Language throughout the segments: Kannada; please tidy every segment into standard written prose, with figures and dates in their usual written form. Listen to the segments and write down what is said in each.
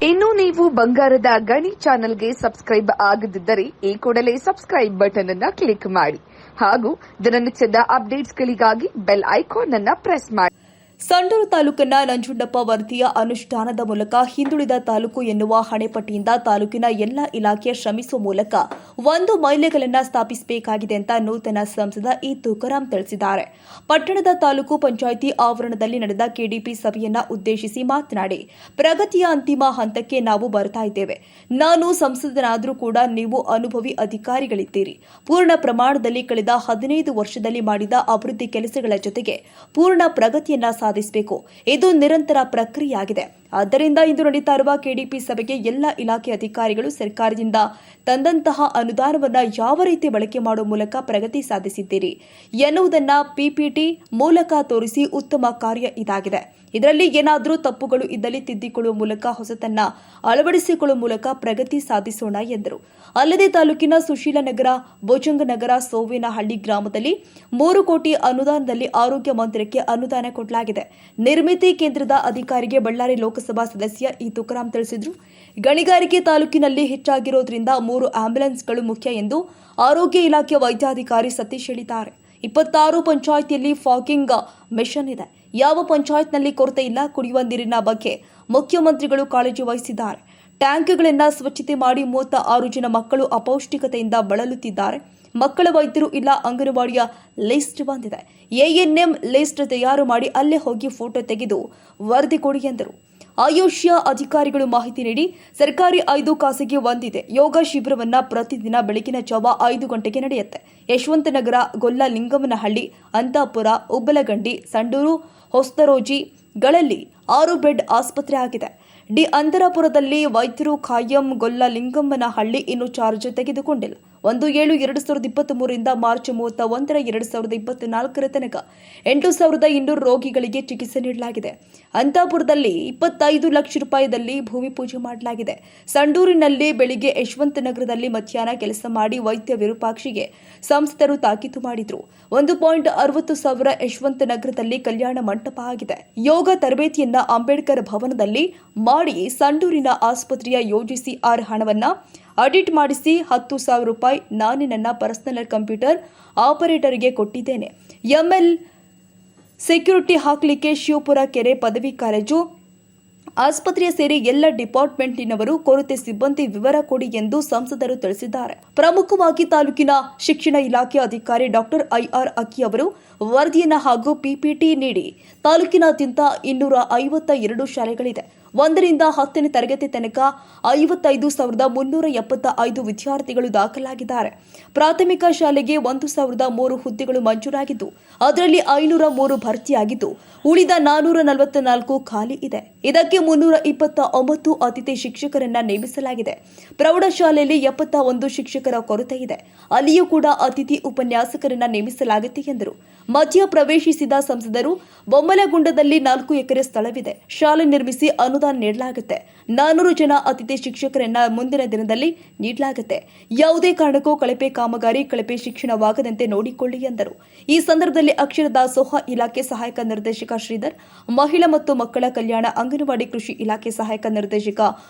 ಇನ್ನು ನೀವು ಬಂಗಾರದ ಗಣಿ ಚಾನೆಲ್ಗೆ ಸಬ್ಸ್ಕ್ರೈಬ್ ಆಗದಿದ್ದರೆ ಈ ಕೂಡಲೇ ಸಬ್ಸ್ಕ್ರೈಬ್ ಬಟನ್ ಅನ್ನು ಕ್ಲಿಕ್ ಮಾಡಿ ಹಾಗೂ ದಿನನಿತ್ಯದ ಅಪ್ಡೇಟ್ಸ್ಗಳಿಗಾಗಿ ಬೆಲ್ ಐಕಾನ್ ಅನ್ನು ಪ್ರೆಸ್ ಮಾಡಿ. ಸಂಡೂರು ತಾಲೂಕಿನ ನಂಜುಂಡಪ್ಪ ವರದಿಯ ಅನುಷ್ಠಾನದ ಮೂಲಕ ಹಿಂದುಳಿದ ತಾಲೂಕು ಎನ್ನುವ ಹಣೆಪಟ್ಟಿಯಿಂದ ತಾಲೂಕಿನ ಎಲ್ಲ ಇಲಾಖೆ ಶ್ರಮಿಸುವ ಮೂಲಕ 1 ಮೈಲಿಗಲ್ಲನ್ನು ಸ್ಥಾಪಿಸಬೇಕಾಗಿದೆ ಅಂತ ನೂತನ ಸಂಸದ ಇ ತುಕಾರಾಂ ತಿಳಿಸಿದ್ದಾರೆ. ಪಟ್ಟಣದ ತಾಲೂಕು ಪಂಚಾಯಿತಿ ಆವರಣದಲ್ಲಿ ನಡೆದ ಕೆಡಿಪಿ ಸಭೆಯನ್ನ ಉದ್ದೇಶಿಸಿ ಮಾತನಾಡಿ, ಪ್ರಗತಿಯ ಅಂತಿಮ ಹಂತಕ್ಕೆ ನಾವು ಬರ್ತಾ ಇದ್ದೇವೆ. ನಾನು ಸಂಸದನಾದರೂ ಕೂಡ ನೀವು ಅನುಭವಿ ಅಧಿಕಾರಿಗಳಿದ್ದೀರಿ. ಪೂರ್ಣ ಪ್ರಮಾಣದಲ್ಲಿ ಕಳೆದ 15 ವರ್ಷದಲ್ಲಿ ಮಾಡಿದ ಅಭಿವೃದ್ಧಿ ಕೆಲಸಗಳ ಜೊತೆಗೆ ಪೂರ್ಣ ಪ್ರಗತಿಯನ್ನ ಸಾಧಿಸಬೇಕು. ಇದು ನಿರಂತರ ಪ್ರಕ್ರಿಯೆಯಾಗಿದೆ. ಆದ್ದರಿಂದ ಇಂದು ನಡೀತಾ ಇರುವ ಕೆಡಿಪಿ ಸಭೆಗೆ ಎಲ್ಲ ಇಲಾಖೆ ಅಧಿಕಾರಿಗಳು ಸರ್ಕಾರದಿಂದ ತಂದಂತಹ ಅನುದಾನವನ್ನು ಯಾವ ರೀತಿ ಬಳಕೆ ಮಾಡುವ ಮೂಲಕ ಪ್ರಗತಿ ಸಾಧಿಸಿದ್ದೀರಿ ಎನ್ನುವುದನ್ನು ಪಿಪಿಟಿ ಮೂಲಕ ತೋರಿಸಿ ಉತ್ತಮ ಕಾರ್ಯ ಇದಾಗಿದೆ. ಇದರಲ್ಲಿ ಏನಾದರೂ ತಪ್ಪುಗಳು ಇದ್ದಲ್ಲಿ ತಿದ್ದಿಕೊಳ್ಳುವ ಮೂಲಕ ಹೊಸತನ್ನ ಅಳವಡಿಸಿಕೊಳ್ಳುವ ಮೂಲಕ ಪ್ರಗತಿ ಸಾಧಿಸೋಣ ಎಂದರು. ಅಲ್ಲದೆ ತಾಲೂಕಿನ ಸುಶೀಲನಗರ, ಭುಜಂಗನಗರ, ಸೋವೇನಹಳ್ಳಿ ಗ್ರಾಮದಲ್ಲಿ 3 ಕೋಟಿ ಅನುದಾನದಲ್ಲಿ ಆರೋಗ್ಯ ಮಂದಿರಕ್ಕೆ ಅನುದಾನ ಕೊಡಲಾಗಿದೆ. ನಿರ್ಮಿತಿ ಕೇಂದ್ರದ ಅಧಿಕಾರಿಗೆ ಬಳ್ಳಾರಿ ಲೋಕಸಭಾ ಸದಸ್ಯ ಇ ತುಕಾರಾಂ ತಿಳಿಸಿದರು. ಗಣಿಗಾರಿಕೆ ತಾಲೂಕಿನಲ್ಲಿ ಹೆಚ್ಚಾಗಿರೋದ್ರಿಂದ 3 ಆಂಬ್ಯುಲೆನ್ಸ್ಗಳು ಮುಖ್ಯ ಎಂದು ಆರೋಗ್ಯ ಇಲಾಖೆ ವೈದ್ಯಾಧಿಕಾರಿ ಸತೀಶ್ ಹೇಳಿದ್ದಾರೆ. 26 ಪಂಚಾಯಿತಿಯಲ್ಲಿ ಫಾಗಿಂಗ್ ಮಿಷನ್ ಇದೆ. ಯಾವ ಪಂಚಾಯತ್ನಲ್ಲಿ ಕೊರತೆ ಇಲ್ಲ. ಕುಡಿಯುವ ನೀರಿನ ಬಗ್ಗೆ ಮುಖ್ಯಮಂತ್ರಿಗಳು ಕಾಳಜಿ ವಹಿಸಿದ್ದಾರೆ. ಟ್ಯಾಂಕ್ಗಳನ್ನು ಸ್ವಚ್ಛತೆ ಮಾಡಿ 36 ಜನ ಮಕ್ಕಳು ಅಪೌಷ್ಟಿಕತೆಯಿಂದ ಬಳಲುತ್ತಿದ್ದಾರೆ. ಮಕ್ಕಳ ವೈದ್ಯರು ಇಲ್ಲ. ಅಂಗನವಾಡಿಯ ಲಿಸ್ಟ್ ಬಂದಿದೆ. ಎಎನ್ಎಂ ಲಿಸ್ಟ್ ತಯಾರು ಮಾಡಿ ಅಲ್ಲೇ ಹೋಗಿ ಫೋಟೋ ತೆಗೆದು ವರದಿ ಕೊಡಿ ಎಂದರು. ಆಯುಷ್ಯ ಅಧಿಕಾರಿಗಳು ಮಾಹಿತಿ ನೀಡಿ, ಸರ್ಕಾರಿ 5 ಖಾಸಗಿ ಒಂದಿದೆ. ಯೋಗ ಶಿಬಿರವನ್ನ ಪ್ರತಿದಿನ ಬೆಳಗಿನ ಜಾವ 5 ಗಂಟೆಗೆ ನಡೆಯುತ್ತೆ. ಯಶವಂತನಗರ, ಗೊಲ್ಲಲಿಂಗಮನಹಳ್ಳಿ, ಅಂತಾಪುರ, ಉಬ್ಬಲಗಂಡಿ, ಸಂಡೂರು, ಹೊಸದರೋಜಿಗಳಲ್ಲಿ 6 ಬೆಡ್ ಆಸ್ಪತ್ರೆ ಆಗಿದೆ. ಡಿ ಅಂತರಾಪುರದಲ್ಲಿ ವೈದ್ಯರು ಖಾಯಂ. ಗೊಲ್ಲಲಿಂಗಮ್ಮನಹಳ್ಳಿ ಇನ್ನೂ ಚಾರ್ಜ್ ತೆಗೆದುಕೊಂಡಿಲ್ಲ. 1/7/2023 ರಿಂದ ಮಾರ್ಚ್ 31 2024 ತನಕ 8,200 ರೋಗಿಗಳಿಗೆ ಚಿಕಿತ್ಸೆ ನೀಡಲಾಗಿದೆ. ಅಂತಾಪುರದಲ್ಲಿ 25 ಲಕ್ಷ ರೂಪಾಯಿದಲ್ಲಿ ಭೂಮಿ ಪೂಜೆ ಮಾಡಲಾಗಿದೆ. ಸಂಡೂರಿನಲ್ಲಿ ಬೆಳಿಗ್ಗೆ, ಯಶವಂತನಗರದಲ್ಲಿ ಮಧ್ಯಾಹ್ನ ಕೆಲಸ ಮಾಡಿ ವೈದ್ಯ ವಿರೂಪಾಕ್ಷಿಗೆ ಸಂಸದರು ತಾಕೀತು ಮಾಡಿದ್ರು. 1.60 ಯಶವಂತನಗರದಲ್ಲಿ ಕಲ್ಯಾಣ ಮಂಟಪ ಆಗಿದೆ. ಯೋಗ ತರಬೇತಿಯನ್ನ ಅಂಬೇಡ್ಕರ್ ಭವನದಲ್ಲಿ ಮಾಡಿ ಸಂಡೂರಿನ ಆಸ್ಪತ್ರೆಯ ಯೋಜಿಸಿ ಆರ್ ಹಣವನ್ನ ಆಡಿಟ್ ಮಾಡಿಸಿ 10,000 ರೂಪಾಯಿ ನಾನೇ ನನ್ನ ಪರ್ಸನಲ್ ಕಂಪ್ಯೂಟರ್ ಆಪರೇಟರ್ಗೆ ಕೊಟ್ಟಿದ್ದೇನೆ. ಎಂಎಲ್ ಸೆಕ್ಯೂರಿಟಿ ಹಾಕಲಿಕ್ಕೆ ಶಿವಪುರ ಕೆರೆ ಪದವಿ ಕಾಲೇಜು ಆಸ್ಪತ್ರೆಯ ಸೇರಿ ಎಲ್ಲ ಡಿಪಾರ್ಟ್ಮೆಂಟಿನವರು ಕೊರತೆ ಸಿಬ್ಬಂದಿ ವಿವರ ಕೊಡಿ ಎಂದು ಸಂಸದರು ತಿಳಿಸಿದ್ದಾರೆ. ಪ್ರಮುಖವಾಗಿ ತಾಲೂಕಿನ ಶಿಕ್ಷಣ ಇಲಾಖೆ ಅಧಿಕಾರಿ ಡಾಕ್ಟರ್ ಐಆರ್ ಅಕ್ಕಿ ಅವರು ವರದಿಯನ್ನ ಹಾಗೂ ಪಿಪಿಟಿ ನೀಡಿ ತಾಲೂಕಿನಾದ್ಯಂತ 252 ಶಾಲೆಗಳಿದೆ. 1 ರಿಂದ 10ನೇ ತರಗತಿ ತನಕ 55,375 ವಿದ್ಯಾರ್ಥಿಗಳು ದಾಖಲಾಗಿದ್ದಾರೆ. ಪ್ರಾಥಮಿಕ ಶಾಲೆಗೆ 1,003 ಹುದ್ದೆಗಳು ಮಂಜೂರಾಗಿದ್ದು ಅದರಲ್ಲಿ 503 ಭರ್ತಿಯಾಗಿದ್ದು ಉಳಿದ 444 ಖಾಲಿ ಇದೆ. ಇದಕ್ಕೆ 329 ಅತಿಥಿ ಶಿಕ್ಷಕರನ್ನ ನೇಮಿಸಲಾಗಿದೆ. ಪ್ರೌಢಶಾಲೆಯಲ್ಲಿ 71 ಶಿಕ್ಷಕರ ಕೊರತೆ ಇದೆ. ಅಲ್ಲಿಯೂ ಕೂಡ ಅತಿಥಿ ಉಪನ್ಯಾಸಕರನ್ನ ನೇಮಿಸಲಾಗುತ್ತೆ ಎಂದರು. ಮಧ್ಯ ಪ್ರವೇಶಿಸಿದ ಸಂಸದರು ಬೊಮ್ಮಲಗುಂಡದಲ್ಲಿ 4 ಎಕರೆ ಸ್ಥಳವಿದೆ. ಶಾಲೆ ನಿರ್ಮಿಸಿ ಅನುದಾನ ನೀಡಲಾಗುತ್ತೆ. 400 ಜನ ಅತಿಥಿ ಶಿಕ್ಷಕರನ್ನ ಮುಂದಿನ ದಿನದಲ್ಲಿ ನೀಡಲಾಗುತ್ತೆ. ಯಾವುದೇ ಕಾರಣಕ್ಕೂ ಕಳಪೆ ಕಾಮಗಾರಿ, ಕಳಪೆ ಶಿಕ್ಷಣವಾಗದಂತೆ ನೋಡಿಕೊಳ್ಳಿ ಎಂದರು. ಈ ಸಂದರ್ಭದಲ್ಲಿ ಅಕ್ಷರ ದಾಸೋಹ ಇಲಾಖೆ ಸಹಾಯಕ ನಿರ್ದೇಶಕ ಶ್ರೀಧರ್, ಮಹಿಳಾ ಮತ್ತು ಮಕ್ಕಳ ಕಲ್ಯಾಣ ಅಂಗನವಾಡಿ ಕೃಷಿ ಇಲಾಖೆ ಸಹಾಯಕ ನಿರ್ದೇಶಕ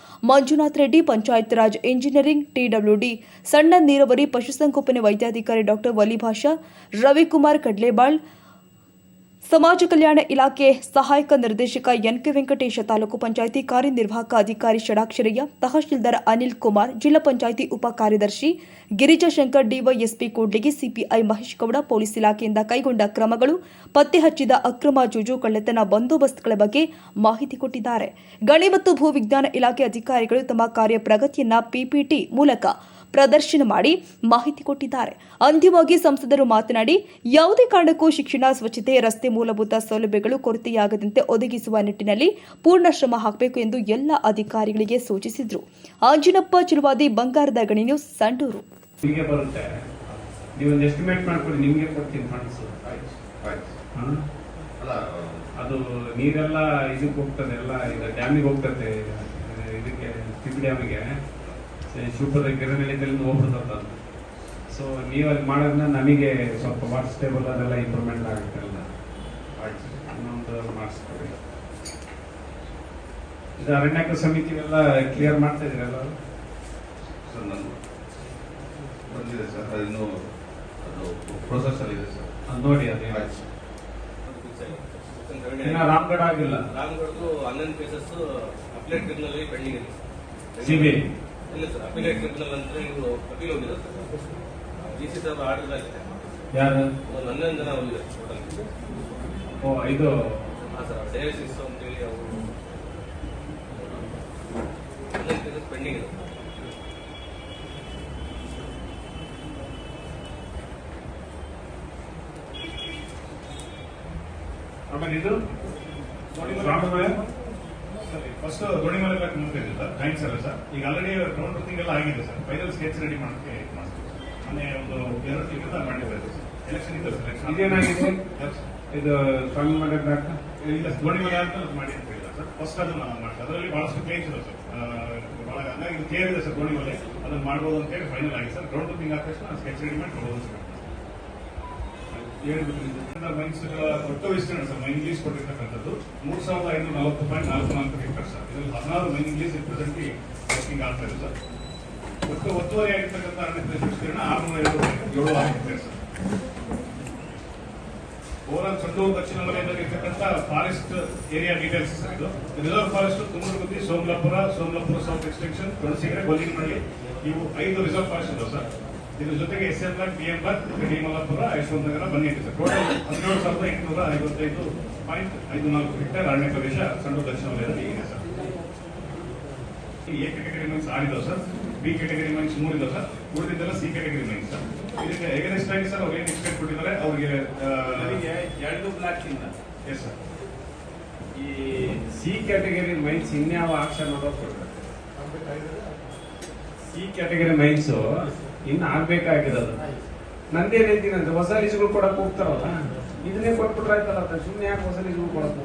ಮಂಜುನಾಥ್ ರೆಡ್ಡಿ, ಪಂಚಾಯತ್ ರಾಜ್ ಇಂಜಿನಿಯರಿಂಗ್ ಟಿಡಬ್ಲ್ಯೂಡಿ, ಸಣ್ಣ ನೀರಾವರಿ ಪಶುಸಂಗೋಪನೆ ವೈದ್ಯಾಧಿಕಾರಿ ಡಾಕ್ಟರ್ ವಲಿಭಾಷಾ, ರವಿಕುಮಾರ್ ಕಡ್ಲೇಬಾಳ್, ಸಮಾಜ ಕಲ್ಯಾಣ ಇಲಾಖೆ ಸಹಾಯಕ ನಿರ್ದೇಶಕ ಎನ್ಕೆ ವೆಂಕಟೇಶ, ತಾಲೂಕು ಪಂಚಾಯಿತಿ ಕಾರ್ಯನಿರ್ವಾಹಕ ಅಧಿಕಾರಿ ಷಡಾಕ್ಷರಯ್ಯ, ತಹಶೀಲ್ದಾರ್ ಅನಿಲ್ ಕುಮಾರ್, ಜಿಲ್ಲಾ ಪಂಚಾಯಿತಿ ಉಪ ಕಾರ್ಯದರ್ಶಿ Girijashankar, DYSP Kudligi, CPI Mahesh Gowda, police ಇಲಾಖೆಯಿಂದ ಕೈಗೊಂಡ ಕ್ರಮಗಳು, ಪತ್ತೆ ಹಚ್ಚಿದ ಅಕ್ರಮ ಜೂಜು ಕಳ್ಳತನ ಬಂದೋಬಸ್ತ್ಗಳ ಬಗ್ಗೆ ಮಾಹಿತಿ ಕೊಟ್ಟಿದ್ದಾರೆ. ಗಣಿ ಮತ್ತು ಭೂ ವಿಜ್ಞಾನ ಇಲಾಖೆ ಅಧಿಕಾರಿಗಳು ತಮ್ಮ ಕಾರ್ಯ ಪ್ರಗತಿಯನ್ನ ಪಿಪಿಟಿ ಮೂಲಕ ಪ್ರದರ್ಶನ ಮಾಡಿ ಮಾಹಿತಿ ಕೊಟ್ಟಿದ್ದಾರೆ. ಅಂತಿಮವಾಗಿ ಸಂಸದರು ಮಾತನಾಡಿ, ಯಾವುದೇ ಕಾರಣಕ್ಕೂ ಶಿಕ್ಷಣ, ಸ್ವಚ್ಛತೆ, ರಸ್ತೆ, ಮೂಲಭೂತ ಸೌಲಭ್ಯಗಳು ಕೊರತೆಯಾಗದಂತೆ ಒದಗಿಸುವ ನಿಟ್ಟಿನಲ್ಲಿ ಪೂರ್ಣ ಶ್ರಮ ಹಾಕಬೇಕು ಎಂದು ಎಲ್ಲ ಅಧಿಕಾರಿಗಳಿಗೆ ಸೂಚಿಸಿದರು. ಆಂಜಿನಪ್ಪ ಚಿಲುವಾದಿ, ಬಂಗಾರದ ಗಣಿ ನ್ಯೂಸ್, ಸಂಡೂರು. ಅದು ನೀರೆಲ್ಲ ಇದಕ್ಕೆ ಹೋಗ್ತದೆ, ಎಲ್ಲ ಡ್ಯಾಮಿಗೆ ಹೋಗ್ತದೆ. ಇದಕ್ಕೆ ಡ್ಯಾಮಿಗೆ ಶಿವಪುರ ಕೆರೆನಳ್ಳಿಯಿಂದ ಹೋಗ್ಬಿಡ್ತದ. ಸೊ ನೀವು ಅಲ್ಲಿ ಮಾಡೋದನ್ನ ನಮಗೆ ಸ್ವಲ್ಪ ವಾಟರ್ ಸ್ಟೇಬಲ್ ಅದೆಲ್ಲ ಇಂಪ್ರೂವ್ಮೆಂಟ್ ಆಗುತ್ತೆ. ಎಲ್ಲ ಇನ್ನೊಂದು ಮಾಡಿಸ್ಕೊಡಿ. ಇದು ಅರಣ್ಯಕ ಸಮಿತಿ ಎಲ್ಲ ಕ್ಲಿಯರ್ ಮಾಡ್ತಾ ಇದ್ರಲ್ಲ ಸರ್ ನಾನು ಬಂದಿದೆ ಸರ್ ಅದಿನ್ನೂ ಅದು ಪ್ರೊಸೆಸ್ ಅಲ್ಲಿ ಇದೆ ಸರ್. ಅದು ನೋಡಿ ಅದೇ ಆಯ್ತು. ಇನ್ನ ರಾಮಗಢ ಆಗಿಲ್ಲ. ರಾಮಗಢದ್ದು 11 ಕೇಸಸ್ ಅಪ್ಲೇಟ್ ಟ್ರಿಬ್ಯುನಲ್ ಪೆಂಡಿಂಗ್ ಇದೆ. ಸಿಬಿಐ ಇಲ್ಲ ಸರ್, ಅಪಿಲೇಟ್ ಟ್ರಿಬ್ಯುನಲ್ ಅಂತ ಇವರು ಅಪೀಲ್ ಹೋಗಿದೆ ಸರ್. ಡಿಸಿ ಸಾಹೇಬ್ ಆರ್ಡರ್ ಆಗಿದೆ. ಯಾರು? ಒಂದು 11 ಜನ ಹೋಗಿದ್ದಾರೆ ಟೋಟಲ್. ಓ ಇದು ಹಾಂ ಸರ್, ಡಯಾಲಿಸಿಸ್ ಅಂತೇಳಿ ಅವರು 11 ಕೇಸಸ್ ಪೆಂಡಿಂಗ್ ಇದೆ. ಆಮೇಲೆ ಇದು ಫಸ್ಟ್ ದೋಣಿಮಲೆ ಬ್ಲಾಕ್ ಮುಂದಿದೆ ಸರ್. ಥ್ಯಾಂಕ್ಸ್ ಅಲ್ಲ ಸರ್. ಈಗ ಆಲ್ರೆಡಿ ಗ್ರೌಂಡ್ ವರ್ಕಿಂಗ್ ಎಲ್ಲ ಆಗಿದೆ ಸರ್. ಫೈನಲ್ ಸ್ಕೆಚ್ ರೆಡಿ ಮಾಡೋಕ್ಕೆ ಮೊನ್ನೆ ಒಂದು 2 ತಿಂಗಳಿಂದ ಮಾಡಿದ್ದಾರೆ ಸರ್. ಎಲೆಕ್ಷನ್ ಇದೆ ಸರ್. ಇದೇನಾಗಿದೆ? ಇದು ಸ್ವಾಮಿ ಮನೆ ಬ್ಲಾಕ್ ಇಲ್ಲ ದೋಣಿಮಲೆ ಅಂತ ಮಾಡಿ ಅಂತ ಹೇಳಿಲ್ಲ ಸರ್. ಫಸ್ಟ್ ಅದನ್ನ ಮಾಡ್ತಾರೆ. ಅದರಲ್ಲಿ ಬಹಳಷ್ಟು ಕ್ಲೇಮ್ಸ್ ಇದೆ ಸರ್. ಬಹಳ ಹಂಗಾಗಿ ಇದು ಕ್ಲಿಯರ್ ಇದೆ ಸರ್. ದೋಣಿಮಲೆ ಅದನ್ನ ಮಾಡ್ಬೋದು ಅಂತ ಹೇಳಿ ಫೈನಲ್ ಆಗಿದೆ ಸರ್. ಗ್ರೌಂಡ್ ವರ್ಕಿಂಗ್ ಆದ ತಕ್ಷಣ ಸ್ಕೆಚ್ ರೆಡಿ ಮಾಡಿ ಕೊಡೋದು ಸರ್. ಮೈನ್ಸ್ ಒಟ್ಟು ವಿಸ್ತೀರ್ಣ ಸರ್ ಮೈನ್ ಲೀಸ್ ಕೊಟ್ಟಿರ್ತಕ್ಕಂಥದ್ದು 3,540.44 ಹೆಕ್ಟರ್ ಸರ್. ಇದರಲ್ಲಿ 16 ಮೈನ್ ಲೀಸ್ ಪ್ರೆಸೆಂಟ್ ವರ್ಕಿಂಗ್ ಆಗ್ತಾ ಇದೆ ಸರ್. ಒಟ್ಟು ಒತ್ತುವರಿ ಆಗಿರ್ತಕ್ಕಂಥ ಅರಣ್ಯ ವಿಸ್ತೀರ್ಣ 607 ಹೆಕ್ಟೇರ್ ಸರ್. ಓವರಾಲ್ ಸಂಡೂರು ದಕ್ಷಿಣ ವಲಯದಲ್ಲಿ ಇರ್ತಕ್ಕಂಥ ಫಾರೆಸ್ಟ್ ಏರಿಯಾ ಡೀಟೇಲ್ಸ್ ಸರ್. ಇದು reserve forest Tumakuru, Somalapura south extension, Tulasigere, Gollinahalli ಇವು 5 ರಿಸರ್ವ್ ಫಾರೆಸ್ಟ್ ಇದಾವೆ ಸರ್. ಇದ್ರ ಜೊತೆಗೆ SM block, PM block, D Mallapura, Yashwanth Nagar ಬಂದಿದೆ ಸರ್. ಟೋಟಲ್ 17,855.54 ಹೆಕ್ಟೇರ್ ಅರಣ್ಯ ಪ್ರದೇಶ ಸಂಡೂರು ದಕ್ಷಿಣ ವಲಯದಲ್ಲಿ ಇದೆ ಸರ್. ಎ ಕ್ಯಾಟಗರಿ ಮೈನ್ಸ್ 6 ಇದಾವೆ ಸರ್. ಬಿ ಕ್ಯಾಟಗರಿ ಮೈನ್ಸ್ 3 ಇದಾವೆ ಸರ್. ಉಳಿದಿದ್ದೆಲ್ಲ ಸಿ ಕ್ಯಾಟಗರಿ ಮೈನ್ಸ್ ಸರ್. ಇದಕ್ಕೆ ಎಗನೆಸ್ಟ್ ಆಗಿ ಸರ್ ಅವ್ರು ಏನು ಎಕ್ಸ್ಪೆಕ್ಟ್ ಕೊಟ್ಟಿದ್ದಾರೆ ಅವ್ರಿಗೆ 2 ಬ್ಲಾಕ್ ಇಂದ ಎಸ್ ಸರ್. ಈ ಸಿ ಕ್ಯಾಟಗರಿ ಮೈನ್ಸ್ ಇನ್ಯಾವ ಆಕ್ಷನ್ ಕೊಡ್ತಾರೆ? ಸಿ ಕ್ಯಾಟಗರಿ ಮೈನ್ಸ್ ಇನ್ನು ಆಗ್ಬೇಕಾಗಿರೋದು. ನಂದೇನ್ ಹೇಳ್ತೀನಿ ಅಂದ್ರೆ ಹೊಸ ಲೀಸ್ಗಳು ಕೊಡಕ್ ಹೋಗ್ತಾರಲ್ಲ, ಇದನ್ನೇ ಕೊಟ್ಬಿಟ್ರೆ ಆಯ್ತಲ್ಲ. ಸುಮ್ಮನೆ ಯಾಕೆ ಹೊಸ ಲೀಸ್ಗಳು ಕೊಡಕ್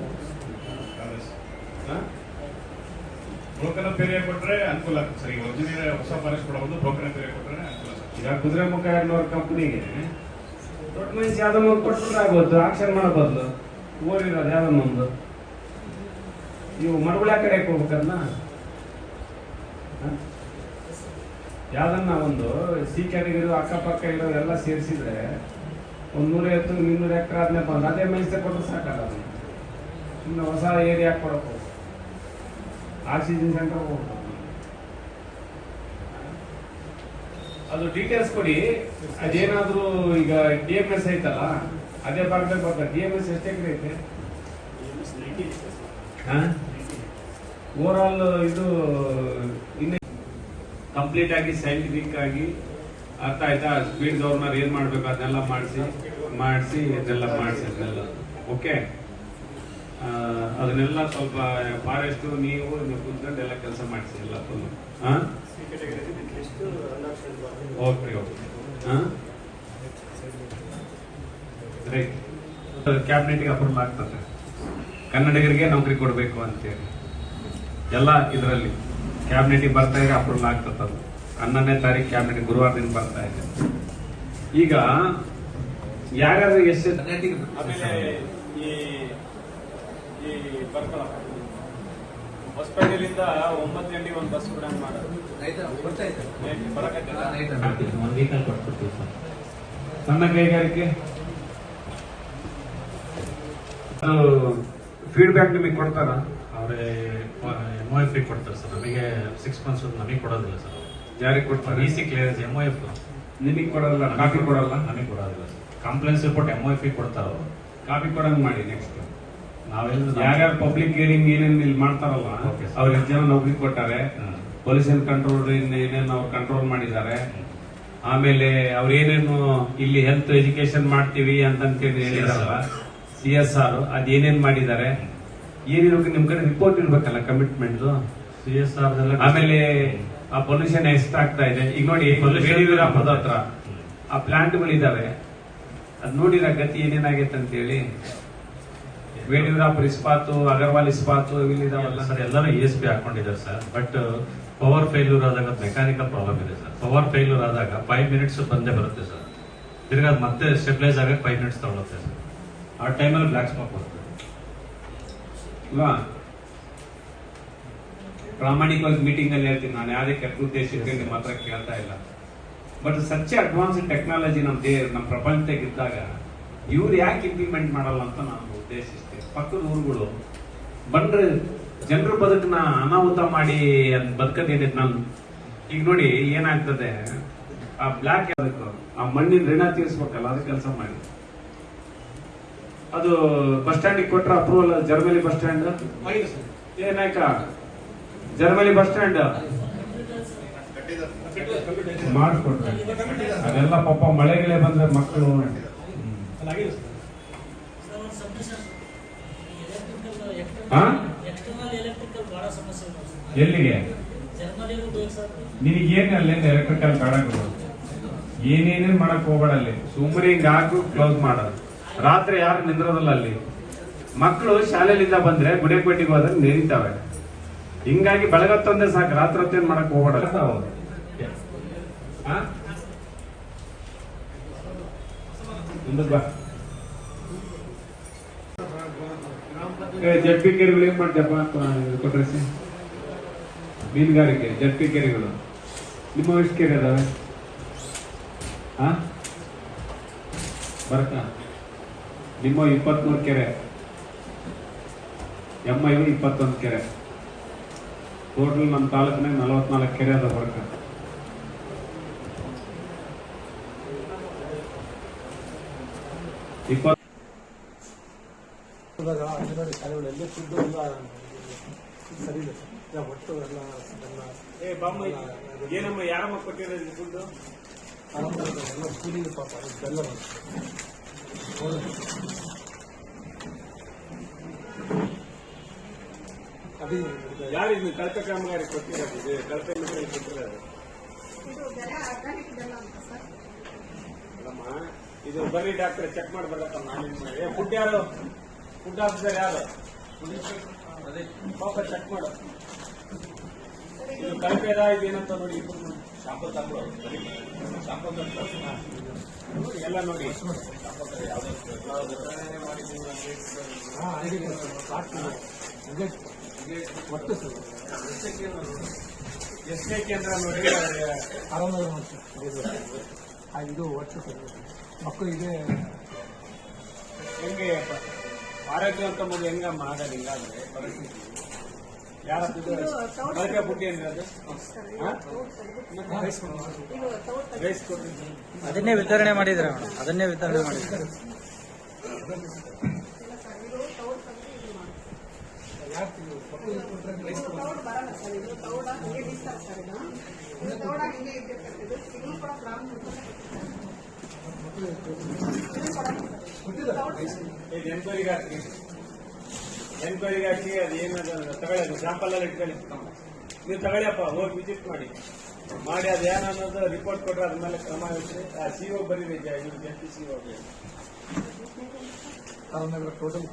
ಬ್ರೋಕನ್ ಬೇರೆ ಕೊಟ್ಟರೆ ಅನುಕೂಲ ಆಗ್ತದೆ ಸರ್. ಈಗ ಒರಿಜಿನಲ್ ಹೊಸ ಫಾರೆಸ್ಟ್ ಕೊಡಬಹುದು, ಬ್ರೋಕನ್ ಬೇರೆ ಕೊಟ್ಟರೆ ಅನುಕೂಲ ಸರ್. ಈಗ ಕುದುರೆಮುಖ ಅನ್ನೋರ್ ಕಂಪ್ನಿಗೆ ದೊಡ್ಡ ಮೈನ್ಸ್ ಯಾವ್ದನ್ನ ಒಂದು ಕೊಟ್ಬಿಟ್ರೆ ಆಗೋದು. ಆಕ್ಷನ್ ಮಾಡೋ ಬದಲು ಓರಿರೋದು ಯಾವ್ದನ್ನ ಒಂದು ಇವು ಮರಗಳ ಕಡೆ ಹೋಗ್ಬೇಕನ್ನ ಯಾವ್ದನ್ನ ಒಂದು ಸಿ ಕ್ಯಾಟಗರಿ ಅಕ್ಕಪಕ್ಕ ಇರೋದೆಲ್ಲ ಸೇರಿಸಿದ್ರೆ ಒಂದು 150-200 ಎಕರೆ ಆದ್ಮೇಲೆ ಬಂದು ಅದೇ ಮೈನ್ಸ್ ಕೊಟ್ಟರೆ ಸಾಕಲ್ಲ. ಇನ್ನು ಹೊಸ ಏರಿಯಾ ಕೊಡಕ್ ಹೋಗ್ಬೇಕು, ಆಕ್ಸಿಜನ್ ಸೆಂಟರ್ ಹೋಗ್ಬೇಕು. ಅದು ಡೀಟೇಲ್ಸ್ ಕೊಡಿ. ಅದೇನಾದ್ರೂ ಈಗ DMS ಐತಲ್ಲ ಅದೇ ಭಾಗದಲ್ಲಿ ಬರ್ತದೆ. DMS ಎಷ್ಟು ಎಕರೆ ಐತೆ? ಓವರ್ ಆಲ್ ಇದು ಇನ್ನು ಕಂಪ್ಲೀಟ್ ಆಗಿ ಸೈಂಟಿಫಿಕ್ ಆಗಿ ಅರ್ಥ ಆಯ್ತಾ? ಸ್ಪೀಡ್ ಗವರ್ನರ್ ಏನ್ ಮಾಡ್ಬೇಕು ಅದನ್ನೆಲ್ಲ ಮಾಡಿಸಿ ಇದೆಲ್ಲ ಅದನ್ನೆಲ್ಲ ಓಕೆ. ಅದನ್ನೆಲ್ಲ ಸ್ವಲ್ಪ ಫಾರೆಸ್ಟ್ ನೀವು ಕುಂತ್ಕೊಂಡು ಎಲ್ಲ ಕೆಲಸ ಮಾಡಿಸಿ ಎಲ್ಲ ಫುಲ್. Okay right. ಕ್ಯಾಬಿನೆಟ್ಗೆ ಅಪ್ರೂವಲ್ ಆಗ್ತದೆ. ಕನ್ನಡಿಗರಿಗೆ ನೌಕರಿ ಕೊಡಬೇಕು ಅಂತೇಳಿ ಎಲ್ಲ ಇದರಲ್ಲಿ ಕ್ಯಾಬಿನೆಟ್ಗೆ ಬರ್ತಾ ಇದೆ, ಅಪ್ರೂವಲ್ ಆಗ್ತದೆ. ಅದು 11ನೇ ತಾರೀಕು ಕ್ಯಾಬಿನೆಟ್ ಗುರುವಾರದಿಂದ ಬರ್ತಾ ಇದೆ. ಈಗ ಯಾರ್ಯಾರು ಎಷ್ಟು ಆಮೇಲೆ ಈ ಬರ್ಕಳ ಹೊಸಪೇಟೆಲಿಂದ 9 ಗಂಟೆಗೆ ಒಂದು ಬಸ್ ಬಿಡಂಗ್ ಮಾಡೋದು. ಸಣ್ಣ ಕೈಗಾರಿಕೆ ಫೀಡ್ಬ್ಯಾಕ್ ನಿಮಗೆ ಕೊಡ್ತಾರ? ಅವರೇ MOF ಕೊಡ್ತಾರೆ ಸರ್. ನಮಗೆ 6 months ನಮಗೆ ಕೊಡೋದಿಲ್ಲ ಸರ್. ಯಾರಿಗೆ ಕೊಡ್ತಾರೆ? EC ಕ್ಲಿಯರೆನ್ಸ್ MOF ನಿಮಗೆ ಕೊಡಲ್ಲ, ಕಾಪಿ ಕೊಡಲ್ಲ. ನಮಗೆ ಕೊಡೋದಿಲ್ಲ ಸರ್. ಕಂಪ್ಲೇಂಟ್ಸ್ ರಿಪೋರ್ಟ್ MOF ಕೊಡ್ತಾರ ಅವರು. ಕಾಪಿ ಕೊಡಂಗ್ ಮಾಡಿ. ನೆಕ್ಸ್ಟ್ ನಾವೆಲ್ಲ ಯಾರ್ಯಾರು ಪಬ್ಲಿಕ್ ಹಿಯರಿಂಗ್ ಏನೇನು ಇಲ್ಲಿ ಮಾಡ್ತಾರಲ್ಲ ಅವ್ರ ಎಷ್ಟು ಜನ ನೌಕರಿ ಕೊಟ್ಟಾರೆ, ಪೊಲ್ಯೂಷನ್ ಕಂಟ್ರೋಲ್ ಏನೇನು ಅವ್ರು ಕಂಟ್ರೋಲ್ ಮಾಡಿದ್ದಾರೆ, ಆಮೇಲೆ ಅವ್ರು ಏನೇನು ಇಲ್ಲಿ ಹೆಲ್ತ್ ಎಜುಕೇಶನ್ ಮಾಡ್ತೀವಿ ಅಂತೇಳಿ ಹೇಳಿದಾರಲ್ಲ CSR ಅದೇನೇನ್ ಮಾಡಿದ್ದಾರೆ, ಏನಿರ್ಬೇಕು ನಿಮ್ ಕಡೆ ರಿಪೋರ್ಟ್ ಇರ್ಬೇಕಲ್ಲ ಕಮಿಟ್ಮೆಂಟ್. CSR ಆಮೇಲೆ ಆ ಪೊಲ್ಯೂಷನ್ ಎಷ್ಟಾಗ್ತಾ ಇದೆ. ಈಗ ನೋಡಿ ಬೇಡಿವೀರಾಪುರದ ಹತ್ರ ಆ ಪ್ಲಾಂಟ್ಗಳು ಇದಾವೆ, ಅದ್ ನೋಡಿರ ಗತಿ ಏನೇನಾಗೈತೆ ಅಂತ ಹೇಳಿ. ಬೇಡಿವೀರಾಪುರ ಇಸ್ಪಾತು, ಅಗರ್ವಾಲ್ ಇಸ್ಪಾತು ಇಲ್ಲಿದಾವಲ್ಲ ಸರ್. ಎಲ್ಲರೂ ESP ಹಾಕೊಂಡಿದ್ದಾರೆ ಸರ್. ಬಟ್ ಪವರ್ ಫೇಲ್ಯೂರ್ ಆದಾಗ ಮೆಕ್ಯಾನಿಕಲ್ ಪ್ರಾಬ್ಲಮ್ ಇದೆ ಸರ್. ಪವರ್ ಫೇಲ್ಯೂರ್ ಆದಾಗ 5 minutes ಬಂದೇ ಬರುತ್ತೆ ಸರ್. ತಿರ್ಗಾ ಮತ್ತೆ ಸ್ಟೆಬಿಲೈಸ್ ಆಗಕ್ಕೆ 5 minutes ತಗೊಳುತ್ತೆ ಸರ್. ಆ ಟೈಮಲ್ಲಿ ಬ್ಲಾಕ್ ಸ್ಪಾಟ್ ಬರುತ್ತೆ ಅಲ್ವಾ? ಪ್ರಾಮಾಣಿಕವಾಗಿ ಮೀಟಿಂಗ್ ಅಲ್ಲಿ ಹೇಳ್ತೀನಿ, ನಾನು ಯಾವುದೇ ಕೆಟ್ಟ ಉದ್ದೇಶ ನಿಮ್ಮ ಹತ್ರ ಕೇಳ್ತಾ ಇಲ್ಲ. ಬಟ್ ಸಚ್ ಅಡ್ವಾನ್ಸ್ ಟೆಕ್ನಾಲಜಿ ನಮ್ಮ ಪ್ರಪಂಚದಾಗ ಇದ್ದಾಗ ಇವ್ರು ಯಾಕೆ ಇಂಪ್ಲಿಮೆಂಟ್ ಮಾಡಲ್ಲ ಅಂತ ನಾನು ಉದ್ದೇಶಿಸ್ತೀನಿ. ಪಕ್ಕದ ಊರುಗಳು ಬಂದ್ರೆ ಜನರ ಬದುಕನ್ನ ಅನಾಹುತ ಮಾಡಿ ಬದುಕದೇನಿದ್ ನಾನು ಈಗ ನೋಡಿ ಏನಾಗ್ತದೆ, ಆ ಬ್ಲಾಕ್ ಆ ಮಣ್ಣಿನ ಋಣ ತೀರಿಸ್ಬೇಕಲ್ಲ, ಅದು ಕೆಲಸ ಮಾಡಿ. ಅದು ಬಸ್ ಸ್ಟ್ಯಾಂಡಿಗೆ ಕೊಟ್ರ ಅಪ್ರೂವಲ್, ಜರ್ಮಲಿ ಬಸ್ ಸ್ಟ್ಯಾಂಡ್ ಏನಾಯ್ಕ, ಜರ್ಮಲಿ ಬಸ್ ಸ್ಟ್ಯಾಂಡ್ ಮಾಡಿಸ್ಕೊಟ್ರೆ ಅದೆಲ್ಲ ಪಾಪ ಮಳೆಗಳೇ ಬಂದ್ರೆ ಮಕ್ಕಳು ಎಲ್ಲಿಗೆ ನಿನಗೇನು ಅಲ್ಲೇನು ಎಲೆಕ್ಟ್ರಿಕಲ್ ಕಾಡಗಳು ಏನೇನೇನ್ ಮಾಡಕ್ ಹೋಗ್ಬೇಡ ಅಲ್ಲಿ, ಸುಮ್ಮನೆ ಹಿಂಗ ಹಾಕು ಕ್ಲೋಸ್ ಮಾಡೋದು. ರಾತ್ರಿ ಯಾರು ನಿಂದ್ರೋದಲ್ಲ ಅಲ್ಲಿ. ಮಕ್ಕಳು ಶಾಲೆಲಿಂದ ಬಂದ್ರೆ ಗುಡಿಯಪೇಟೆಗೆ ಹೋದ್ರೆ ನೆರೀತಾವೆ. ಹಿಂಗಾಗಿ ಬೆಳಗತ್ತೊಂದೇ ಸಾಕು, ರಾತ್ರಿ ಹೊತ್ತೇನ್ ಮಾಡಕ್ ಹೋಗ್ಬೇಡ. ಜಡ್ಪಿ ಕೆರೆಗಳು ಏನ್ ಮಾಡ್ತಪ್ಪ ಕೊಟ್ರೆ ಮೀನುಗಾರಿಕೆ ಜಡ್ಪಿ ಕೆರೆಗಳು ನಿಮ್ಮ ಎಷ್ಟು ಕೆರೆ ಅದಾವೆ? ಬರ್ಕ ನಿಮ್ಮ 23 ಕೆರೆ, MIV 21 ಕೆರೆ, ಟೋಟಲ್ ನಮ್ಮ ತಾಲೂಕಿನಾಗ 44 ಕೆರೆ ಅದ. ಬರ್ಕ ಶಾಲೆಗಳಲ್ಲಿ ಫುಡ್ ಎಲ್ಲ ಸರಿ ಇದೆ ಸರ್. ಒಟ್ಟು ಎಲ್ಲ ಏನಮ್ಮ ಯಾರಮ್ಮ ಕೊಟ್ಟಿರೋದು ಫುಡ್? ಎಲ್ಲ ಸ್ಕೂಲಿಗೆ ಪಾಪ ಬೆಲ್ಲ ಅದೇ ಯಾರು ಕಳಪೆ ಕಾಮಗಾರಿ ಕೊಟ್ಟಿರೋದು? ಕಳಪೆ ಕೊಟ್ಟಿರೋದು ಅಲ್ಲಮ್ಮ, ಇದು ಬರೀ ಡಾಕ್ಟರ್ ಚೆಕ್ ಮಾಡಿ ಬರ್ಲಕ್ಕ. ನಾನು ಫುಡ್ ಯಾರು ಫುಡ್ ಆಫೀಸರ್ ಯಾರು ಪಾಪ ಚೆಕ್ ಮಾಡು. ಇದು ಕಳಪೆದ ಇದೇನಂತ ನೋಡಿ, ಎಲ್ಲ ನೋಡಿ. ಒಟ್ಟು ಎಷ್ಟೇ ಕೇಂದ್ರ ನೋಡಿ ಇದು ಒಟ್ಟು ಮಕ್ಕಳು ಇದೆ. ಹೆಂಗೆ ಆರೋಗ್ಯವಂತ ಮಗು ಹೆಂಗಮ್ಮ ಆಗೋದು? ಹಿಂಗಾದ್ರೆ ಪರಿಸ್ಥಿತಿ ಯಾರ ಕಳಪೆ ಬುಡ್ಡಿ ಅಂದ್ರೆ ಅದು ಅದನ್ನೇ ವಿತರಣೆ ಮಾಡಿದ್ರೆ ಅದನ್ನೇ ವಿತರಣೆ ಮಾಡಿದ್ರೆ ಎನ್ಕ್ವೈರಿಗೆ ಹಾಕಿ ಅದು ಏನದು ತಗೊಳ್ಳೋದು ಸ್ಯಾಂಪಲ್ ಎಲ್ಲ ಇಟ್ಕೊಳ್ಳಿ. ನೀವು ತಗೊಳ್ಳಿಯಪ್ಪ, ಹೋಗಿ ವಿಸಿಟ್ ಮಾಡಿ ಅದು ಏನನ್ನೋದು ರಿಪೋರ್ಟ್ ಕೊಟ್ಟರೆ ಅದ್ರ ಮೇಲೆ ಕ್ರಮ ಇರುತ್ತೆ. ಆ CO ಬರೀರಿ, ಜಂಟಿ CO ಟೋಟಲ್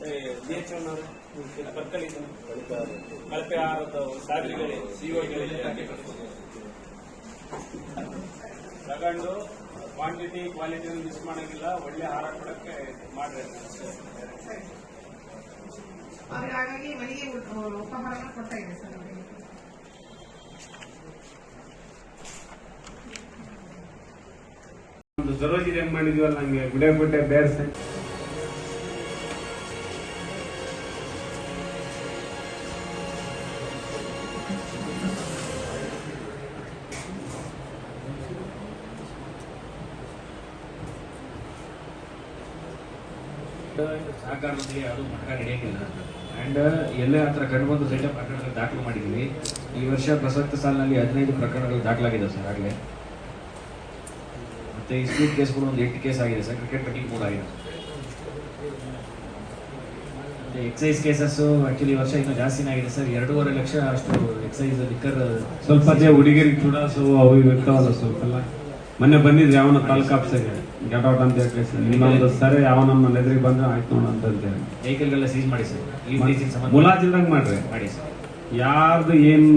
DHOನವರು ಕಳಪೆ ಆಹಾರದ ಸಾಗರಿಗಳೇ COಗಳಿಗೆ ತಗೊಂಡು ಕ್ವಾಂಟಿಟಿ ಕ್ವಾಲಿಟಿ ಮಿಸ್ ಮಾಡೋಂಗಿಲ್ಲ, ಒಳ್ಳೆ ಆಹಾರ ಕೊಡಕ್ಕೆ ಮಾಡ್ರಿ. ಹಾಗಾಗಿ ಮನೆಗೆ ಉಪಹಾರ ಕೊಡ್ತಾ ಇದೆ ಸರ್. ಒಂದು ಸರೋಜಿನಿ ಹೆಂಗ್ ಮಾಡಿದೀವಲ್ಲ ನಂಗೆ ಗುಡಿಯಪೇಟೆ ಬೇರ್ಸೆ ಸಹಕಾರದಲ್ಲಿ ಅದು ಮಠ ನಡೆಯಂಗಿಲ್ಲ. ಅಂಡ್ ಎಲ್ಲೇ ಹತ್ರ ಕಂಡು ಬಂದು ಸಹಿತ ಪ್ರಕರಣಗಳು ದಾಖಲು ಮಾಡಿದ್ವಿ. ಈ ವರ್ಷ ಪ್ರಸಕ್ತ ಸಾಲಿನಲ್ಲಿ 15 ಪ್ರಕರಣಗಳು ದಾಖಲಾಗಿದೆ ಸರ್ ಆಗಲೇ. ಮತ್ತೆ ಈ ಸ್ಪೀಡ್ ಕೇಸ್ಗಳು ಒಂದು 8 ಕೇಸ್ ಆಗಿದೆ ಸರ್. ಕ್ರಿಕೆಟ್ ಬೆಟ್ಟಿಂಗ್ ಕೂಡ ಆಗಿದೆ. ಮತ್ತೆ ಎಕ್ಸೈಸ್ ಕೇಸಸ್ ಆಕ್ಚುಲಿ ಈ ವರ್ಷ ಇನ್ನೂ ಜಾಸ್ತಿನೇ ಆಗಿದೆ ಸರ್. 2.5 ಲಕ್ಷ ಅಷ್ಟು ಎಕ್ಸೈಸ್ ಲಿಕ್ಕರ್. ಸ್ವಲ್ಪ ಅದೇ ಹುಡುಗಿರಿಗೆ ಚೂಡಾಸು ಅವು ಇರ್ತಾವಲ್ಲ ಸ್ವಲ್ಪ ಎಲ್ಲ. ಮೊನ್ನೆ ಬಂದಿದ್ರೆ ಯಾವನ ತಾಲೂಕು ಆಫೀಸರ್ಗೆ ಗೆಟ್ ಔಟ್ ಅಂತ ಹೇಳಿ ಇನ್ನೊಂದು ಸರಿ ಯಾವನನ್ನ ಎದುರಿಗೆ ಬಂದ್ರೆ ಆಯ್ತು ನೋಡ ಅಂತ ಹೇಳಿ ವೆಹಿಕಲ್ಗೆಲ್ಲ ಸೀಸ್ ಮಾಡಿ ಸರ್. ಮುಲಾಜಿಲ್ದಂಗೆ ಮಾಡ್ರಿ ಮಾಡಿ ಸರ್. ಯಾರ್ದು ಏನ್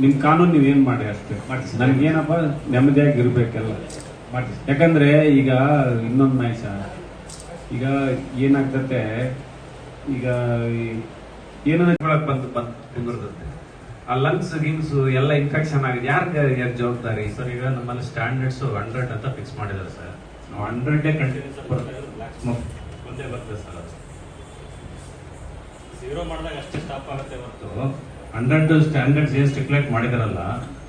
ನಿಮ್ ಕಾನೂನು ನೀವೇನ್ ಮಾಡಿ ಅಷ್ಟೇ. ನನ್ಗೇನಪ್ಪ ನೆಮ್ಮದಿಯಾಗಿ ಇರ್ಬೇಕೆಲ್ಲ ಮಾಡ್ತೀವಿ. ಯಾಕಂದ್ರೆ ಈಗ ಇನ್ನೊಂದು ನೈಸ ಈಗ ಏನಾಗ್ತತೆ, ಈಗ ಏನೋ ಬಂದು ಕುಂದಿರ್ತದೆ. ಆ ಲಂಗ್ಸ್ ಗಿಂಗ್ಸ್ ಎಲ್ಲ ಇನ್ಫೆಕ್ಷನ್ ಆಗಿದೆ. ಯಾರು ಜವಾಬ್ದಾರಿ? ಸರ್ ಈಗ ನಮ್ಮಲ್ಲಿ ಸ್ಟ್ಯಾಂಡರ್ಡ್ಸ್ 100 ಅಂತ ಫಿಕ್ಸ್ ಮಾಡಿದ್ದಾರೆ ಸರ್. ನಾವು 100 ಕಂಟಿನ್ಯೂಸ್ ಒಂದೇ ಬರ್ತದೆ ಸರ್. ಅದು 0 ಮಾಡಿದಾಗ ಅಷ್ಟೇ ಸ್ಟಾಪ್ ಆಗುತ್ತೆ ಹೊರತು 100 ಸ್ಟ್ಯಾಂಡರ್ಡ್ಸ್ ಏನು ಸ್ಟಿಕ್ಯುಲೇಟ್ ಮಾಡಿದಾರಲ್ಲ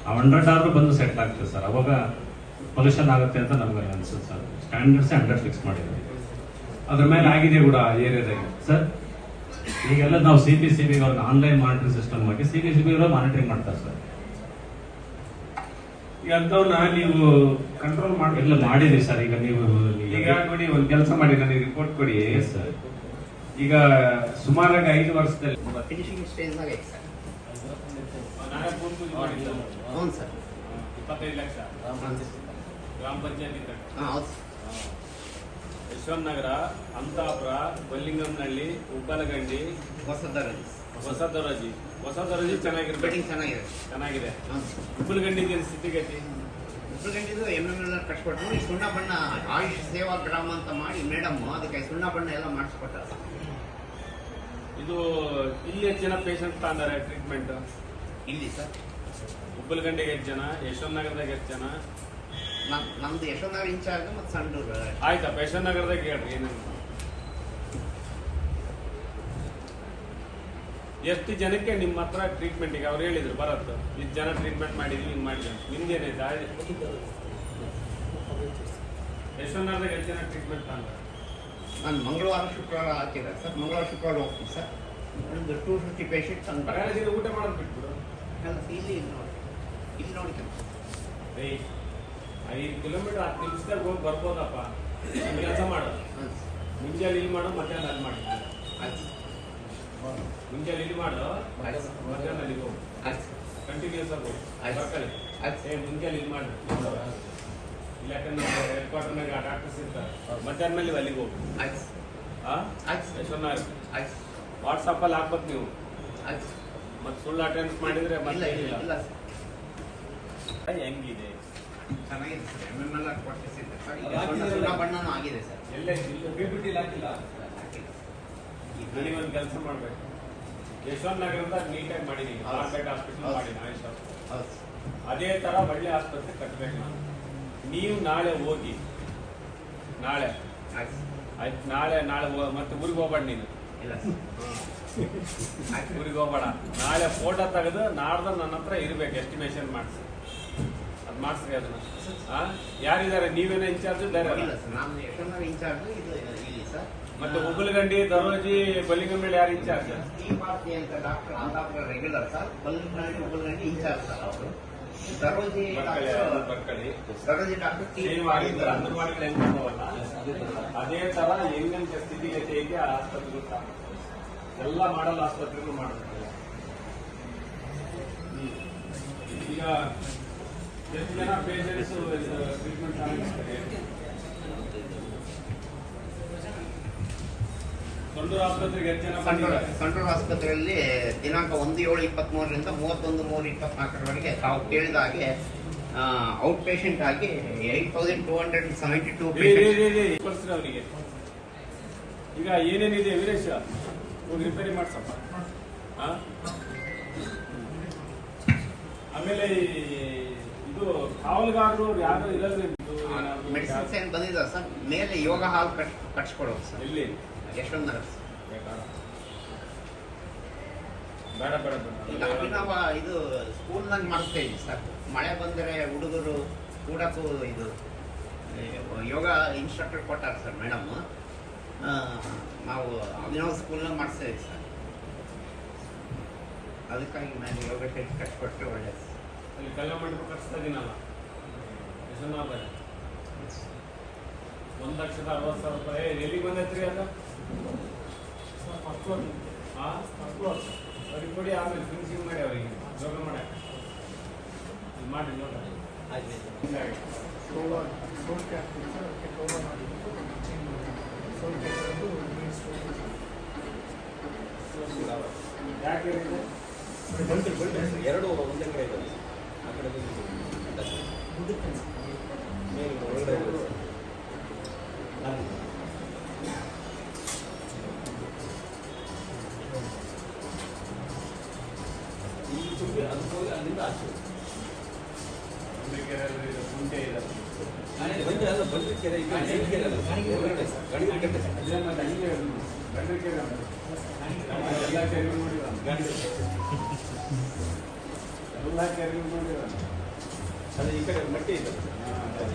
ಆ 100 ಆದ್ರೂ ಬಂದು ಸೆಟ್ ಆಗ್ತದೆ ಸರ್. ಅವಾಗ ಪೊಲ್ಯೂಷನ್ ಆಗುತ್ತೆ ಅಂತ ನಮ್ಗೆ ಅನ್ಸುತ್ತೆ ಸರ್. ಸ್ಟ್ಯಾಂಡರ್ಡ್ಸ್ 100 ಫಿಕ್ಸ್ ಮಾಡಿದ್ದಾರೆ. ಅದ್ರ ಮೇಲೆ ಆಗಿದೆ ಕೂಡ ಏರಿಯಾದಾಗೆ ಸರ್. ಈಗೆಲ್ಲ ನಾವು CPCB ಅವ್ರಿಗೆ ಆನ್ಲೈನ್ ಮಾನಿಟರಿಂಗ್ ಸಿಸ್ಟಮ್ ಆಗಿ CPCB ಅವರು ಮಾನಿಟರಿಂಗ್ ಮಾಡ್ತಾರೆ ಸರ್. ಈಗ ಅಂತವ್ನ ನೀವು ಕಂಟ್ರೋಲ್ ಎಲ್ಲ ಮಾಡಿದ್ರಿ ಸರ್. ಈಗ ನೀವು ಈಗ ನೋಡಿ ಒಂದ್ ಕೆಲಸ ಮಾಡಿ ನನಗೆ ರಿಪೋರ್ಟ್ ಕೊಡಿ ಸರ್. ಈಗ ಸುಮಾರಾಗಿ 5 ವರ್ಷದಲ್ಲಿ ಫಿನಿಶಿಂಗ್ ಸ್ಟೇಜ್ ನಾಗ ಐತೆ ಸರ್. ಹ್ಞೂ ಸರ್. 25 ಲಕ್ಷ ಗ್ರಾಮ ಪಂಚಾಯತಿ. ಹೌದು. ಯಶವಂತ ನಗರ, ಅಂತಾಪುರ, ಬಲ್ಲಿಂಗಂನಹಳ್ಳಿ, ಉಪ್ಪಲಗಂಡಿ, ಹೊಸದರಜಿ ಚೆನ್ನಾಗಿರ್ಬೇಕು. ಚೆನ್ನಾಗಿದೆ. ಉಪ್ಪಲಗಂಡಿ ಸ್ಥಿತಿಗತಿ ಉಪ್ಪಲಗಂಡಿದು MML ಕಟ್ಸ್ಕೊಟ್ರು. ಈ ಸುಣ್ಣ ಬಣ್ಣ ಆಯುಷ್ ಸೇವಾ ಗ್ರಾಮ ಅಂತ ಮಾಡಿ ಮೇಡಮ್ ಅದಕ್ಕೆ ಸುಣ್ಣ ಬಣ್ಣ ಎಲ್ಲ ಮಾಡಿಸ್ಕೊಟ್ಟಾರ. ಇದು ಇಲ್ಲಿ ಎಷ್ಟು ಜನ ಪೇಷಂಟ್ ತಗೊಂಡಾರೆ ಟ್ರೀಟ್ಮೆಂಟ್? ಇಲ್ಲಿ ಸರ್ ಉಪ್ಪಲಗಂಡಿಗೆ ಎಷ್ಟು ಜನ, ಯಶವಂತ ನಗರದಾಗ ಎಷ್ಟು ಜನ? ನಮ್ದು ಯಶವಂತ ನಗರ ಇನ್ಚಾರ್ಜ್ ಮತ್ತು ಸಂಡೂರು. ಆಯ್ತಪ್ಪ, ಯಶವಂತ ನಗರದಾಗ ಹೇಳ್ರಿ ಏನೇನು, ಎಷ್ಟು ಜನಕ್ಕೆ ನಿಮ್ಮ ಹತ್ರ ಟ್ರೀಟ್ಮೆಂಟಿಗೆ ಅವ್ರು ಹೇಳಿದ್ರು ಬರತ್ತು ಇಷ್ಟು ಜನ ಟ್ರೀಟ್ಮೆಂಟ್ ಮಾಡಿದ್ವಿ ಹಿಂಗೆ ಮಾಡಿದ್ವಿ. ನಿಮ್ದೇನೈತೆ ಯಶವಂತ ನಗರದಾಗ ಎಷ್ಟು ಜನ ಟ್ರೀಟ್ಮೆಂಟ್ ತಗೊಂಡ್ರೆ? ನಾನು ಮಂಗಳವಾರ ಶುಕ್ರವಾರ ಹಾಕಿದ್ದಾರೆ ಸರ್. ಮಂಗಳವಾರ ಶುಕ್ರವಾರ ಹೋಗ್ತೀನಿ ಸರ್. ಒಂದು 250 ಪೇಷಂಟ್ ತಂದು ಊಟ ಮಾಡೋದು ಬಿಟ್ಬಿಡು. ಇಲ್ಲಿ ನೋಡ್ತೀನಿ. 5 ಕಿಲೋಮೀಟರ್ 10 ನಿಮಿಷದಾಗ ಹೋಗಿ ಬರ್ಬೋದಪ್ಪ. ಕೆಲಸ ಮಾಡು. ಮುಂಜಾನೆ ಇಲ್ಲಿ ಮಾಡು, ಮಧ್ಯಾಹ್ನ ಅಲ್ಲಿ ಮಾಡಿ. ಮುಂಜಾನೆ ಇಲ್ಲಿ ಮಾಡು, ಮಧ್ಯಾಹ್ನ ಅಲ್ಲಿಗೆ ಹೋಗು. ಕಂಟಿನ್ಯೂಸ್ ಆಗಿ ಹೋಗು. ಬರ್ಕೊಳ್ಳಿ. ಮುಂಜಾನೆ ಇಲ್ಲಿ ಮಾಡಿ. ಇಲ್ಲ ಯಾಕಂದ್ರೆ ಹೆಡ್ ಕ್ವಾರ್ಟರ್ನಾಗ ಡಾಕ್ಟರ್ಸ್ ಇರ್ತಾರೆ. ಮಧ್ಯಾಹ್ನ ಮೇಲೆ ಅಲ್ಲಿಗೆ ಹೋಗು. ವಾಟ್ಸಪ್ಪಲ್ಲಿ ಹಾಕ್ಬೇಕು ನೀವು. ಮತ್ತೆ ಸುಳ್ಳು ಅಟೆಂಡ್ ಮಾಡಿದ್ರೆ ಮತ್ತೆ ಹೆಂಗಿದೆ? ಚೆನ್ನಾಗಿದೆ ಸರ್. MML ಕೊಟ್ಟಿಸಿದ್ದೆ sir. ಸುಣ್ಣ ಬಣ್ಣನೂ ಆಗಿದೆ ಸರ್. ಎಲ್ಲೇ PPT ಹಾಕಿಲ್ಲ. ನನಗೆ ಒಂದು ಕೆಲಸ ಮಾಡ್ಬೇಕು. ಯಶವಂತ ನಗರದಾಗ ನೀಟಾಗಿ ಮಾಡಿದೀನಿ. ಆರ್ಬೇಟ್ ಹಾಸ್ಪಿಟಲ್ ಮಾಡಿನಿ, ಆಯುಷ್ ಹಾಸ್ಪಿಟಲ್. ಅದೇ ತರ ಒಳ್ಳೆ ಆಸ್ಪತ್ರೆ ಕಟ್ಟಬೇಕು ನಾನು. ನೀವು ನಾಳೆ ಹೋಗಿ, ನಾಳೆ ಆಯ್ತು, ನಾಳೆ ಮತ್ತೆ ಊರಿಗೆ ಹೋಗ್ಬೇಡ ನೀನು. ಊರಿಗೆ ಹೋಗ್ಬೇಡ. ನಾಳೆ ಫೋಟೋ ತೆಗೆದು ನಾಡ್ದ ನನ್ನ ಹತ್ರ ಇರ್ಬೇಕು. ಎಸ್ಟಿಮೇಷನ್ ಮಾಡಿಸಿ ಅದು ಮಾಡಿಸ್ರಿ. ಅದನ್ನ ಯಾರಿದ್ದಾರೆ? ನೀವೇನ ಇನ್ಚಾರ್ಜ್? ಬೇರೆ ಮತ್ತೆ ಹುಬ್ಬಲಗಂಡಿ, ದರೋಜಿ, ಬಲ್ಲಿಂಗಂಬೆಳ್ಳಿ ಯಾರು incharge? Doctor Antapura regular sir. Ballingambelli, Hubbalagandi incharge sir ಅವರು. ದರೋಜಿ ಡಾಕ್ಟರ್ ಅಂಗನವಾಡಿಗಳು ಅದೇ ತರ ಹೆಂಗಂತ ಸ್ಥಿತಿಗತಿ ಐತೆ ಆ ಆಸ್ಪತ್ರೆಗಳು ಎಲ್ಲ ಮಾಡಲ್ಲ. ಆಸ್ಪತ್ರೆಗಳು ಮಾಡಬೇಕು. ಈಗ ಎಷ್ಟು ಜನ ಪೇಷಂಟ್ಸ್ ಟ್ರೀಟ್ಮೆಂಟ್ ಆಗಿರ್ತಾರೆ? ಸಂಡೂರು ಆಸ್ಪತ್ರೆಗೆ ಎಷ್ಟು ಜನ? ಸಂಡೂರು ಆಸ್ಪತ್ರೆಯಲ್ಲಿ ದಿನಾಂಕ 1/7/23ರಿಂದ 31/3/24 ತಾವು ಕೇಳಿದ ಹಾಗೆ ಔಟ್ ಪೇಷಂಟ್ ಆಗಿ 8,272 ಅವರಿಗೆ. ಈಗ ಏನೇನಿದೆ ವೀರೇಶ್, ಹೋಗಿ ರಿಪೇರಿ ಮಾಡ್ಸಪ್ಪ. ಆಮೇಲೆ ಇದು ಕಾವಲುಗಾರರು ಯಾರು ಇರಲ್ರಿ? ಮೆಡಿಸಿನ್ಸ್ ಏನು ಬಂದಿದೆ ಸರ್. ಮೇಲೆ ಯೋಗ ಹಾಲ್ ಕಟ್ಸ್ಕೊಡೋದು ಸರ್. ಎಲ್ಲಿ? ಯಶವಂತ ನಗರ. ಬೇಡ ಬೇಡ ಬೇಡ. ಅಭಿನವ ಇದು ಸ್ಕೂಲ್ನಾಗ ಮಾಡಿಸ್ತಾ ಇದ್ವಿ ಸರ್. ಮಳೆ ಬಂದರೆ ಹುಡುಗರು ಕೂಡಕ್ಕೂ ಇದು ಯೋಗ ಇನ್ಸ್ಟ್ರಕ್ಟರ್ ಕೊಟ್ಟಾರ ಸರ್ ಮೇಡಮ್. ನಾವು ಅಭಿನವ ಸ್ಕೂಲ್ನಾಗ ಮಾಡಿಸ್ತಾ ಇದ್ವಿ ಸರ್. ಅದಕ್ಕಾಗಿ ನಾನು ಯೋಗ ಟೆಸ್ಟ್ ಕಟ್ಕೊಟ್ಟು ಒಳ್ಳೆಯದು. ಅಲ್ಲಿ ಕಲ್ಯಾಣ ಮಂಟಪ ಕಟ್ಸ್ತಾ ಇದೀನಲ್ಲ, 1,60,000 ರೂಪಾಯಿ. ಎಲ್ಲಿಗೆ ಬಂದೈತ್ರಿ ಅದು? ಅವ್ರಿಗೆ ಕೊಡಿ. ಆಮೇಲೆ ಫಿನಿಶಿಂಗ್ ಮಾಡಿ ಅವರಿಗೆ ಯೋಗ ಮಾಡಕ್ಕೆ ಮಾಡಿ. ಯಾಕೆ ಎರಡು ಒಂದೇ ಕಡೆ ಇದೆ. ಆ ಕಡೆ ಅದು ಹೋಗಿ ಅಲ್ಲಿಂದ ಆಚೆ ಕುಂಟೆ ಇದೆ ಬಂಡ್ರಿಕೆರೆ ಎಲ್ಲ ಕೆರೆಗಳು ನೋಡಿದ ಅದು ಈ ಕಡೆ ಮಟ್ಟಿ ಇದೆ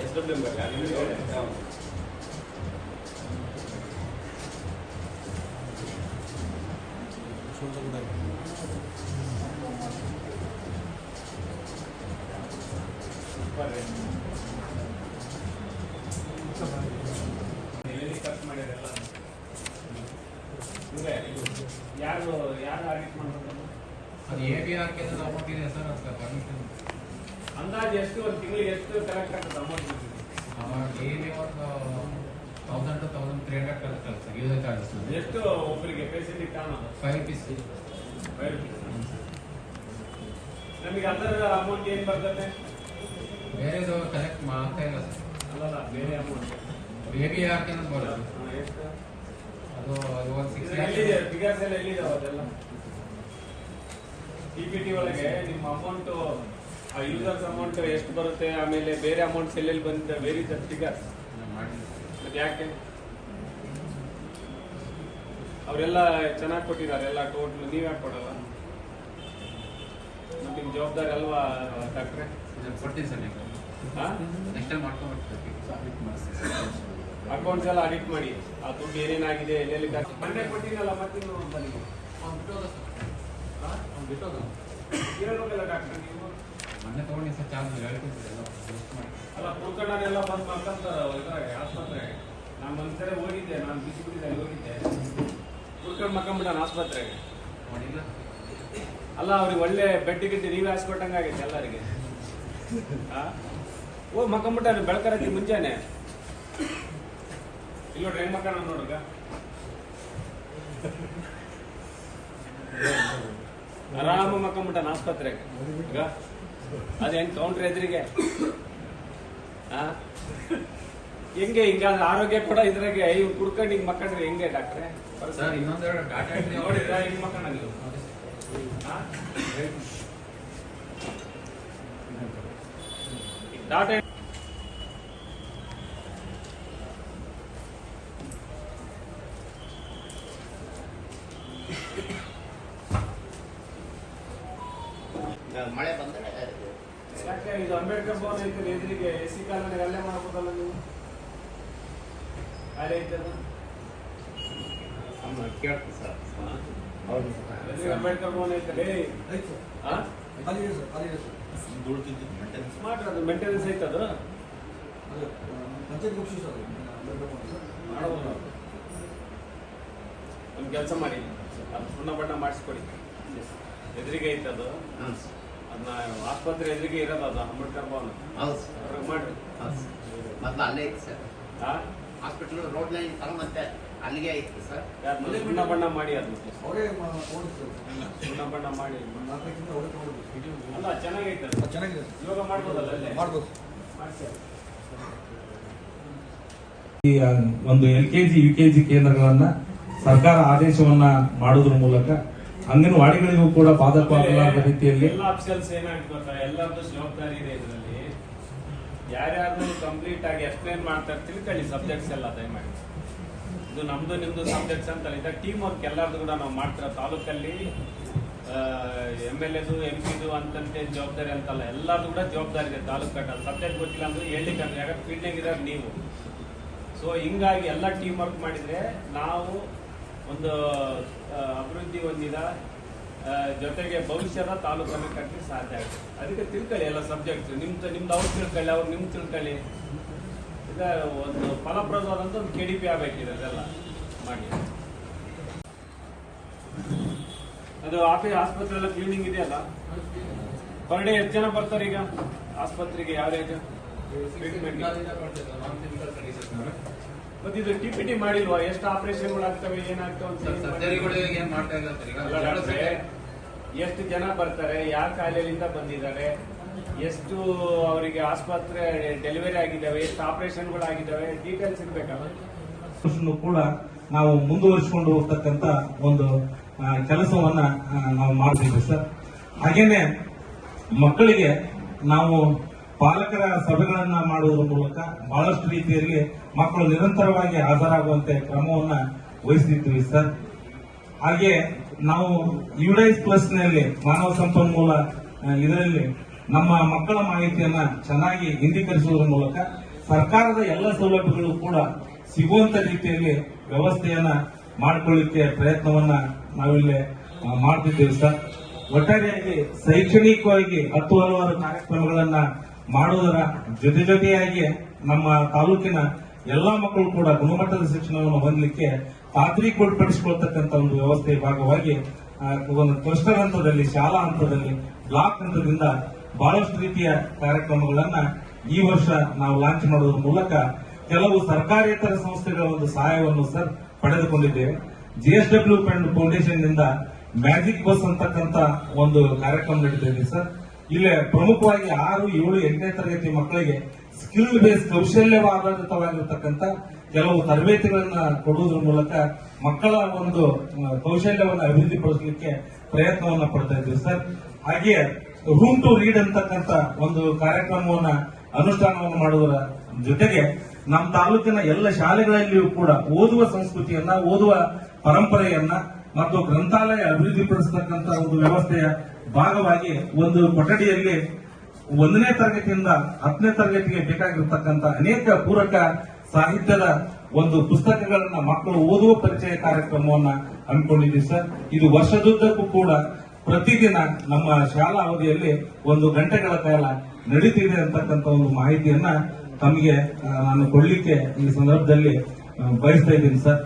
SWM ಖರ್ಚು ಮಾಡ್ಯಾರೆಲ್ಲ ಯಾರು ಆಡಿಟ್ ಮಾಡ್ಬೇಕು ಅಂದಾಜು ಎಷ್ಟು ಒಂದು ತಿಂಗಳಿಗೆ ಎಷ್ಟು ಕಲೆಕ್ಟ್ ಆಗ್ತದೆ ಅಮೌಂಟ್? ಎಷ್ಟು ಒಬ್ಬರಿಗೆ ಪೇಷಂಟ್ ಕಾಣೋದು? 5 rupees. ನಮಗೆ ಅದರ ಅಮೌಂಟ್ ಏನ್ ಬರ್ತದೆ? ಬೇರೆದು ಕಲೆಕ್ಟ್ ಮಾಡ್ತಾ ಇಲ್ಲ ಸರ್. ಅಲ್ಲಲ್ಲ, ಬೇರೆ ಅಮೌಂಟ್ ಬೇಬಿ ಯಾಕೆ ಅಂತ ಬರೋದು ಎಷ್ಟು? ಅದು ಇವಾಗ 6 ಎಲ್ಲಿದೆ ಫಿಗರ್ಸ್ ಎಲ್ಲ ಎಲ್ಲಿದಾವೆ ಅದೆಲ್ಲ? PPT ಒಳಗೆ ನಿಮ್ಮ ಅಮೌಂಟ್ ಯೂಸರ್ಸ್ ಅಮೌಂಟ್ ಎಷ್ಟು ಬರುತ್ತೆ, ಆಮೇಲೆ ಬೇರೆ ಅಮೌಂಟ್ಸ್ ಎಲ್ಲೆಲ್ಲಿ ಬಂದಿದೆ, ವೇರ್ ಇಸ್ ದ ಫಿಗರ್ಸ್? ಮತ್ತೆ ಯಾಕೆ ಅವರೆಲ್ಲ ಚೆನ್ನಾಗಿ ಕೊಟ್ಟಿದ್ದಾರೆ ಎಲ್ಲ ಟೋಟಲ್, ನೀವ್ ಯಾಕೆ ಕೊಡಲ್ಲ? ನಿಮ್ ಜವಾಬ್ದಾರಿ ಅಲ್ವಾ ಡಾಕ್ಟ್ರೆ? ಕೊಡ್ತೀನಿ ಸರ್ ನೆಕ್ಸ್ಟ್ ಟೈಮ್ ಮಾಡ್ಕೊಂಡ್ಬಿಡ್ತೀವಿ. ಅಕೌಂಟ್ಸ್ ಎಲ್ಲ ಆಡಿಟ್ ಮಾಡಿ ಆ ದುಡ್ಡು ಏನೇನಾಗಿದೆ ಎಲ್ಲೆಲ್ಲಿ ಮೊನ್ನೆ ಕೊಟ್ಟಿನಲ್ಲ ಮತ್ತಿನ್ನು ಬನ್ನಿ ಇರೋಲ್ಲ ಡಾಕ್ಟರ್ ನೀವು ಮೊನ್ನೆ ತಗೊಂಡಿ ಸರ್ ಚಾರ್ಜ್ ಹೇಳ್ತಿದ್ದೆ ಅಲ್ಲ ಕುಡ್ಕೊಂಡನೆಲ್ಲ ಬಂದು ಮಾಡ್ಕೊಂತಾರೆ ಇದ್ರಾಗೆ ಆಸ್ಪತ್ರೆಗೆ. ನಾನು ಒಂದ್ಸರಿ ಹೋಗಿದ್ದೆ, ನಾನು ಬಿಸಿಬಿಟ್ಟಿದಲ್ಲಿ ಹೋಗಿದ್ದೆ, ಕುಡ್ಕೊಂಡು ಮಕ್ಕಂಬಿಟ್ಟಾನ ಆಸ್ಪತ್ರೆಗೆ. ಮಾಡಿಲ್ಲ ಅಲ್ಲ ಅವ್ರಿಗೆ ಒಳ್ಳೆ ಬೆಡ್ ಗಿಟ್ಟು ನೀವೇ ಹಾಸ್ಕೊಟ್ಟಂಗಾಗೈತೆ ಎಲ್ಲರಿಗೆ. ಓ ಮಕ್ಕಂಬಿಟ್ಟಾನೆ ಬೆಳಕರಕ್ಕೆ ಮುಂಜಾನೆ. ಇಲ್ಲಿ ನೋಡ್ರಿ ಹೆಂಗ್ ಮಕ್ಕಳ ನೋಡ್ರಿಗ ಆರಾಮ ಮಕ್ಕಂಬಿಟ್ಟಾನ ಆಸ್ಪತ್ರೆಗೆ. ಈಗ ಅದ ಹೆಂಗ್ ಕೌಂಟ್ರ್ ಎದುರಿಗೆ ಹೆಂಗೆ ಹಿಂಗಾದ್ರೆ ಆರೋಗ್ಯ ಕೂಡ ಇದ್ರಾಗೆ ಇವ್ ಕುಡ್ಕೊಂಡು ಹಿಂಗ್ ಮಕ್ಕಂಡ್ರೆ ಹೆಂಗೆ ಡಾಕ್ಟ್ರೆ? ಸರ್ ಇನ್ನೊಂದೆರಡು ಡಾಟಾ ನೋಡಿದ್ರ ಹಿಂಗ್ ಮಕ್ಕಳ ಡಾಟಾ ಮಳೆ ಬಂದರೆ ಯಾಕೆ ಇದು ಅಂಬೇಡ್ಕರ್ ಭವನ ಐತೆ ಎದುರಿಗೆ AC ಕಾಲೋನಿ ಅಲ್ಲೇ ಮಾಡ್ಬೋದಲ್ಲ ನೀವು? ಅಲ್ಲೇ ಐತದ ಕೇಳ್ತೀನಿ ಸರ್. ಅಂಬೇಡ್ಕರ್ ಭವನ ಐತಲೇ ಮಾಡ್ರಿ, ಅದು ಮೇಂಟೆನೆನ್ಸ್ ಐತದ ಒಂದು ಕೆಲಸ ಮಾಡಿ, ಅದು ಸುಣ್ಣ ಬಣ್ಣ ಮಾಡಿಸ್ಕೊಡಿ. ಎದುರಿಗೆ ಐತದು, ಅದನ್ನ ಆಸ್ಪತ್ರೆ ಎದುರಿಗೆ ಇರೋದು, ಅದು ಅಂಬೇಡ್ಕರ್ ಭವನ. ಹೌದು ಮಾಡ್ರಿ. ಮೊದಲು ಅಲ್ಲೇ ಐತೆ ಸರ್. ಹಾಸ್ಪಿಟಲ್ ರೋಡ್ ಲೈನ್ ಮತ್ತೆ ಅಲ್ಲಿಗೆ ಐತೆ ಸರ್. ಸುಣ್ಣ ಬಣ್ಣ ಮಾಡಿ, ಅದು ಸುಣ್ಣ ಬಣ್ಣ ಮಾಡಿ. ಅಲ್ಲ ಚೆನ್ನಾಗೈತೆ, ಚೆನ್ನಾಗಿದೆ, ಯೋಗ ಮಾಡ್ಬೋದಲ್ಲ ಅಲ್ಲೇ? ಮಾಡ್ಬೋದು. ಒಂದು LKG UKG ಕೇಂದ್ರಗಳನ್ನ ಸರ್ಕಾರ ಆದೇಶವನ್ನ ಮಾಡುವುದರ ಮೂಲಕ ಅಂಗನವಾಡಿಗಳಿಗೂ ಕೂಡ ಬಾಧಕವಾಗಲಾರದ ರೀತಿಯಲ್ಲಿ ಎಲ್ಲ ಆಪ್ಷನ್ಸ್ ಏನಾಗ್ತದೆ ಗೊತ್ತಾ, ಎಲ್ಲರದ್ದು ಜವಾಬ್ದಾರಿ ಇದೆ ಇದರಲ್ಲಿ. ಯಾರ್ಯಾರು ಕಂಪ್ಲೀಟ್ ಆಗಿ ಎಕ್ಸ್ಪ್ಲೈನ್ ಮಾಡ್ತಾರೆ ತಿಳ್ಕೊಳ್ಳಿ ಸಬ್ಜೆಕ್ಟ್ಸ್ ಎಲ್ಲ ದಯಮಾಡಿ. ಇದು ನಮ್ದು ನಿಮ್ದು ಸಬ್ಜೆಕ್ಟ್ಸ್ ಅಂತಲ್ಲ, ಇದು ಟೀಮ್ ವರ್ಕ್ ಎಲ್ಲರದ್ದು ಕೂಡ ನಾವು ಮಾಡ್ತಿರೋ ತಾಲೂಕಲ್ಲಿ. MLAದು MP ಅಂತಂತೆ ಜವಾಬ್ದಾರಿ ಅಂತಲ್ಲ, ಎಲ್ಲರದ್ದು ಕೂಡ ಜವಾಬ್ದಾರಿ ಇದೆ ತಾಲೂಕು ಕಟ್ಟ. ಸಬ್ಜೆಕ್ಟ್ ಗೊತ್ತಿಲ್ಲ ಅಂದ್ರೆ ಹೇಳಿಕ್ಕೆ ಯಾಕಂದ್ರೆ ಫೀಲ್ಡಿಂಗ್ ಇರೋರು ನೀವು. ಸೊ ಹಿಂಗಾಗಿ ಎಲ್ಲ ಟೀಮ್ ವರ್ಕ್ ಮಾಡಿದ್ರೆ ನಾವು ಒಂದು ಅಭಿವೃದ್ಧಿ ಹೊಂದಿದ ಜೊತೆಗೆ ಭವಿಷ್ಯದ ತಾಲೂಕನ್ನು ಕಟ್ಟಲಿಕ್ಕೆ ಸಾಧ್ಯ ಆಗುತ್ತೆ. ಅದಕ್ಕೆ ತಿಳ್ಕೊಳ್ಳಿ ಎಲ್ಲ ಸಬ್ಜೆಕ್ಟ್ಸ್. ನಿಮ್ದು ಅವ್ರು ತಿಳ್ಕೊಳ್ಳಿ, ಅವ್ರು ನಿಮ್ಗೆ ತಿಳ್ಕೊಳ್ಳಿ. ಈಗ ಒಂದು ಫಲಪ್ರದವಾದಂತ ಒಂದು KDP ಆಗಬೇಕಿದೆ ಅದೆಲ್ಲ ಮಾಡಿ. ಅದು ಆಸ್ಪತ್ರೆ ಎಲ್ಲ ಕ್ಲೀನಿಂಗ್ ಇದೆಯಲ್ಲ, ಪರ್ ಡೇ ಎಷ್ಟು ಜನ ಬರ್ತಾರೆ ಈಗ ಆಸ್ಪತ್ರೆಗೆ? ಯಾವ್ಯಾವ ಟ್ರೀಟ್ಮೆಂಟ್? ಮತ್ತೆ ಇದು TPT ಮಾಡಿಲ್ವಾ? ಎಷ್ಟು ಆಪರೇಷನ್ಗಳು ಆಗ್ತವೆ, ಏನಾಗ್ತವೆ ಅಂತ? ಎಷ್ಟು ಜನ ಬರ್ತಾರೆ, ಯಾವ ಕಾಯಿಲೆಯಿಂದ ಬಂದಿದ್ದಾರೆ, ಎಷ್ಟು ಅವರಿಗೆ ಆಸ್ಪತ್ರೆ ಡೆಲಿವರಿ ಆಗಿದ್ದಾವೆ, ಎಷ್ಟು ಆಪರೇಷನ್ಗಳು ಆಗಿದ್ದಾವೆ, ಡೀಟೇಲ್ಸ್ ಇರ್ಬೇಕಲ್ಲ. ಕೂಡ ನಾವು ಮುಂದುವರಿಸಿಕೊಂಡು ಹೋಗ್ತಕ್ಕಂತ ಒಂದು ಕೆಲಸವನ್ನ ನಾವು ಮಾಡ್ತಿದ್ವಿ ಸರ್. ಹಾಗೇನೆ ಮಕ್ಕಳಿಗೆ ನಾವು ಪಾಲಕರ ಸಭೆಗಳನ್ನ ಮಾಡುವುದರ ಮೂಲಕ ಬಹಳಷ್ಟು ರೀತಿಯಲ್ಲಿ ಮಕ್ಕಳು ನಿರಂತರವಾಗಿ ಹಾಜರಾಗುವಂತೆ ಕ್ರಮವನ್ನ ವಹಿಸಿದ್ದೀವಿ ಸರ್. ಹಾಗೆ ನಾವು ಯುಡೈಸ್ ಪ್ಲಸ್ ನಲ್ಲಿ ಮಾನವ ಸಂಪನ್ಮೂಲ ಇದರಲ್ಲಿ ನಮ್ಮ ಮಕ್ಕಳ ಮಾಹಿತಿಯನ್ನ ಚೆನ್ನಾಗಿ ಹಿಂದೀಕರಿಸುವುದರ ಮೂಲಕ ಸರ್ಕಾರದ ಎಲ್ಲ ಸೌಲಭ್ಯಗಳು ಕೂಡ ಸಿಗುವಂತ ರೀತಿಯಲ್ಲಿ ವ್ಯವಸ್ಥೆಯನ್ನ ಮಾಡಿಕೊಳ್ಳಿಕ್ಕೆ ಪ್ರಯತ್ನವನ್ನ ನಾವಿಲ್ಲಿ ಮಾಡ್ತಿದ್ದೇವೆ ಸರ್. ಒಟ್ಟಾರೆಯಾಗಿ ಶೈಕ್ಷಣಿಕವಾಗಿ ಹಲವಾರು ಕಾರ್ಯಕ್ರಮಗಳನ್ನ ಮಾಡುವುದರ ಜೊತೆಯಾಗಿ ನಮ್ಮ ತಾಲೂಕಿನ ಎಲ್ಲಾ ಮಕ್ಕಳು ಕೂಡ ಗುಣಮಟ್ಟದ ಶಿಕ್ಷಣವನ್ನು ಹೊಂದಲಿಕ್ಕೆ ಖಾತ್ರಿಪಡಿಸಿಕೊಳ್ತಕ್ಕಂಥ ಒಂದು ವ್ಯವಸ್ಥೆಯ ಭಾಗವಾಗಿ ಒಂದು ಕ್ಲಸ್ಟರ್ ಹಂತದಲ್ಲಿ, ಶಾಲಾ ಹಂತದಲ್ಲಿ, ಬ್ಲಾಕ್ ಹಂತದಿಂದ ಬಹಳಷ್ಟು ರೀತಿಯ ಕಾರ್ಯಕ್ರಮಗಳನ್ನ ಈ ವರ್ಷ ನಾವು ಲಾಂಚ್ ಮಾಡೋದ್ರ ಮೂಲಕ ಕೆಲವು ಸರ್ಕಾರೇತರ ಸಂಸ್ಥೆಗಳ ಒಂದು ಸಹಾಯವನ್ನು ಸರ್ ಪಡೆದುಕೊಂಡಿದ್ದೇವೆ. GSW ಫೌಂಡೇಶನ್ ನಿಂದ ಮ್ಯಾಜಿಕ್ ಬಸ್ ಅಂತಕ್ಕಂತ ಒಂದು ಕಾರ್ಯಕ್ರಮ ನಡೀತಾ ಇದೆ ಸರ್. ಇಲ್ಲಿ ಪ್ರಮುಖವಾಗಿ 6, 7, 8ನೇ ತರಗತಿ ಮಕ್ಕಳಿಗೆ ಸ್ಕಿಲ್ ಬೇಸ್ ಕೌಶಲ್ಯವಾಧಾರಿತವಾಗಿರ್ತಕ್ಕಂಥ ಕೆಲವು ತರಬೇತಿಗಳನ್ನ ಕೊಡುವುದರ ಮೂಲಕ ಮಕ್ಕಳ ಒಂದು ಕೌಶಲ್ಯವನ್ನು ಅಭಿವೃದ್ಧಿಪಡಿಸಲಿಕ್ಕೆ ಪ್ರಯತ್ನವನ್ನ ಪಡ್ತಾ ಇದ್ದೀವಿ ಸರ್. ಹಾಗೆಯೇ ರೂಮ್ ಟು ರೀಡ್ ಅಂತಕ್ಕಂಥ ಒಂದು ಕಾರ್ಯಕ್ರಮವನ್ನ ಅನುಷ್ಠಾನವನ್ನು ಮಾಡುವುದರ ಜೊತೆಗೆ ನಮ್ಮ ತಾಲೂಕಿನ ಎಲ್ಲ ಶಾಲೆಗಳಲ್ಲಿಯೂ ಕೂಡ ಓದುವ ಸಂಸ್ಕೃತಿಯನ್ನ, ಓದುವ ಪರಂಪರೆಯನ್ನ ಮತ್ತು ಗ್ರಂಥಾಲಯ ಅಭಿವೃದ್ಧಿಪಡಿಸತಕ್ಕಂಥ ಒಂದು ವ್ಯವಸ್ಥೆಯ ಭಾಗವಾಗಿ ಒಂದು ಕೊಠಡಿಯಲ್ಲಿ 1ನೇ ತರಗತಿಯಿಂದ 10ನೇ ತರಗತಿಗೆ ಬೇಕಾಗಿರ್ತಕ್ಕಂಥ ಅನೇಕ ಪೂರಕ ಸಾಹಿತ್ಯದ ಒಂದು ಪುಸ್ತಕಗಳನ್ನ ಮಕ್ಕಳು ಓದುವ ಪರಿಚಯ ಕಾರ್ಯಕ್ರಮವನ್ನ ಹಮ್ಮಿಕೊಂಡಿದ್ದೀವಿ ಸರ್. ಇದು ವರ್ಷದುದ್ದಕ್ಕೂ ಕೂಡ ಪ್ರತಿದಿನ ನಮ್ಮ ಶಾಲಾ ಅವಧಿಯಲ್ಲಿ 1 ಗಂಟೆಗಳ ಕಾಲ ನಡೀತಿದೆ ಅಂತಕ್ಕಂಥ ಒಂದು ಮಾಹಿತಿಯನ್ನ ತಮಗೆ ನಾನು ಕೊಡ್ಲಿಕ್ಕೆ ಈ ಸಂದರ್ಭದಲ್ಲಿ ಬಯಸ್ತಾ ಇದ್ದೀನಿ ಸರ್.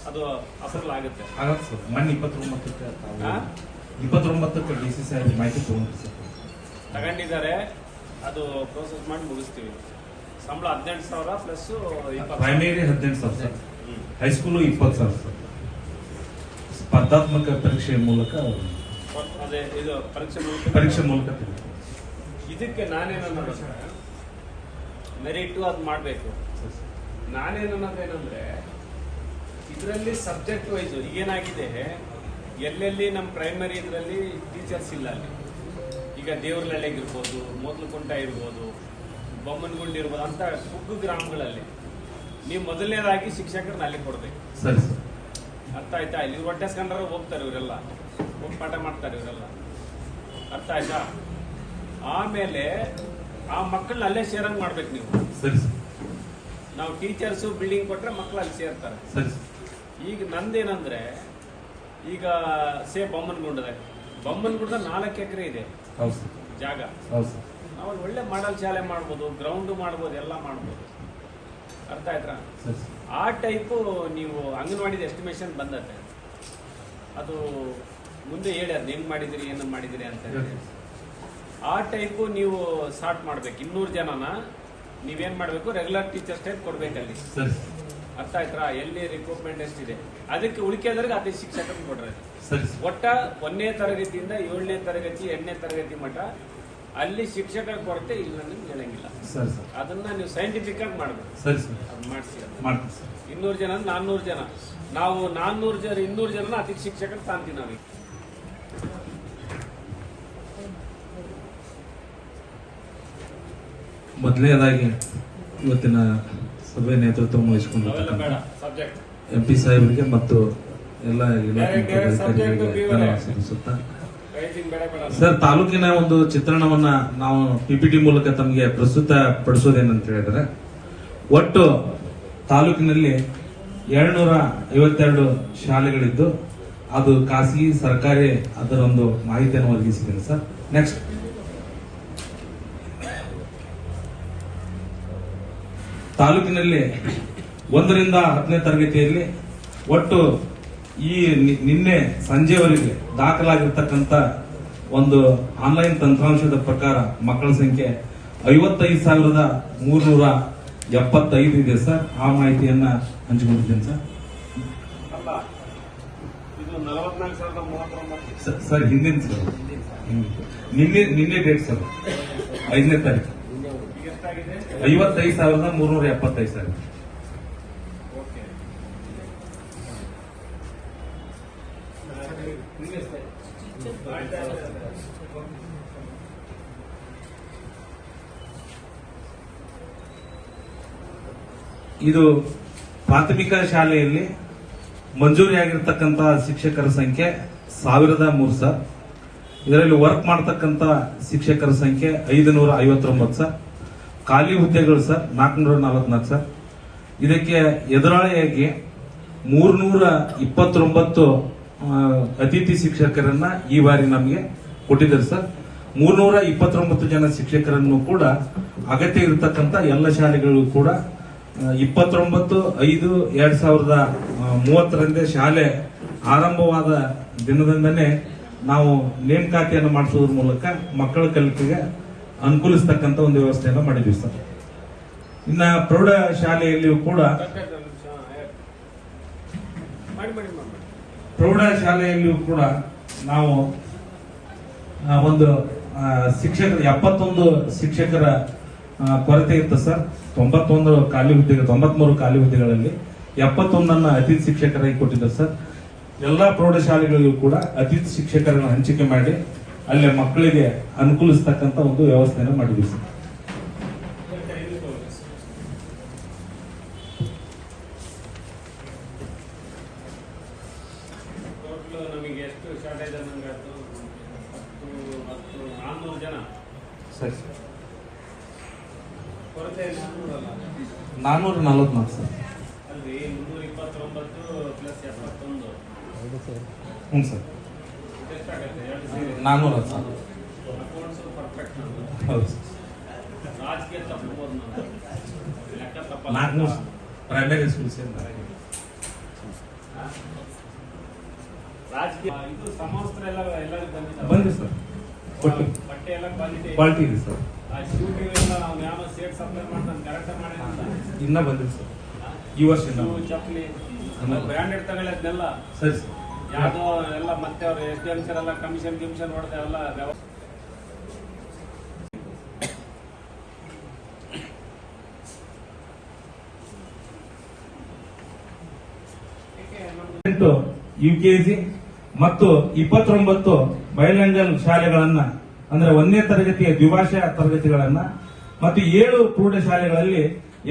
ಅದು ಅಸಲಾಗುತ್ತೆ ಸರ್. ಮೊನ್ನೆ 29ಕ್ಕೆ DCC ಮಾಹಿತಿ ತಗೊಂಡಿದ್ದಾರೆ. ಅದು ಪ್ರೋಸೆಸ್ ಮಾಡಿ ಮುಗಿಸ್ತೀವಿ. ಸಂಬಳ 18,000 plus primary 18,000 sir, high school 20,000 sir. ಸ್ಪರ್ಧಾತ್ಮಕ ಪರೀಕ್ಷೆಯ ಮೂಲಕ ಅದೇ ಇದು ಪರೀಕ್ಷೆ ಮೂಲಕ ಇದಕ್ಕೆ ನಾನೇನನ್ನೋದು ಮೆರಿಟು ಅದು ಮಾಡಬೇಕು. ನಾನೇನನ್ನೋದೇನಂದ್ರೆ ಇದರಲ್ಲಿ ಸಬ್ಜೆಕ್ಟ್ ವೈಸ್ ಈಗೇನಾಗಿದೆ, ಎಲ್ಲೆಲ್ಲಿ ನಮ್ಮ ಪ್ರೈಮರಿ ಇದರಲ್ಲಿ ಟೀಚರ್ಸ್ ಇಲ್ಲ. ಅಲ್ಲಿ ಈಗ ದೇವ್ರಲಳ್ಳಿಗಿರ್ಬೋದು, ಮೊದಲುಕುಂಟ ಇರ್ಬೋದು, ಬೊಮ್ಮನಗುಂಡಿ ಇರ್ಬೋದು ಅಂತ ಕುಗ್ಗು ಗ್ರಾಮಗಳಲ್ಲಿ ನೀವು ಮೊದಲನೇದಾಗಿ ಶಿಕ್ಷಕರನ್ನ ಅಲ್ಲಿ ಕೊಡ್ಬೇಕು. ಸರಿ ಸರ್, ಅರ್ಥ ಆಯ್ತಾ? ಇಲ್ಲಿ ಹೊಟ್ಟೆಸ್ಕೊಂಡ್ರೆ ಹೋಗ್ತಾರೆ ಇವರೆಲ್ಲ, ಹೋಗಿ ಪಾಠ ಮಾಡ್ತಾರೆ ಇವರೆಲ್ಲ. ಅರ್ಥ ಆಯ್ತಾ? ಆಮೇಲೆ ಆ ಮಕ್ಕಳನ್ನ ಅಲ್ಲೇ ಸೇರಂಗ್ ಮಾಡ್ಬೇಕು ನೀವು. ಸರಿ ಸರ್. ನಾವು ಟೀಚರ್ಸು ಬಿಲ್ಡಿಂಗ್ ಕೊಟ್ರೆ ಮಕ್ಕಳು ಅಲ್ಲಿ ಸೇರ್ತಾರೆ. ಸರಿ. ಈಗ ನಂದೇನಂದ್ರೆ, ಈಗ ಬೊಮ್ಮನಗುಂಡದಾಗ 4 ಎಕರೆ ಇದೆ ಜಾಗ. ನಾವು ಒಳ್ಳೆ ಮಾಡಲ್ ಶಾಲೆ ಮಾಡ್ಬೋದು, ಗ್ರೌಂಡ್ ಮಾಡ್ಬೋದು, ಎಲ್ಲ ಮಾಡ್ಬೋದು. ಅರ್ಥ ಆಯ್ತಾ? ಆ ಟೈಪು ನೀವು ಅಂಗನವಾಡಿದ ಎಸ್ಟಿಮೇಷನ್ ಬಂದತೆ. ಅದು ಮುಂದೆ ಹೇಳಿ ಅದು ಹೆಂಗ್ ಮಾಡಿದಿರಿ, ಏನು ಮಾಡಿದಿರಿ ಅಂತ ಹೇಳಿ ಆ ಟೈಪು ನೀವು ಸ್ಟಾರ್ಟ್ ಮಾಡ್ಬೇಕು. 200 ಜನನ ನೀವೇನ್ ಮಾಡ್ಬೇಕು, ರೆಗ್ಯುಲರ್ ಟೀಚರ್ಸ್ ಟೈಪ್ ಕೊಡ್ಬೇಕಲ್ಲಿ. ಅರ್ಥ ಆಯ್ತಾ? ಎಲ್ಲಿ ರಿಕ್ರೂಟ್ಮೆಂಟ್ ಎಷ್ಟಿದೆ ಅದಕ್ಕೆ ಉಳಿಕೆದವ್ರಿಗೆ ಅದೇ ಶಿಕ್ಷಕರು ಕೊಡ್ರಿ. ಒಟ್ಟ 1ನೇ ತರಗತಿಯಿಂದ 7ನೇ ತರಗತಿ 8ನೇ ತರಗತಿ ಮಟ್ಟ ಅಲ್ಲಿ ಶಿಕ್ಷಕರ ಕೊರತೆ ಇಲ್ಲ ನಿಮ್ಗೆ ಹೇಳಂಗಿಲ್ಲ. ಅದನ್ನ ನೀವು ಸೈಂಟಿಫಿಕ್ ಆಗಿ ಮಾಡ್ಬೇಕು. ಅದು ಮಾಡಿಸಿ 200 ಜನ 400 ಜನ ನಾವು 200 ಜನ ಅತಿ ಶಿಕ್ಷಕರು ತಾಂತೀವಿ ನಾವೀಗ. ಮೊದಲನೇದಾಗಿ ಇವತ್ತಿನ ಸಭೆ ನೇತೃತ್ವ ವಹಿಸಿಕೊಂಡಿರ್ತಕ್ಕಂಥ MP ಸಾಹೇಬರಿಗೆ ಮತ್ತು ಎಲ್ಲ ಸರ್, ತಾಲೂಕಿನ ಒಂದು ಚಿತ್ರಣವನ್ನ ನಾವು PPT ಮೂಲಕ ತಮಗೆ ಪ್ರಸ್ತುತ ಪಡಿಸೋದೇನಂತ ಹೇಳಿದ್ರೆ, ಒಟ್ಟು ತಾಲೂಕಿನಲ್ಲಿ 252 ಶಾಲೆಗಳಿದ್ದು ಅದು ಖಾಸಗಿ ಸರ್ಕಾರಿ ಅದರ ಒಂದು ಮಾಹಿತಿಯನ್ನು ಒದಗಿಸಿದ್ದೇನೆ ಸರ್. ನೆಕ್ಸ್ಟ್ ತಾಲೂಕಿನಲ್ಲಿ 1ರಿಂದ 10ನೇ ತರಗತಿಯಲ್ಲಿ ಒಟ್ಟು ಈ ನಿನ್ನೆ ಸಂಜೆವರೆಗೆ ದಾಖಲಾಗಿರ್ತಕ್ಕಂಥ ಒಂದು ಆನ್ಲೈನ್ ತಂತ್ರಾಂಶದ ಪ್ರಕಾರ ಮಕ್ಕಳ ಸಂಖ್ಯೆ 55,375 ಇದೆ ಸರ್. ಆ ಮಾಹಿತಿಯನ್ನ ಹಂಚಿಕೊಂಡಿದ್ದೇನೆ ಸರ್. ಸರ್ ಹಿಂದಿನ ಸರ್, ನಿನ್ನೆ ಡೇಟ್ ಸರ್ 5ನೇ ತಾರೀಕು 55,375 ಸರ್. ಇದು ಪ್ರಾಥಮಿಕ ಶಾಲೆಯಲ್ಲಿ ಮಂಜೂರಿಯಾಗಿರ್ತಕ್ಕಂಥ ಶಿಕ್ಷಕರ ಸಂಖ್ಯೆ 1003 ಸರ್. ಇದರಲ್ಲಿ ವರ್ಕ್ ಮಾಡತಕ್ಕಂಥ ಶಿಕ್ಷಕರ ಸಂಖ್ಯೆ 559 ಸರ್. ಖಾಲಿ ಹುದ್ದೆಗಳು ಸರ್ 444 ಸರ್. ಇದಕ್ಕೆ ಎದುರಾಳಿಯಾಗಿ 329 ಅತಿಥಿ ಶಿಕ್ಷಕರನ್ನ ಈ ಬಾರಿ ನಮಗೆ ಕೊಟ್ಟಿದ್ದಾರೆ ಸರ್. 329 ಜನ ಶಿಕ್ಷಕರನ್ನು ಕೂಡ ಅಗತ್ಯ ಇರತಕ್ಕಂಥ ಎಲ್ಲ ಶಾಲೆಗಳು ಕೂಡ 29/5/2030 ಶಾಲೆ ಆರಂಭವಾದ ದಿನದಿಂದನೇ ನಾವು ನೇಮಕಾತಿಯನ್ನು ಮಾಡಿಸೋದ್ರ ಮೂಲಕ ಮಕ್ಕಳ ಕಲಿಕೆಗೆ ಅನುಕೂಲಿಸ್ತಕ್ಕಂಥ ಒಂದು ವ್ಯವಸ್ಥೆಯನ್ನು ಮಾಡಿದ್ವಿ ಸರ್. ಇನ್ನ ಪ್ರೌಢ ಶಾಲೆಯಲ್ಲಿಯೂ ಕೂಡ ನಾವು ಒಂದು ಶಿಕ್ಷಕರ 71 ಶಿಕ್ಷಕರ ಕೊರತೆ ಇತ್ತು ಸರ್. 93 ಖಾಲಿ ಹುದ್ದೆಗಳಲ್ಲಿ 71 ಅತಿಥಿ ಶಿಕ್ಷಕರಾಗಿ ಕೊಟ್ಟಿದ್ದಾರೆ ಸರ್. ಎಲ್ಲಾ ಪ್ರೌಢಶಾಲೆಗಳಿಗೂ ಕೂಡ ಅತಿಥಿ ಶಿಕ್ಷಕರನ್ನು ಹಂಚಿಕೆ ಮಾಡಿ ಅಲ್ಲೇ ಮಕ್ಕಳಿಗೆ ಅನುಕೂಲಿಸ್ತಕ್ಕಂಥ ಒಂದು ವ್ಯವಸ್ಥೆಯನ್ನು ಮಾಡಿದ್ವಿ ಸರ್. ನಮಗೆ ಎಷ್ಟು ಶಾರ್ಟೇಜ್ ಅನ್ನಂಗಾಯ್ತು? 400 ಜನ ಸರಿ ಸರ್. ಕೊರತೆ 444 ಸರ್. ಅಲ್ರಿ 329 ಪ್ಲಸ್ 71 ಹ್ಞೂ ಸರ್. ಎಷ್ಟಾಗತ್ತೆ? 2 ಸೇರಿ 400 ಸರ್. ಅಕೌಂಟ್ಸ್ ಪರ್ಫೆಕ್ಟ್ ಹೌದು ಸರ್. ರಾಜಕೀಯ ತಪ್ಪಬಹುದು ನಾವು ಲೆಕ್ಕ ತಪ್ಪಲ್ಲ. 400 ಪ್ರೈಮರಿ ಸ್ಕೂಲ್ ಸೇರಿ ರಾಜಕೀಯ ಇದು ಸಮವಸ್ತ್ರ ಎಲ್ಲರಿಗೂ ಬಂದಿದೆ ಸರ್. ಕೊಟ್ಟು ಬಟ್ಟೆ ಎಲ್ಲ ಕ್ವಾಲಿಟಿ ಇದೆ ಸರ್. ಆ ಶೂಟಿಂಗ್ ಎಲ್ಲ ನಾವು ಯಾವ ಸೇಟ್ ಸಪ್ಲೈ ಮಾಡ್ತಾನೆ ಕರೆಕ್ಟ್ ಮಾಡಿ ಇನ್ನ ಬಂದಿದೆ ಸರ್. ಈ ವರ್ಷ ಚಪ್ಪಲಿ ಬ್ರ್ಯಾಂಡೆಡ್ ತಗೊಳ್ಳೋದ್ನೆಲ್ಲ ಸರಿ ಸರ್. ಯಾವ್ದೋ ಎಲ್ಲ ಮತ್ತೆ ಅವ್ರು ಎಷ್ಟು ಎಲ್ಲ ಕಮಿಷನ್ ಹೊಡೆದ ಎಲ್ಲ UKG ಮತ್ತು 29 ಬೈಲಿಂಗಲ್ ಶಾಲೆಗಳನ್ನ ಅಂದ್ರೆ 1ನೇ ತರಗತಿಯ ದ್ವಿಭಾಷಾ ತರಗತಿಗಳನ್ನ ಮತ್ತು 7 ಪ್ರೌಢ ಶಾಲೆಗಳಲ್ಲಿ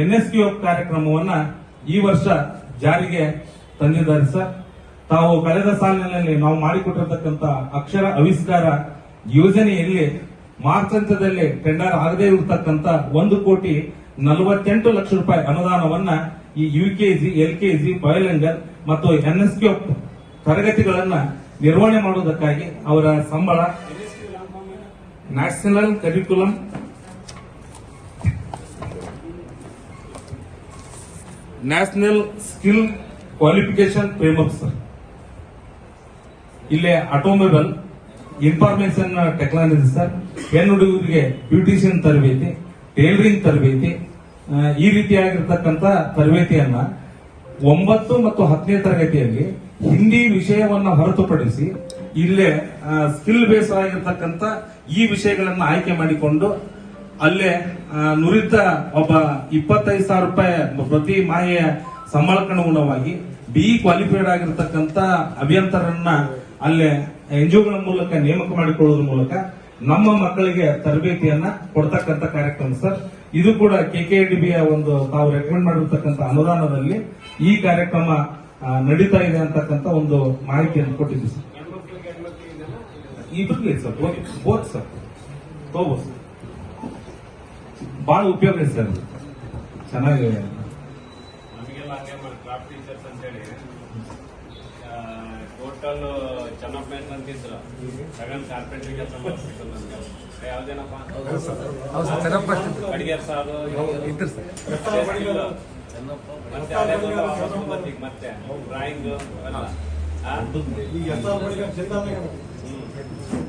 NSQF ಕಾರ್ಯಕ್ರಮವನ್ನ ಈ ವರ್ಷ ಜಾರಿಗೆ ತಂದಿದ್ದಾರೆ ಸರ್. ತಾವು ಕಳೆದ ಸಾಲಿನಲ್ಲಿ ನಾವು ಮಾಡಿಕೊಟ್ಟಿರತಕ್ಕಂತ ಅಕ್ಷರ ಆವಿಷ್ಕಾರ ಯೋಜನೆಯಲ್ಲಿ ಮಾರ್ಚ್ ಹಂತದಲ್ಲಿ ಟೆಂಡರ್ ಆಗದೇ ಇರತಕ್ಕಂತ 1,48 ಲಕ್ಷ ರೂಪಾಯಿ ಅನುದಾನವನ್ನ ಈ UKG, LKG, ಬೈಲಿಂಗಲ್ ಮತ್ತು NSQF ತರಗತಿಗಳನ್ನ ನಿರ್ವಹಣೆ ಮಾಡುವುದಕ್ಕಾಗಿ ಅವರ ಸಂಬಳ national curriculum national skill qualification framework sir. ಇಲ್ಲೇ ಆಟೋಮೊಬೈಲ್ ಇನ್ಫಾರ್ಮೇಶನ್ ಟೆಕ್ನಾಲಜಿ ಸರ್, ಹೆಣ್ಣು ಹುಡುಗರಿಗೆ ಬ್ಯೂಟಿಷಿಯನ್ ತರಬೇತಿ, ಟೇಲರಿಂಗ್ ತರಬೇತಿ, ಈ ರೀತಿಯಾಗಿರ್ತಕ್ಕಂಥ ತರಬೇತಿಯನ್ನ 9 ಮತ್ತು 10ನೇ ತರಗತಿಯಲ್ಲಿ ಹಿಂದಿ ವಿಷಯವನ್ನ ಹೊರತುಪಡಿಸಿ ಇಲ್ಲೇ ಸ್ಕಿಲ್ ಬೇಸ್ ಆಗಿರ್ತಕ್ಕಂಥ ಈ ವಿಷಯಗಳನ್ನ ಆಯ್ಕೆ ಮಾಡಿಕೊಂಡು ಅಲ್ಲೇ ನುರಿತ ಒಬ್ಬ 25,000 ರೂಪಾಯಿ ಪ್ರತಿ ಮಾಹೆಯ ಸಂಬಳಕ್ಕನುಗುಣವಾಗಿ BE ಕ್ವಾಲಿಫೈಡ್ ಆಗಿರ್ತಕ್ಕಂಥ ಅಭಿಯಂತರನ್ನ ಅಲ್ಲೇ ಎನ್ಜಿಒಗಳ ಮೂಲಕ ನೇಮಕ ಮಾಡಿಕೊಳ್ಳುವುದರ ಮೂಲಕ ನಮ್ಮ ಮಕ್ಕಳಿಗೆ ತರಬೇತಿಯನ್ನ ಕೊಡ್ತಕ್ಕಂಥ ಕಾರ್ಯಕ್ರಮ ಸರ್. ಇದು ಕೂಡ KKDBಯ ಒಂದು ತಾವು ರೆಕಮೆಂಡ್ ಮಾಡಿರ್ತಕ್ಕಂಥ ಅನುದಾನದಲ್ಲಿ ಈ ಕಾರ್ಯಕ್ರಮ ನಡೀತಾ ಇದೆ ಅಂತಕ್ಕಂಥ ಒಂದು ಮಾಹಿತಿಯನ್ನು ಕೊಟ್ಟಿದ್ದೀವಿ ಸರ್. ಇಬ್ಬರಿಗೆ ಸರ್, ಬೋತ್ ಸರ್, ತಗೋಬಹುದು ಸರ್. ಬಹಳ ಉಪಯೋಗ ಇದೆ ಸರ್, ಚೆನ್ನಾಗಿದೆ. ನಮಗೆಲ್ಲ ಹಂಗೆ ಮಾಡಿ ಕ್ರಾಫ್ಟ್ ಟೀಚರ್ಸ್ ಅಂತೇಳಿ ಟೋಟಲ್ ಚೆನ್ನಪ್ಪನ ಅಂತಿದ್ರು ಸಗನ್ ಕಾರ್ಪೆಂಟ್ರಿ ಕೆಲಸ ಮಾಡ್ತಿದ್ರು ನಮ್ಗೆ. ಯಾವ್ದೇನಪ್ಪ ಅಡಿಗೆ ಸಾರು ಮತ್ತೆ ಮತ್ತೆ ಡ್ರಾಯಿಂಗ್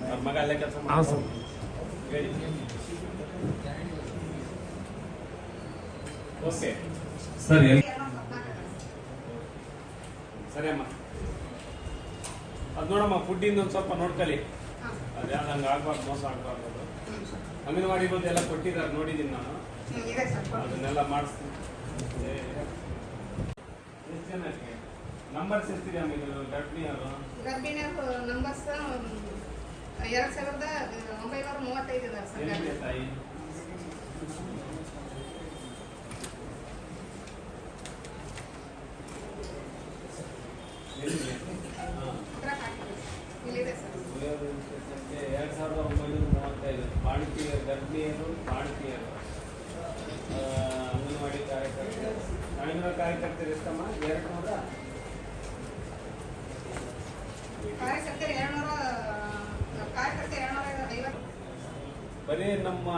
ಅವ್ರ ಮಗ ಅಲ್ಲೇ ಕೆಲಸ ಹೇಳಿ. ಓಕೆ ಸರಿ ಸರಿ ಅಮ್ಮ, ಅದ್ ನೋಡಮ್ಮ ಫುಡ್ ಇಂದ ಒಂದ್ ಸ್ವಲ್ಪ ನೋಡ್ಕಲಿ. ಅದ್ಯಾವ್ದು ಹಂಗ ಆಗ್ಬಾರ್ದು, ಮೋಸ ಆಗ್ಬಾರ್ದು. ಅಂಗನವಾಡಿ ಬಂದು ಎಲ್ಲ ಕೊಟ್ಟಿದ್ದಾರೆ, ನೋಡಿದೀನಿ ನಾನು. ಅದನ್ನೆಲ್ಲ ಮಾಡಿಸ್ತೀನಿ. ಎಷ್ಟು ಜನ ನಂಬರ್ಸ್ ಎಷ್ಟಿದೆ ಅಮ್ಮ ಇದು ಗರ್ಭಿಣಿಯರು? ಗರ್ಭಿಣಿಯರು ನಂಬರ್ಸ್ 2935 ಇದೆ ಸರ್. ಎಲ್ಲಿದೆ ತಾಯಿ? ಎಲ್ಲಿದೆ? ಇಲ್ಲಿದೆ ಸರ್. 2935 ಬಾಣತಿಯರು, ಗರ್ಭಿಣಿಯರು, ಬಾಣತಿಯರು, ಅಂಗನವಾಡಿ ಕಾರ್ಯಕರ್ತರು, ಅಂಗನವಾಡಿ ಕಾರ್ಯಕರ್ತರು ಎಷ್ಟಮ್ಮ? 200 ಕಾರ್ಯಕರ್ತರು 250. ಬರೀ ನಮ್ಮ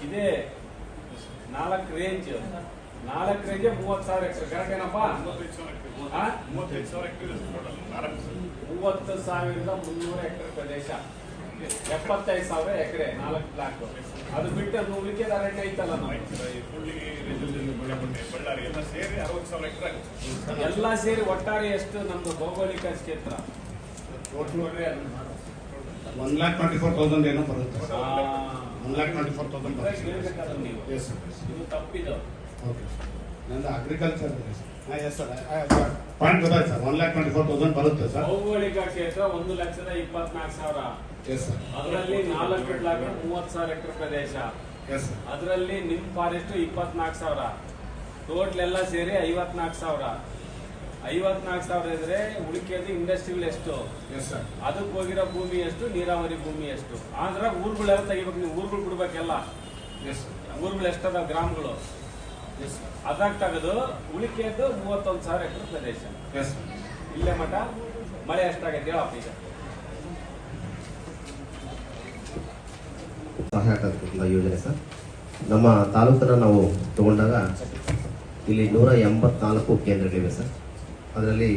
ಇದೇ 4 ರೇಂಜ್ 30,000 ಎಕರೆ ಕರೆಕ್ಟ್ ಏನಪ್ಪ? 30,300 ಎಕರೆ ಪ್ರದೇಶ, 75,000 ಎಕರೆ 4 ಬ್ಲಾಕ್. ಅದು ಬಿಟ್ಟು ಉಳಿಕೆದ ಅರಣ್ಯ ಐತಲ್ಲ ನಾವು ಬಳ್ಳಾರಿ ಎಲ್ಲ ಸೇರಿ 60,000 ಎಕರೆ ಎಲ್ಲ ಸೇರಿ ಒಟ್ಟಾರೆ ಎಷ್ಟು ನಮ್ದು ಭೌಗೋಳಿಕ ಕ್ಷೇತ್ರ? 1,24,000 ಏನೋ ಬರುತ್ತೆ. 1,24,000 ಹೇಳ್ಬೇಕಾದ್ರೆ ನೀವು ಇದು ತಪ್ಪಿದು. ನಂದು ಅಗ್ರಿಕಲ್ಚರ್ ಪಾಯಿಂಟ್ ಗೊತ್ತಾಯ್ತು ಸರ್. 1,24,000 ಬರುತ್ತೆ ಸರ್. ಭೌಗೋಳಿಕ ಕ್ಷೇತ್ರ 1,24,000. ಅದರಲ್ಲಿ 4 ಬ್ಲಾಕ್ 30,000 ಎಕರೆ ಪ್ರದೇಶ. ಅದರಲ್ಲಿ ನಿಮ್ ಫಾರೆಸ್ಟ್ 24,000. ಟೋಟಲ್ ಎಲ್ಲ ಸೇರಿ 54,000. 54,000 ಇದ್ರೆ ಉಳಿಕೆದು ಇಂಡಸ್ಟ್ರಿಯಲ್ ಎಷ್ಟು, ಅದಕ್ಕೆ ಹೋಗಿರೋ ಭೂಮಿ ಎಷ್ಟು, ನೀರಾವರಿ ಭೂಮಿ ಎಷ್ಟು. ಆದ್ರೆ ಊರುಗಳೆಲ್ಲ ತೆಗಿಬೇಕು. ನೀವು ಊರುಗಳು ಬಿಡ್ಬೇಕೆಲ್ಲ. ಊರುಗಳು ಎಷ್ಟದ ಗ್ರಾಮಗಳು ಅದಾಗ ತೆಗೆದು ಉಳಿಕೆದು 31,000 ಎಕರೆ ಪ್ರದೇಶ. ಇಲ್ಲೇ ಮಠ ಮಳೆ ಎಷ್ಟಾಗೈತೆ ಹೇಳಪ್ಪ ಈಗ? ಸಹಾಯಕ ಯೋಜನೆ ಸರ್. ನಮ್ಮ ತಾಲೂಕನ್ನ ನಾವು ತಗೊಂಡಾಗ ಇಲ್ಲಿ 184 ಕೇಂದ್ರಗಳಿವೆ ಸರ್. ಅದರಲ್ಲಿ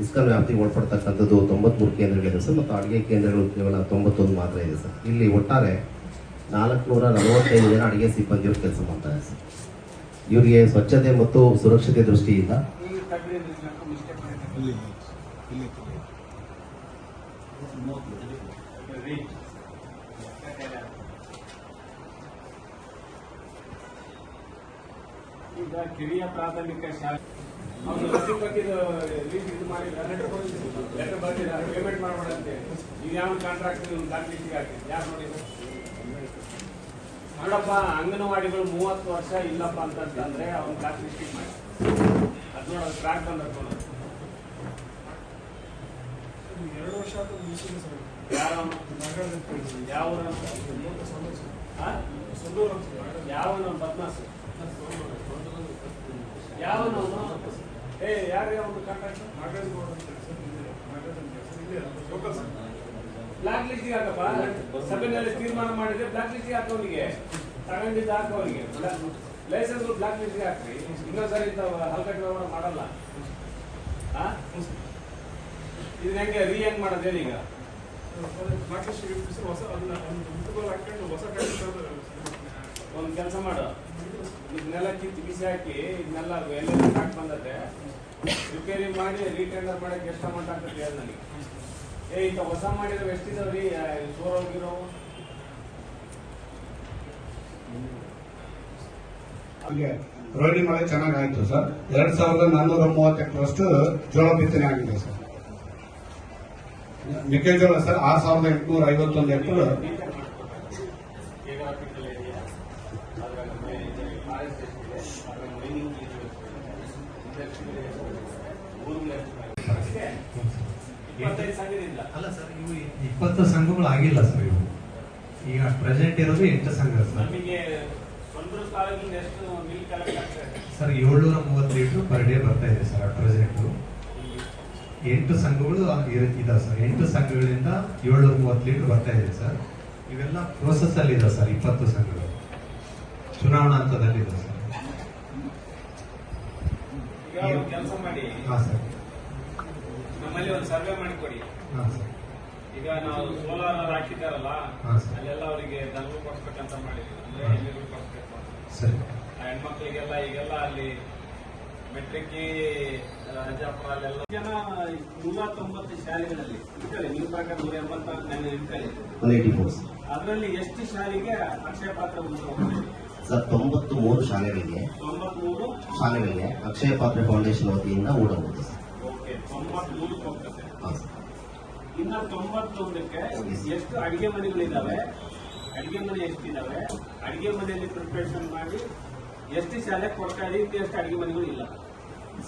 ಇಸ್ಕಾನ್ ವ್ಯಾಪ್ತಿಗೆ ಒಳಪಡ್ತಕ್ಕಂಥದ್ದು 93 ಕೇಂದ್ರಗಳಿವೆ ಸರ್, ಮತ್ತು ಅಡುಗೆ ಕೇಂದ್ರಗಳು ಕೇವಲ 91 ಮಾತ್ರ ಇದೆ ಸರ್. ಇಲ್ಲಿ ಒಟ್ಟಾರೆ 445 ಜನ ಅಡುಗೆ ಸಿಬ್ಬಂದಿಯವರು ಕೆಲಸ ಮಾಡ್ತಾರೆ ಸರ್. ಇವರಿಗೆ ಸ್ವಚ್ಛತೆ ಮತ್ತು ಸುರಕ್ಷತೆ ದೃಷ್ಟಿಯಿಂದ ಈಗ ಕಿರಿಯ ಪ್ರಾಥಮಿಕ ಶಾಲೆ ಲೆಟರ್ ಬರ್ತಿದ ಪೇಮೆಂಟ್ ಮಾಡ್ಬೇಡಂತೆ. ಈಗ ಯಾವ ಕಾಂಟ್ರಾಕ್ಟ್ ಬ್ಲಾಕ್ ಲಿಸ್ಟಿಗೆ ಹಾಕಿ ಯಾರು ನೋಡಿದ್ರು ನೋಡಪ್ಪ. ಅಂಗನವಾಡಿಗಳು 30 ವರ್ಷ ಇಲ್ಲಪ್ಪ ಅಂತಂದ್ರೆ ಅವ್ನ ಬ್ಲಾಕ್ ಲಿಸ್ಟಿಗೆ ಮಾಡಿ ಅದು ನೋಡೋದು ಟ್ರ್ಯಾಕ್ ಬಂದ್ಕೊಂಡು 2 ವರ್ಷ ಯಾವ ಯಾವನು ಬದ್ಮಾಸು ಯಾವನು ಯಾರು ಒಂದು ಕಾಂಟ್ರಾಕ್ಟ್ ಬ್ಲಾಕ್ ಲಿಸ್ಟಿಗೆ ಹಾಕಪ್ಪ. ಸಭೆಯಲ್ಲಿ ತೀರ್ಮಾನ ಮಾಡಿದ್ರೆ ಬ್ಲಾಕ್ ಲಿಸ್ಟಿಗೆ ಹಾಕೋನಿಗೆ ತಗೊಂಡಿದ್ದು ಹಾಕೋನಿಗೆ ಲೈಸೆನ್ಸ್ ಬ್ಲಾಕ್ ಲಿಸ್ಟಿಗೆ ಹಾಕ್ರಿ. ಇನ್ನೊಂದ್ಸರಿ ಹಲ್ಕಟ್ಟು ವ್ಯವಹಾರ ಮಾಡಲ್ಲ. ಇದು ಹೆಂಗೆ ಹೆಂಗ್ ಮಾಡೋದು ಹೇಳಿ? ಈಗ ಒಂದು ಕೆಲಸ ಮಾಡು, ಇದನ್ನೆಲ್ಲ ಕಿತ್ತು ಬಿಸಿ ಹಾಕಿ ಇದನ್ನೆಲ್ಲ ಎಲ್ಲ ಹಾಕಿ ಬಂದತೆ ರಿಪೇರಿ ಮಾಡಿ ರೀಟೆಂಡರ್ ಮಾಡಕ್ಕೆ ಎಷ್ಟು ಅಮೌಂಟ್ ಆಗ್ತದೆ ಹೇಳಿ ನನಗೆ. ಇಂಥ ಹೊಸ ಮಾಡಿರೋ ಎಷ್ಟಿದಾವ್ರಿ ಸೋರೋಗಿರೋ? ರೋಹಿಣಿ ಮಳೆ ಚೆನ್ನಾಗಾಯ್ತು ಸರ್. 2,430 ಎಕರೆಷ್ಟು ಜೋಳ ಬಿತ್ತನೆ ಆಗಿದೆ ಸರ್. ಮೆಕ್ಕೆಜೋಳ ಸರ್ 6,851 ಎಕರೆ. ಅಲ್ಲ ಸರ್, ಇವು 20 ಸಂಘಗಳು ಆಗಿಲ್ಲ ಸರ್. ಇವು ಈಗ ಪ್ರೆಸೆಂಟ್ ಇರೋದು 8 ಸಂಘ ಸರ್. ನಮಗೆ ಎಷ್ಟು milk sir 730 litre per day ಬರ್ತಾ ಇದೆ ಸರ್ ಪ್ರೆಸೆಂಟ್. 8 ಸಂಘಗಳು ಇದಾವೆ ಸರ್. 8 ಸಂಘಗಳಿಂದ 730 ಲೀಟರ್ ಬರ್ತಾ ಇದೆ ಸರ್. ಇವೆಲ್ಲ ಪ್ರೋಸೆಸ್ ಅಲ್ಲಿ ಇದೆ ಸರ್. 20 ಸಂಘಗಳು ಚುನಾವಣಾ ಹಂತದಲ್ಲಿ ಇದೆ ಸರ್. ಕೆಲಸ ಮಾಡಿ ಸರ್, ನಮ್ಮಲ್ಲಿ ಒಂದು ಸರ್ವೆ ಮಾಡಿಕೊಡಿ. ಈಗ ನಾವು ಸೋಲಾರ್ ಹಾಕಿದ್ದಾರಲ್ಲ, ಅಲ್ಲೆಲ್ಲ ಅವರಿಗೆ ದನಗಳು ಕೊಡ್ಬೇಕಂತ ಮಾಡಿದ್ವಿ. ಅಂದ್ರೆ ಎಲ್ಲಿಗೂ ಕೊಡ್ಬೇಕು ಹೆಣ್ಮಕ್ಳಿಗೆಲ್ಲ. ಈಗೆಲ್ಲ ಅಲ್ಲಿ ಮೆಟ್ರಿಕ್ ರಾಜಾಪುರ ಅಲ್ಲೆಲ್ಲ ಜನ 190 ಶಾಲೆಗಳಲ್ಲಿ ಇಟ್ಕೊಳ್ಳಿ. ನಿಮ್ಮ ಪ್ರಕಾರ 184 ಇಟ್ಕೊಳ್ಳಿ. ಅದರಲ್ಲಿ ಎಷ್ಟು ಶಾಲೆಗೆ ಅಕ್ಷಯ ಪಾತ್ರ ಸರ್ 93 ಶಾಲೆಗಳಿಗೆ ಅಕ್ಷಯ ಪಾತ್ರೆ ಫೌಂಡೇಶನ್ ವತಿಯಿಂದ ಊಟ. ಓಕೆ. 93ಕ್ಕೆ ಹೋಗ್ತದೆ. ಹಾಂ ಸರ್. ಇನ್ನ 91ಕ್ಕೆ ಎಷ್ಟು ಅಡಿಗೆ ಮನೆಗಳಿದಾವೆ, ಅಡಿಗೆ ಮನೆ ಎಷ್ಟಿದಾವೆ, ಅಡಿಗೆ ಮನೆಯಲ್ಲಿ ಪ್ರಿಪರೇಷನ್ ಮಾಡಿ ಎಷ್ಟು ಶಾಲೆ ಕೊಡ್ತಾ ಇದೆ, ಇನ್ನು ಎಷ್ಟು ಅಡಿಗೆ ಮನೆಗಳು ಇಲ್ಲ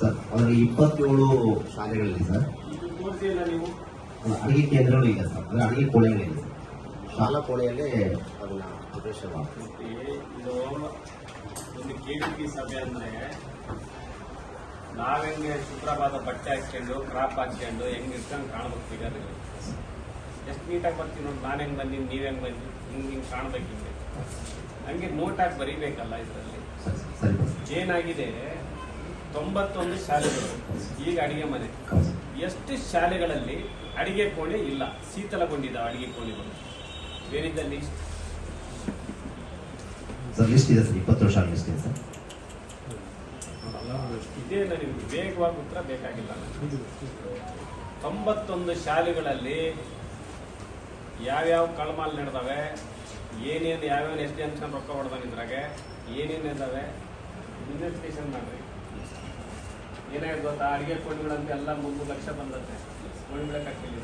ಸರ್. ಅವರಿಗೆ 27 ಶಾಲೆಗಳಿದೆ ಸರ್. ಇದು ತೋರಿಸಿಲ್ಲ ನೀವು. ಅಡಿಗೆ ಕೇಂದ್ರಗಳು ಇದೆ ಸರ್, ಅಂದರೆ ಅಡಿಗೆ ಕೋಣೆಗಳಿದೆ ಸರ್. ಶಾಲಾ ಕೋಣೆಯಲ್ಲೇ ಅದನ್ನ ಪ್ರಿಪರೇಷನ್ ಮಾಡ್ತೀವಿ. ಇದು ಒಂದು KDP ಸಭೆ ಅಂದ್ರೆ ನಾವೆಂಗೆ ಶುಭ್ರವಾದ ಬಟ್ಟೆ ಹಾಕ್ಕೊಂಡು ಕ್ರಾಪ್ ಹಾಕ್ಕೊಂಡು ಹೆಂಗ್ ಇರ್ಕೊಂಡು ಕಾಣ್ಬೇಕು ಫಿಗರ್. ಎಷ್ಟು ನೀಟಾಗಿ ಬರ್ತೀವಿ ನೋಡಿ. ನಾನು ಹೆಂಗ್ ಬಂದೀನಿ, ನೀವ್ ಹೆಂಗ್ ಬಂದಿ, ಹಿಂಗ್ ಕಾಣ್ಬೇಕು. ಹಿಂಗೆ ಹಂಗೆ ನೋಟ್ ಹಾಕಿ ಬರೀಬೇಕಲ್ಲ. ಇದರಲ್ಲಿ ಏನಾಗಿದೆ, 91 ಶಾಲೆಗಳು ಈಗ ಅಡಿಗೆ ಮನೆ. ಎಷ್ಟು ಶಾಲೆಗಳಲ್ಲಿ ಅಡಿಗೆ ಕೋಣೆ ಇಲ್ಲ, ಶೀತಲಗೊಂಡಿದ್ದಾವೆ ಅಡಿಗೆ ಕೋಣೆಗಳು. ಬೇರಿದ್ದ ಲಿಸ್ಟ್ ಲಿಸ್ಟ್ ಇದೆ ಸರ್, 20 ಶಾಲೆ ಲಿಸ್ಟ್ ಇದೆ ಸರ್. ಇದೇ ನನಗೆ ವೇಗವಾಗಿ ಉತ್ತರ ಬೇಕಾಗಿಲ್ಲ. 91 ಶಾಲೆಗಳಲ್ಲಿ ಯಾವ್ಯಾವ ಕಳ್ಮಾಲ್ ನಡೆದವೆ, ಏನೇನು ಯಾವ್ಯಾವ ಎಷ್ಟು ಅಂತ ರೊಕ್ಕ ಹೊಡೆದಾನಿದ್ರಾಗೆ ಏನೇನು ಇದ್ದಾವೆ ಇನ್ವೆಸ್ಟಿಗೇಷನ್ ಮಾಡ್ರಿ. ಏನಾಯ್ತು ಗೊತ್ತಾ, ಅಡಿಗೆ ಕೋಣೆಗಳಂತ ಎಲ್ಲ 3 ಲಕ್ಷ ಬಂದತ್ತೆ. ಕೋಣೆಗಳೇ ಕಟ್ಟಿಲ್ಲ.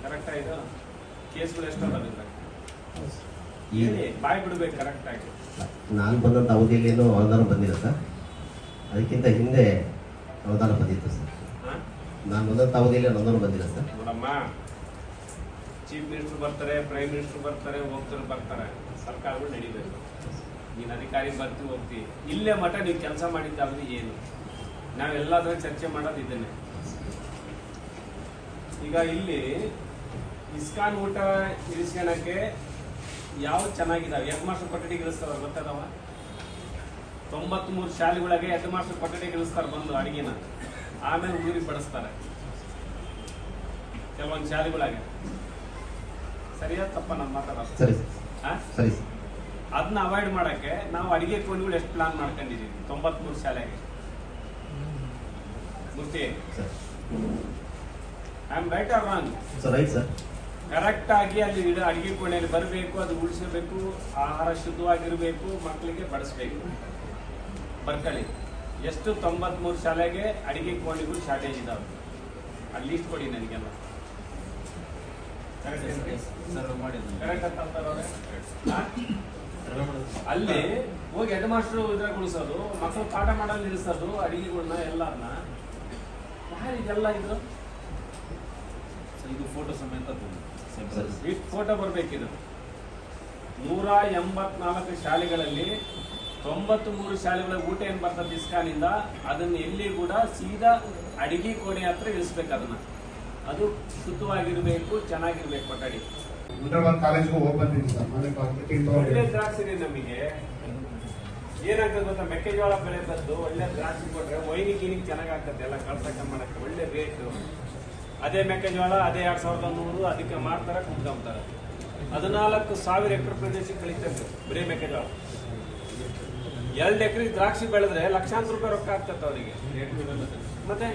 ಕರೆಕ್ಟ್ ಆಯ್ತು. ಕೇಸ್ಗಳು ಎಷ್ಟು ಅದಾವೆ ಇದ್ರಾಗ ಬಾಯ್ ಬಿಡ್ಬೇಕು ಕರೆಕ್ಟ್ ಆಗಿ. ನಾನು ಬಂದಂಥ ಅವಧಿಯಲ್ಲೇನೋ ಅನುದಾನ ಬಂದಿಲ್ಲ ಸರ್, ಅದಕ್ಕಿಂತ ಹಿಂದೆ ಅನುದಾನ ಬಂದಿತ್ತು ಸರ್. ನಾನು ಬಂದಂಥ ಅವಧಿಯಲ್ಲಿ ಅನುದಾನ ಬಂದಿಲ್ಲ ಸರ್. ನೋಡಮ್ಮ, ಚೀಫ್ ಮಿನಿಸ್ಟರ್ ಬರ್ತಾರೆ, ಪ್ರೈಮ್ ಮಿನಿಸ್ಟರ್ ಬರ್ತಾರೆ, ಹೋಗ್ತಾರೆ ಬರ್ತಾರೆ, ಸರ್ಕಾರಗಳು ನಡೀಬೇಕು. ನೀನು ಅಧಿಕಾರಿ ಬರ್ತೀವಿ ಹೋಗ್ತೀವಿ. ಇಲ್ಲೇ ಮಠ ನೀವು ಕೆಲಸ ಮಾಡಿದ್ದಾದ್ರೆ ಏನು, ನಾವೆಲ್ಲದರ ಚರ್ಚೆ ಮಾಡೋದು ಇದನ್ನೇ. ಈಗ ಇಲ್ಲಿ ಇಸ್ಕಾನ್ ಊಟ ಇರಿಸ್ಕೊಳಕ್ಕೆ ಯಾವ್ದು ಚೆನ್ನಾಗಿದಾವೆ, ಹೆಡ್ ಮಾಸ್ಟರ್ ಕೊಠಡಿ ಇಳಿಸ್ತಾರ ಗೊತ್ತದವ. 93 ಶಾಲೆಗಳಿಗೆ ಹೆಡ್ ಮಾಸ್ಟರ್ ಕೊಠಡಿ ಇಳಿಸ್ತಾರೆ ಬಂದು ಅಡಿಗೆನ, ಆಮೇಲೆ ಊರಿಗೆ ಬಡಿಸ್ತಾರೆ ಕೆಲವೊಂದು ಶಾಲೆಗಳಾಗೆ. ಸರಿಯಾ ತಪ್ಪ ನಮ್ಮ ಮಾತಾಡೋದು? ಸರಿ ಸರಿ. ಅದನ್ನ ಅವಾಯ್ಡ್ ಮಾಡಕ್ಕೆ ನಾವು ಅಡಿಗೆ ಕೋಣೆಗಳು ಎಷ್ಟು ಪ್ಲಾನ್ ಮಾಡ್ಕೊಂಡಿದೀವಿ 93 ಶಾಲೆಗೆ. Murthy, I am right or wrong? Right sir. Correct ಆಗಿ ಅಲ್ಲಿ ಅಡಿಗೆ ಕೋಣೆಯಲ್ಲಿ ಬರಬೇಕು, ಅದು ಉಳಿಸಬೇಕು, ಆಹಾರ ಶುದ್ಧವಾಗಿರಬೇಕು, ಮಕ್ಕಳಿಗೆ ಬಡಿಸ್ಬೇಕು. ಬರ್ಕೊಳ್ಳಿ, ಎಷ್ಟು 93 ಶಾಲೆಗೆ ಅಡಿಗೆ ಕೋಣೆಗಳು ಶಾರ್ಟೇಜ್ ಇದಾವೆ, ಅಲ್ಲಿ ಲೀಸ್ಟ್ ಕೊಡಿ ನನಗೆಲ್ಲ. ಅಲ್ಲಿ ಹೋಗಿ ಹೆಡ್ ಮಾಸ್ಟರ್ ಇದ್ರಾಗ ಉಳಿಸೋದು, ಮಕ್ಕಳು ಪಾಠ ಮಾಡೋದು ನಿಲ್ಲಿಸೋದು, ಅಡಿಗೆಗಳನ್ನ ಎಲ್ಲರನ್ನ ಇದೆಲ್ಲ ಇದು ಫೋಟೋ ಸಮೇತ ಇಷ್ಟು ಫೋಟೋ ಬರ್ಬೇಕಿದು. 184 ಶಾಲೆಗಳಲ್ಲಿ 93 ಶಾಲೆಗಳ ಊಟ ಏನ್ ಬರ್ತದೆ ಇಸ್ಕಾನಿಂದ, ಅದನ್ನ ಎಲ್ಲಿ ಕೂಡ ಸೀದಾ ಅಡಿಗೆ ಕೋಣೆ ಹತ್ರ ಇಳಿಸ್ಬೇಕು. ಅದನ್ನ ಅದು ಶುದ್ಧವಾಗಿರ್ಬೇಕು, ಚೆನ್ನಾಗಿರ್ಬೇಕು ಕೊಠಡಿ. ಕಾಲೇಜ್ಗೂ ಹೋಗಿ ಬಂದಿದ್ದೀನಿ ಸರ್. ಒಳ್ಳೆ ದ್ರಾಕ್ಷಿ ನಮಗೆ ಏನಾಗ್ತದೆ ಗೊತ್ತಾ, ಮೆಕ್ಕೆಜೋಳ ಬೆಳೆ ಬಂದು ಒಳ್ಳೆ ದ್ರಾಕ್ಷಿ ಕೊಟ್ರೆ ವೈನಿಗೆ ಚೆನ್ನಾಗಿ ಆಗ್ತದೆ, ಎಲ್ಲ ಕಳ್ಸಕ್ಕೆ ಮಾಡಕ್ಕೆ ಒಳ್ಳೆ ರೇಟ್. ಅದೇ ಮೆಕ್ಕೆಜೋಳ ಅದೇ 2100 ಅದಕ್ಕೆ ಮಾಡ್ತಾರೆ, ಕುಂತ್ಕೊಂತಾರೆ. 14,000 ಎಕರೆ ಪ್ರದೇಶಕ್ಕೆ ಕಳಿತಾರೆ ಬರೀ ಮೆಕ್ಕೆಜೋಳ. 2 ಎಕರೆ ದ್ರಾಕ್ಷಿ ಬೆಳೆದ್ರೆ ಲಕ್ಷಾಂತರ ರೂಪಾಯಿ ರೊಕ್ಕ ಆಗ್ತದೆ ಅವರಿಗೆ. ಮತ್ತೆ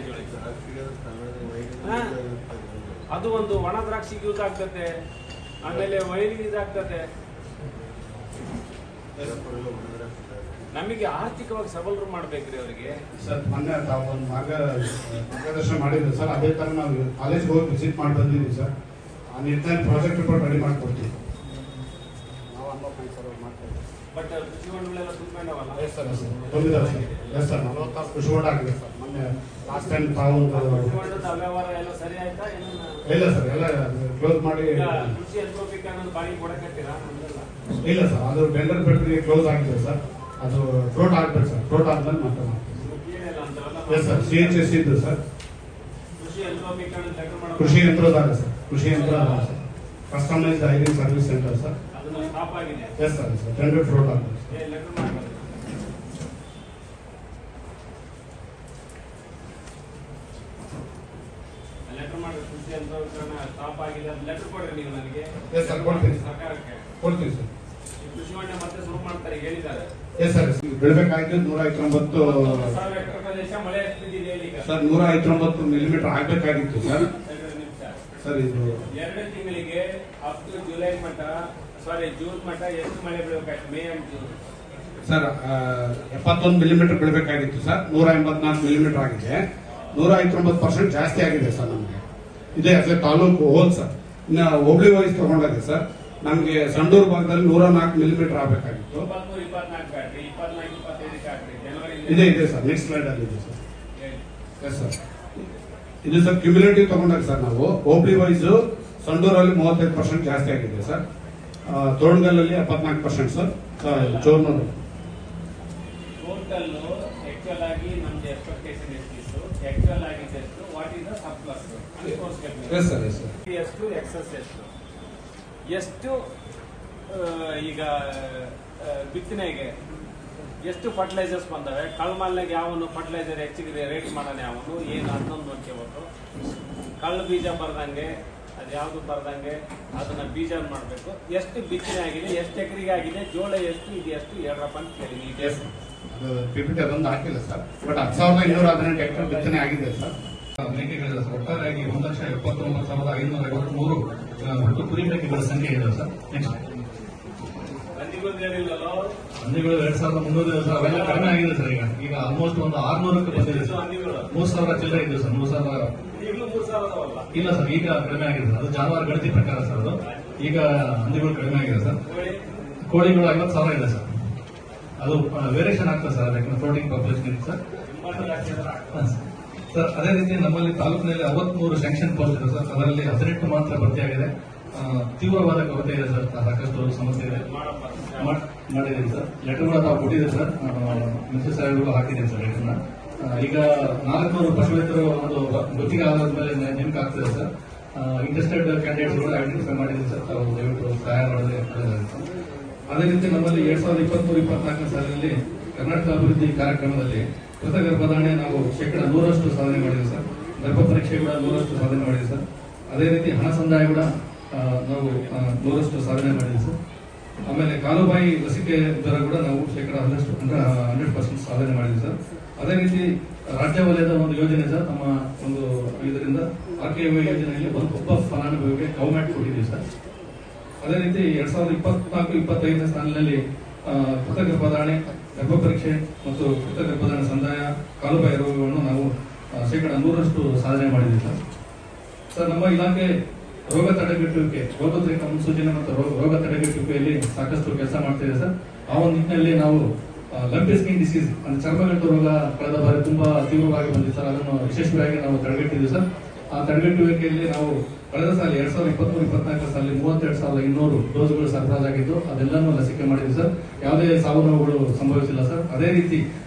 ಅದು ಒಂದು ಒಣ ದ್ರಾಕ್ಷಿಗೆ ಯೂಸ್ ಆಗ್ತದೆ, ಆಮೇಲೆ ವೈನಿಗೆ ಯೂಸ್ ಆಗ್ತದೆ. ನಮಗೆ ಆರ್ಥಿಕವಾಗಿ ಸಬಲರು ಮಾಡ್ಬೇಕ್ರಿ ಅವರಿಗೆ. ಸರ್, ಮೊನ್ನೆ ತಾವು ಒಂದು ಮಾರ್ಗದರ್ಶನ ಮಾಡಿದ್ರು ಸರ್. ಅದೇ ತರ ನಾವು ಕಾಲೇಜ್ಗೆ ಹೋಗಿ ವಿಸಿಟ್ ಮಾಡಿ ಬಂದಿದ್ದೀವಿ ಸರ್. ಆ ನಿರ್ಧಾರ ಪ್ರಾಜೆಕ್ಟ್ ರಿಪೋರ್ಟ್ ರೆಡಿ ಮಾಡಿಕೊಡ್ತೀವಿ. ಬಟ್ ಕೃಷಿ ಹೊಂಡಗಳೆಲ್ಲ ತುಂಬಿಕೊಂಡವಲ್ಲ? ತುಂಬಿದಾವೆ ಸರ್. ಎಸ್ ಸರ್, 44 ಕೃಷಿ ಹೊಂಡ ಆಗಿದೆ ಸರ್. ಮೊನ್ನೆ ಲಾಸ್ಟ್ ಟೈಮ್ ತಾವು ಕೃಷಿ ಹೊಂಡದ ಅವ್ಯವಹಾರ ಎಲ್ಲ ಸರಿ ಆಯ್ತಾ? ಇಲ್ಲ ಸರ್, ಎಲ್ಲ ಕ್ಲೋಸ್ ಮಾಡಿ. ಕೃಷಿ ಯಂತ್ರೋಪಕರಣ ಅನ್ನೋದು ಬಾಡಿಗೆ ಕೊಡಕತ್ತೀರಾ? ಇಲ್ಲ ಸರ್, ಅದು ಟೆಂಡರ್ ಪ್ರಕ್ರಿಯೆ ಕ್ಲೋಸ್ ಆಗಿದೆ ಸರ್. ಅದು ಫ್ಲೋಟ್ ಆಗ್ಬೇಕು ಸರ್. ಫ್ಲೋಟ್ ಆದ್ಮೇಲೆ ಮತ್ತೆ ಎಸ್ ಸರ್, CHS ಇದ್ದು ಸರ್. ಕೃಷಿ ಯಂತ್ರೋದ್ಧಾರ ಸರ್. ಕೃಷಿ ಯಂತ್ರೋದ್ಧಾರ sir. Customised hiring service centre sir. Yes sir, tender float ಆಗಿದೆ. ಲೆಟರ್ ಮಾಡಿ, ಕೃಷಿ ಯಂತ್ರೋಪಕರಣ ಸ್ಟಾಪ್ ಆಗಿದೆ, ಲೆಟರ್ ಕೊಡ್ರಿ ನೀವು ನನಗೆ. ಎಸ್ ಸರ್, ಕೊಡ್ತೀನಿ ಸರ್ಕಾರಕ್ಕೆ ಕೊಡ್ತೀವಿ ಸರ್. ಕೃಷಿ ಹೊಂಡ ಮತ್ತೆ ಶುರು ಮಾಡ್ತಾರೆ ಹೇಳಿದ್ದಾರೆ. ಎಸ್ ಸರ್, ಬೆಳಬೇಕಾಗಿದ್ದು 119 ಎಕರೆ ಪ್ರದೇಶ ಮಳೆ ಎಷ್ಟಿದೆ ಈಗ ಸರ್? 119 ಮಿಲಿಮೀಟರ್ ಆಗ್ಬೇಕಾಗಿತ್ತು ಸರ್. ಸರ್, ಇದು 2 ತಿಂಗಳಿಗೆ ಅಪ್ ಟು ಜುಲೈ ಮಟ್ಟ, ಸಾರಿ ಜೂನ್ ಮಟ್ಟ ಎಷ್ಟು ಮಳೆ ಬೀಳಬೇಕಾಯ್ತು? May and June sir 71 millimetre ಬಿಡಬೇಕಾಗಿತ್ತು ಸರ್, 184 ಮಿಲಿಮೀಟರ್ ಆಗಿದೆ. 119% ಜಾಸ್ತಿ ಆಗಿದೆ ಸರ್ ನಮಗೆ. ಇದೇ as a taluk whole sir. ಇನ್ನು ಹೋಬಳಿ ವೈಸ್ ತಗೊಂಡಾಗ ಸರ್ ನಮಗೆ ಸಂಡೂರು ಭಾಗದಲ್ಲಿ 104 ಮಿಲಿಮೀಟರ್ ಆಗಬೇಕಾಗಿತ್ತು. ಇದೆ ಸರ್, ನೆಕ್ಸ್ಟ್ ಸ್ಲೈಡ್ ಅಲ್ಲಿ ಇದೆ ಸರ್. ಎಸ್ ಸರ್, ಇದು ಸರ್ ಕ್ಯುಮ್ಯುಲೇಟಿವ್ ತಗೊಂಡಾಗ ಸರ್ ನಾವು ಹೋಬಳಿ ವೈಸ್ ಸಂಡೂರಲ್ಲಿ 35% ಜಾಸ್ತಿ ಆಗಿದೆ ಸರ್, ತೋರಣಗಲ್ಲಲ್ಲಿ 74% ಸರ್, ಚೋರ್ನೂರು ಟೋಟಲ್ ಆಕ್ಚುಯಲ್ ಆಗಿ ನಮ್ದು ಎಕ್ಸ್ಪೆಕ್ಟೇಷನ್ ಎಷ್ಟಿತ್ತು, ಆಕ್ಚುಯಲ್ ಆಗಿದೆ ಎಷ್ಟು, what is the surplus, yes sir yes sir, ಎಷ್ಟು ಎಕ್ಸಸ್ ಎಷ್ಟು ಈಗ ಬಿತ್ತನೆಗೆ ಎಷ್ಟು ಫರ್ಟಿಲೈಸರ್ಸ್ ಬಂದವೆ, ಕಳ್ಮಾಲ್ನಾಗ ಯಾವನು ಫರ್ಟಿಲೈಸರ್ ಹೆಚ್ಚಿಗೆ ರೇಟ್ ಮಾಡೋಣ, ಯಾವನು ಏನು ಹನ್ನೊಂದು ನೋಡ್ಕೋಬೇಕು, ಕಳ್ಳು ಬೀಜ ಬರ್ದಂಗೆ ಅದು ಯಾವುದು ಬರ್ದಂಗೆ ಅದನ್ನ ಬೀಜ ಮಾಡಬೇಕು, ಎಷ್ಟು ಬಿತ್ತನೆ ಆಗಿದೆ, ಎಷ್ಟು ಎಕರೆಗೆ ಆಗಿದೆ, ಜೋಳ ಎಷ್ಟು, ಇದು ಎಷ್ಟು ಹೇಳ್ರಪ್ಪ ಅಂತ ಕೇಳಿ. PPT ಅದೊಂದು ಹಾಕಿಲ್ಲ ಸರ್, ಬಟ್ 10,218 ಹೆಕ್ಟೇರ್ ಬಿತ್ತನೆ ಆಗಿದೆ ಸರ್. ಮೇಕೆಗಳ ಒಟ್ಟಾರೆಯಾಗಿ 1,79,553 ಒಟ್ಟು ಕುರಿ ಮೇಕೆಗಳ ಸಂಖ್ಯೆ ಇದೆ ಸರ್. ನೆಕ್ಸ್ಟ್ ಹಂದಿಗಳು 2,300 ಸರ್, ಅವೆಲ್ಲ ಕಡಿಮೆ ಆಗಿದೆ ಸರ್. ಈಗ ಆಲ್ಮೋಸ್ಟ್ ಒಂದು 600ಕ್ಕೆ ಬಂದಿದೆ ಸರ್. 3,000 ಚಿಲ್ಲರೆ ಇದೆ ಸರ್. 3,000 ಇಲ್ಲ ಸರ್, ಈಗ ಕಡಿಮೆ ಆಗಿದೆ ಸರ್. ಅದು ಜಾನುವಾರು ಗಣತಿ ಪ್ರಕಾರ ಸರ್. ಅದು ಈಗ ಹಂದಿಗಳು ಕಡಿಮೆ ಆಗಿದೆ ಸರ್. ಕೋಳಿಗಳು 50,000 ಇದೆ ಸರ್. ಅದು ವೇರಿಯೇಷನ್ ಆಗ್ತದೆ ಸರ್, ಅದಕ್ಕೆ ಫ್ಲೋಟಿಂಗ್ ಪಾಪ್ಯುಲೇಷನ್ ಇದೆ ಸರ್. ಸರ್ ಅದೇ ರೀತಿ ನಮ್ಮಲ್ಲಿ ತಾಲೂಕಿನಲ್ಲಿ 63 ಸ್ಯಾಂಕ್ಷನ್ ಪೋಸ್ಟ್ ಇದೆ ಸರ್. ಅದರಲ್ಲಿ 18 ಮಾತ್ರ ಭರ್ತಿಯಾಗಿದೆ. ತೀವ್ರವಾದ ಕೊರತೆ ಇದೆ ಸರ್, ಸಾಕಷ್ಟು ಸಮಸ್ಯೆ ಇದೆ. ಮಾಡಿದ್ದೀವಿ ಸರ್, ಲೆಟರ್ಗಳು ನಾವು ಕೊಟ್ಟಿದ್ದೀವಿ ಸರ್, ಮಿನಿಸ್ಟರ್ ಸಾಹೇಬರು ಹಾಕಿದ್ದೀವಿ ಸರ್ ಲೆಟರ್ನ. ಈಗ 400 ಪಶುವೈದ್ಯರು ಒಂದು ಗುತ್ತಿಗೆ ಆಧಾರದ ಮೇಲೆ ನೇಮಕ ಆಗ್ತಿದೆ ಸರ್. ಇಂಟ್ರೆಸ್ಟೆಡ್ ಕ್ಯಾಂಡಿಡೇಟ್ಸ್ಗಳು ಐಡೆಂಟಿಫೈ ಮಾಡಿದ್ದೀವಿ ಸರ್, ತಾವು ದಯವಿಟ್ಟು ಸಹಾಯ ಮಾಡೋದೇ ಒಳ್ಳೆಯದಾಗಿದೆ ಸರ್. ಅದೇ ರೀತಿ ನಮ್ಮಲ್ಲಿ 2023-24 ಸಾಲಿನಲ್ಲಿ ಕರ್ನಾಟಕ ಅಭಿವೃದ್ಧಿ ಕಾರ್ಯಕ್ರಮದಲ್ಲಿ ಕೃತ ಗರ್ಭಧಾರಣೆ ನಾವು 100% ಸಾಧನೆ ಮಾಡಿದ್ದೀವಿ ಸರ್. ಗರ್ಭ ಪರೀಕ್ಷೆ ಕೂಡ 100% ಸಾಧನೆ ಮಾಡಿದ್ದೀವಿ ಸರ್. ಅದೇ ರೀತಿ ಹಣ ಸಂದಾಯ ಕೂಡ ನಾವು 100% ಸಾಧನೆ ಮಾಡಿದ್ದೀವಿ ಸರ್. ಆಮೇಲೆ ಕಾಲುಬಾಯಿ ಲಸಿಕೆ ದರ ಕೂಡ ನಾವು 100% ಸಾಧನೆ ಮಾಡಿದ್ದೀವಿ ಸರ್. ಅದೇ ರೀತಿ ರಾಜ್ಯ ವಲಯದ ಒಂದು ಯೋಜನೆ ಸರ್, ನಮ್ಮ ಒಂದು ಇದರಿಂದ RKV ಯೋಜನೆಯಲ್ಲಿ ಒಬ್ಬ ಫಲಾನುಭವಿಗೆ ಕೌಮ್ಯಾಟ್ ಕೊಟ್ಟಿದ್ದೀವಿ ಸರ್. ಅದೇ ರೀತಿ 2024-25 ಸಾಲಿನಲ್ಲಿ ಕೃತ ಗರ್ಭಧಾರಣೆ, ಗರ್ಭ ಪರೀಕ್ಷೆ ಮತ್ತು ಕೃತ ಗರ್ಭಧಾರಣೆ ಸಂದಾಯ, ಕಾಲುಬಾಯಿ ರೋಗಗಳನ್ನು ನಾವು 100% ಸಾಧನೆ ಮಾಡಿದ್ದೀವಿ ಸರ್. ಸರ್ ನಮ್ಮ ಇಲಾಖೆ ರೋಗ ತಡೆಗಟ್ಟುವಿಕೆ, ರೋಗೋದ್ರೇಕ ಮುನ್ಸೂಚನೆ ಮತ್ತು ರೋಗ ತಡೆಗಟ್ಟುವಿಕೆಯಲ್ಲಿ ಸಾಕಷ್ಟು ಕೆಲಸ ಮಾಡ್ತಿದೆ ಸರ್. ಆ ಒಂದು ನಿಟ್ಟಿನಲ್ಲಿ ನಾವು ಲಂಪಿ ಸ್ಕಿನ್ ಡಿಸೀಸ್ ಅಂದ್ರೆ ಚರ್ಮಗಂಟು ರೋಗ ಕಳೆದ ಬಾರಿ ತುಂಬಾ ತೀವ್ರವಾಗಿ ಬಂದಿದೆ ಸರ್. ಅದನ್ನು ವಿಶೇಷವಾಗಿ ನಾವು ತಡೆಗಟ್ಟಿದ್ದೀವಿ ಸರ್. ಆ ತಡೆಗಟ್ಟುವಿಕೆಯಲ್ಲಿ ನಾವು ಕಳೆದ ಸಾಲ 2023-24 ಸಾಲಿ 32,200 ಡೋಸ್ಗಳು ಸರಬರಾಜಾಗಿದ್ದು ಅದೆಲ್ಲನೂ ಲಸಿಕೆ ಮಾಡಿದ್ವಿ ಸರ್. ಯಾವುದೇ ಸಾವು ನೋವುಗಳು ಸಂಭವಿಸಿಲ್ಲ ಸರ್. ಅದೇ ರೀತಿ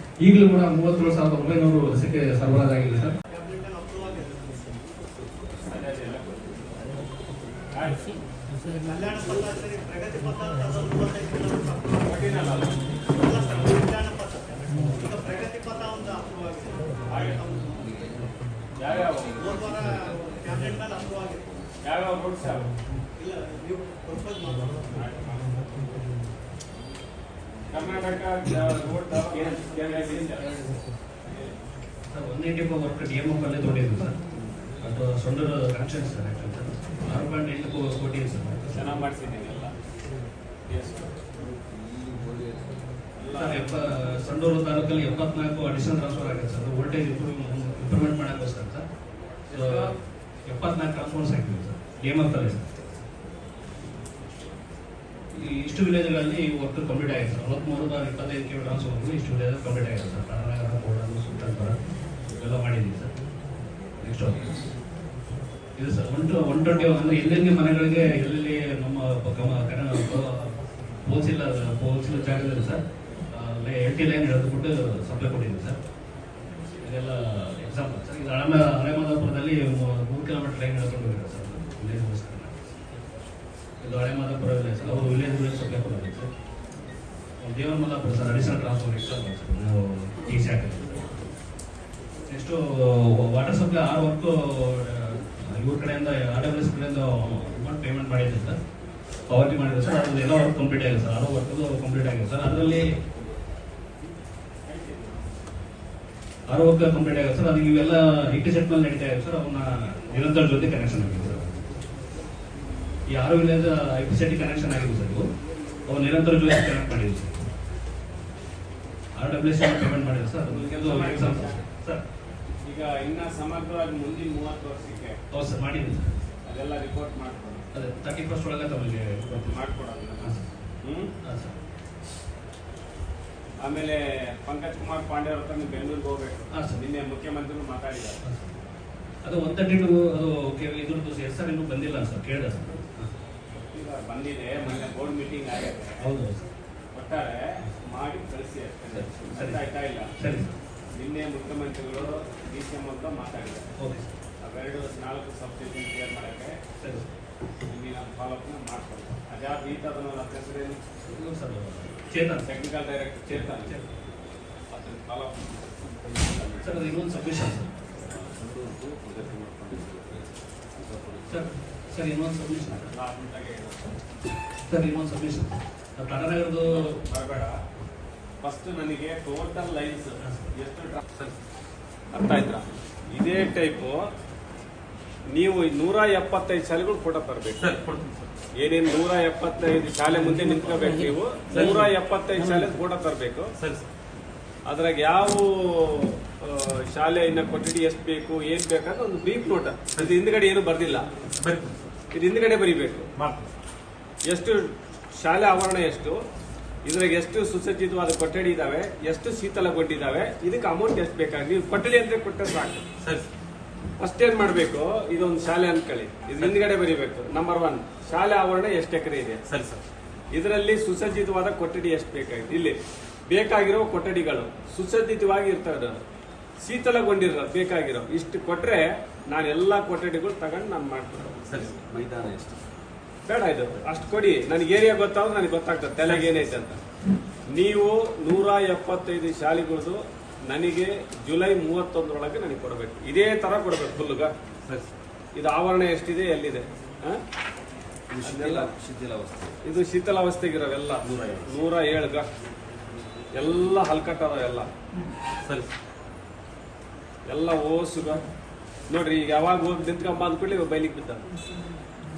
ಈಗಲೂ ಕೂಡ 37,900 ಲಸಿಕೆ ಸರಬರಾಜಾಗಿದೆ ಸರ್. $184 ವರ್ಕ್ DMF ಅಲ್ಲೇ ತೊಗೊಂಡಿದ್ವಿ ಸರ್. ಅದು Sandur connection sir. Actually sir 6.8 ಕೋಟಿ ಸರ್. ಚೆನ್ನಾಗಿ ಮಾಡಿಸಿದ್ದೀನಿ ಎಲ್ಲ. ಸಂಡೂರು ತಾಲೂಕಲ್ಲಿ 74 ಅಡಿಷನಲ್ ಟ್ರಾನ್ಸ್ಫರ್ ಆಗಿದೆ ಸರ್. ವೋಲ್ಟೇಜ್ ಇಂಪ್ರೂವ್ಮೆಂಟ್ ಮಾಡೋಕ್ಕೋಸ್ಕರ ಸರ್ 74 ಟ್ರಾನ್ಸ್ಫರ್ಸ್ ಆಗಿವೆ ಸರ್ DMF ಅಲ್ಲಿ ಸರ್. ಇಷ್ಟು ವಿಲೇಜ್ಗಳಲ್ಲಿ ವರ್ಕ್ ಕಂಪ್ಲೀಟ್ ಆಗಿದೆ ಸರ್. 63-25 KV ಟ್ರಾನ್ಸ್ಫರ್ ಇಷ್ಟು ವಿಲೇಜ್ ಕಂಪ್ಲೀಟ್ ಆಗಿದೆ ಸರ್. ಕಾರಣನಗರ, ಕೋಡೂರು, ಸುಲ್ತಾನ್ಪುರ ಇವೆಲ್ಲ ಮಾಡಿದ್ದೀವಿ ಸರ್. ನೆಕ್ಸ್ಟ್ ಇದು ಸರ್ 120 ಅಂದರೆ ಎಲ್ಲೆಲ್ಲಿ ಮನೆಗಳಿಗೆ ಎಲ್ಲೆಲ್ಲಿ ನಮ್ಮ ಪೋಲ್ಸಿಲ್ಲ ಜಾಗದಲ್ಲಿ ಸರ್ LT ಲೈನ್ ಎಳೆದುಬಿಟ್ಟು ಸಪ್ಲೈ ಕೊಟ್ಟಿದ್ದೀವಿ ಸರ್. ಇದೆಲ್ಲ ಎಕ್ಸಾಂಪಲ್ ಸರ್. ಇದು ಹಳೆಮಾದಾಪುರದಲ್ಲಿ 3 ಕಿಲೋಮೀಟರ್ ಲೈನ್ ಎಳ್ಕೊಂಡು ಹೋಗಿದ್ದಾರೆ ಸರ್ ವಿಲೇಜ್ಗೋಸ್ಕರ. ಇದು ಹಳೆಮಾದಾಪುರ ವಿಲೇಜ್ ಸರ್, ಅವರು ವಿಲೇಜ್ ಸಪ್ಲೈ ಕೊಟ್ಟಿದ್ದೀವಿ sir. Devaramallapura sir additional transfer example sir, ನಾವು TC ಹಾಕಿದ್ದೀವಿ. ನೆಕ್ಸ್ಟು ವಾಟರ್ ಸಪ್ಲೈ 6 ವರ್ಕು ಇವ್ರ ಕಡೆಯಿಂದ RWS ಕಡೆಯಿಂದ ಅಮೌಂಟ್ ಪೇಮೆಂಟ್ ಮಾಡಿದ್ದೀವಿ ಸರ್, ಪಾವತಿ ಮಾಡಿದ್ದೀವಿ ಸರ್. ಅದು ಎಲ್ಲ ವರ್ಕ್ ಕಂಪ್ಲೀಟ್ ಆಗಿದೆ ಸರ್. 6 ವರ್ಕ್ ಕಂಪ್ಲೀಟ್ ಆಗಿದೆ ಸರ್. ಅದರಲ್ಲಿ 6 ವರ್ಕ್ ಕಂಪ್ಲೀಟ್ ಆಗಿದೆ ಸರ್. ಅದು ಇವೆಲ್ಲ IT ಸೆಟ್ ಮೇಲೆ ನಡೀತಾ ಇದೆ ಸರ್. ಅವನ್ನ ನಿರಂತರ ಜೊತೆ ಕನೆಕ್ಷನ್ ಆಗಿದೆ ಸರ್. ಈ 6 ವಿಲೇಜ್ IT ಸೆಟ್ ಕನೆಕ್ಷನ್ ಆಗಿದೆ ಸರ್. ಇವು ಅವು ನಿರಂತರ ಜೊತೆ ಕನೆಕ್ಟ್ ಮಾಡಿದ್ದೀವಿ ಸರ್. RWC ಪೇಮೆಂಟ್ ಮಾಡಿದ್ರು ಸರ್. ಅದು ಎಕ್ಸಾಮ್ ಸರ್. ಈಗ ಇನ್ನ ಸಮಗ್ರವಾಗಿ ಮುಂದಿನ 30 ವರ್ಷಕ್ಕೆ ಹೌದು ಸರ್, ಮಾಡಿದ್ದೀನಿ ಸರ್. ಅದೆಲ್ಲ ರಿಪೋರ್ಟ್ ಮಾಡ್ಕೊಡಿ. ಅದೇ 31st ಒಳಗೆ ತಮಗೆ ಮಾಡ್ಕೊಡೋದು. ಹಾಂ ಸರ್. ಆಮೇಲೆ ಪಂಕಜ್ ಕುಮಾರ್ ಪಾಂಡೆ ಅವ್ರ ಹತ್ರ ನೀವು ಬೆಂಗಳೂರಿಗೆ ಹೋಗ್ಬೇಕು. ಹಾಂ ಸರ್. ನಿನ್ನೆ ಮುಖ್ಯಮಂತ್ರಿಗಳು ಮಾತಾಡಿದ್ದಾರೆ. ಅದು 132 ಅದು ಇದ್ರದ್ದು SR ಇನ್ನೂ ಬಂದಿಲ್ಲ ಸರ್, ಕೇಳಿದೆ ಸರ್. ಈಗ ಬಂದಿದೆ, ಮೊನ್ನೆ ಬೋರ್ಡ್ ಮೀಟಿಂಗ್ ಆಗಿದೆ. ಹೌದು ಒಟ್ಟಾರೆ ಮಾಡಿ ಕಳಿಸಿ ಅಷ್ಟೇ. ಅರ್ಥ ಆಯ್ತಾ ಇಲ್ಲ? ಸರಿ. ನಿನ್ನೆ ಮುಖ್ಯಮಂತ್ರಿಗಳು DCM ಅಂತ ಮಾತಾಡಿದ್ದಾರೆ. ಓಕೆ. ಅವೆರಡು 4 ಸಬ್ಸ್ಟೇಷನ್ ಕ್ಲಿಯರ್ ಮಾಡೋಕ್ಕೆ ಸರಿ ನಿಮಗೆ ಫಾಲೋಅಪ್ನ ಮಾಡ್ಕೊಂಡು ಅದ್ಯಾವ ರೀತಿ ಅದನ್ನು ನನ್ನ ಹೆಸರೇನು sir, Chetan technical director Chetan ಅದನ್ನು ಫಾಲೋಅಪ್ ಸರ್. ಅದು ಇನ್ನೊಂದು ಸಬ್ಮಿಷನ್ ಸರ್. ಸರ್ ಇನ್ನೊಂದು ಸಬ್ಮಿಷನ್ ಸರ್, ಇನ್ನೊಂದು ಸಬ್ಮಿಷನ್ ತಡನಗರದು ಬರಬೇಡ. ಫಸ್ಟ್ ನನಗೆ ಟೋಟಲ್ ಲೈನ್ಸ್ ಎಷ್ಟು ಅರ್ಥ ಆಯ್ತಾ? ಇದೇ ಟೈಪು ನೀವು 175 ಶಾಲೆಗಳು ಫೋಟೋ ತರಬೇಕು. ಏನೇನು 175 ಶಾಲೆ ಮುಂದೆ ನಿಂತ್ಕೋಬೇಕು. ನೀವು 175 ಶಾಲೆ ಫೋಟೋ ತರಬೇಕು. ಅದ್ರಾಗ ಯಾವ ಶಾಲೆ ಇನ್ನ ಕೊಠಡಿ ಎಷ್ಟು ಬೇಕು, ಏನ್ ಬೇಕಾದ್ರೆ ಒಂದು ಬ್ರೀಫ್ ನೋಟ. ಇದು ಹಿಂದ್ಗಡೆ ಏನು ಬರ್ದಿಲ್ಲ, ಇದು ಹಿಂದ್ಗಡೆ ಬರೀಬೇಕು. ಎಷ್ಟು ಶಾಲೆ ಆವರಣ, ಎಷ್ಟು ಇದ್ರಾಗ ಎಷ್ಟು ಸುಸಜ್ಜಿತವಾದ ಕೊಠಡಿ ಇದಾವೆ, ಎಷ್ಟು ಶೀತಲಗೊಂಡಿದ್ದಾವೆ, ಇದಕ್ಕೆ ಅಮೌಂಟ್ ಎಷ್ಟು ಬೇಕಾಗಿ ನೀವು ಕೊಠಡಿ ಅಂತ ಕೊಟ್ಟರೆ ಸಾಕು. ಫಸ್ಟ್ ಏನ್ ಮಾಡ್ಬೇಕು, ಇದೊಂದು ಶಾಲೆ ಅನ್ಕೊಳ್ಳಿ, ಇದು ಹಿಂದ್ಗಡೆ ಬರೀಬೇಕು. ನಂಬರ್ 1 ಶಾಲೆ ಆವರಣ ಎಷ್ಟು ಎಕರೆ ಇದೆ, ಇದರಲ್ಲಿ ಸುಸಜ್ಜಿತವಾದ ಕೊಠಡಿ ಎಷ್ಟು ಬೇಕಾಗಿದೆ. ಇಲ್ಲಿ ಬೇಕಾಗಿರೋ ಕೊಠಡಿಗಳು ಸುಸಜ್ಜಿತವಾಗಿ ಇರ್ತವೆ, ಶೀತಲಗೊಂಡಿರೋ ಬೇಕಾಗಿರೋ ಇಷ್ಟು ಕೊಟ್ರೆ ನಾನು ಎಲ್ಲಾ ಕೊಠಡಿಗಳು ತಗೊಂಡು ನಾನು ಮಾಡ್ಕೊಡ್ತೀನಿ. ಮೈದಾನ ಎಷ್ಟು ಬೇಡ, ಇದು ಅಷ್ಟು ಕೊಡಿ. ನನಗೆ ಏರಿಯಾ ಗೊತ್ತಾದ್ರೆ ನನಗೆ ಗೊತ್ತಾಗ್ತದೆ ತಲೆಗೆ ಏನೈತೆ ಅಂತ. ನೀವು 175 ಶಾಲೆಗಳದು ನನಗೆ ಜುಲೈ 31 ನನಗೆ ಕೊಡಬೇಕು. ಇದೇ ತರ ಕೊಡಬೇಕು ಫುಲ್ಗ. ಇದು ಆವರಣ ಎಷ್ಟಿದೆ, ಎಲ್ಲಿದೆ, ಇದು ಶೀತಲಾವಸ್ಥೆಗಿರೋವೆಲ್ಲ 107 ಎಲ್ಲ ಹಲ್ಕಟ್ ಅದಾವೆಲ್ಲ. ಸರಿ, ಎಲ್ಲ ಓಸುಗ ನೋಡ್ರಿ. ಈಗ ಯಾವಾಗ ಹೋಗಿ ನಿಂತ್ಕೊಂಬ ಅಂದ್ಕೊಳ್ಳಿ ಬೈಲಿಗೆ ಬಿದ್ದ.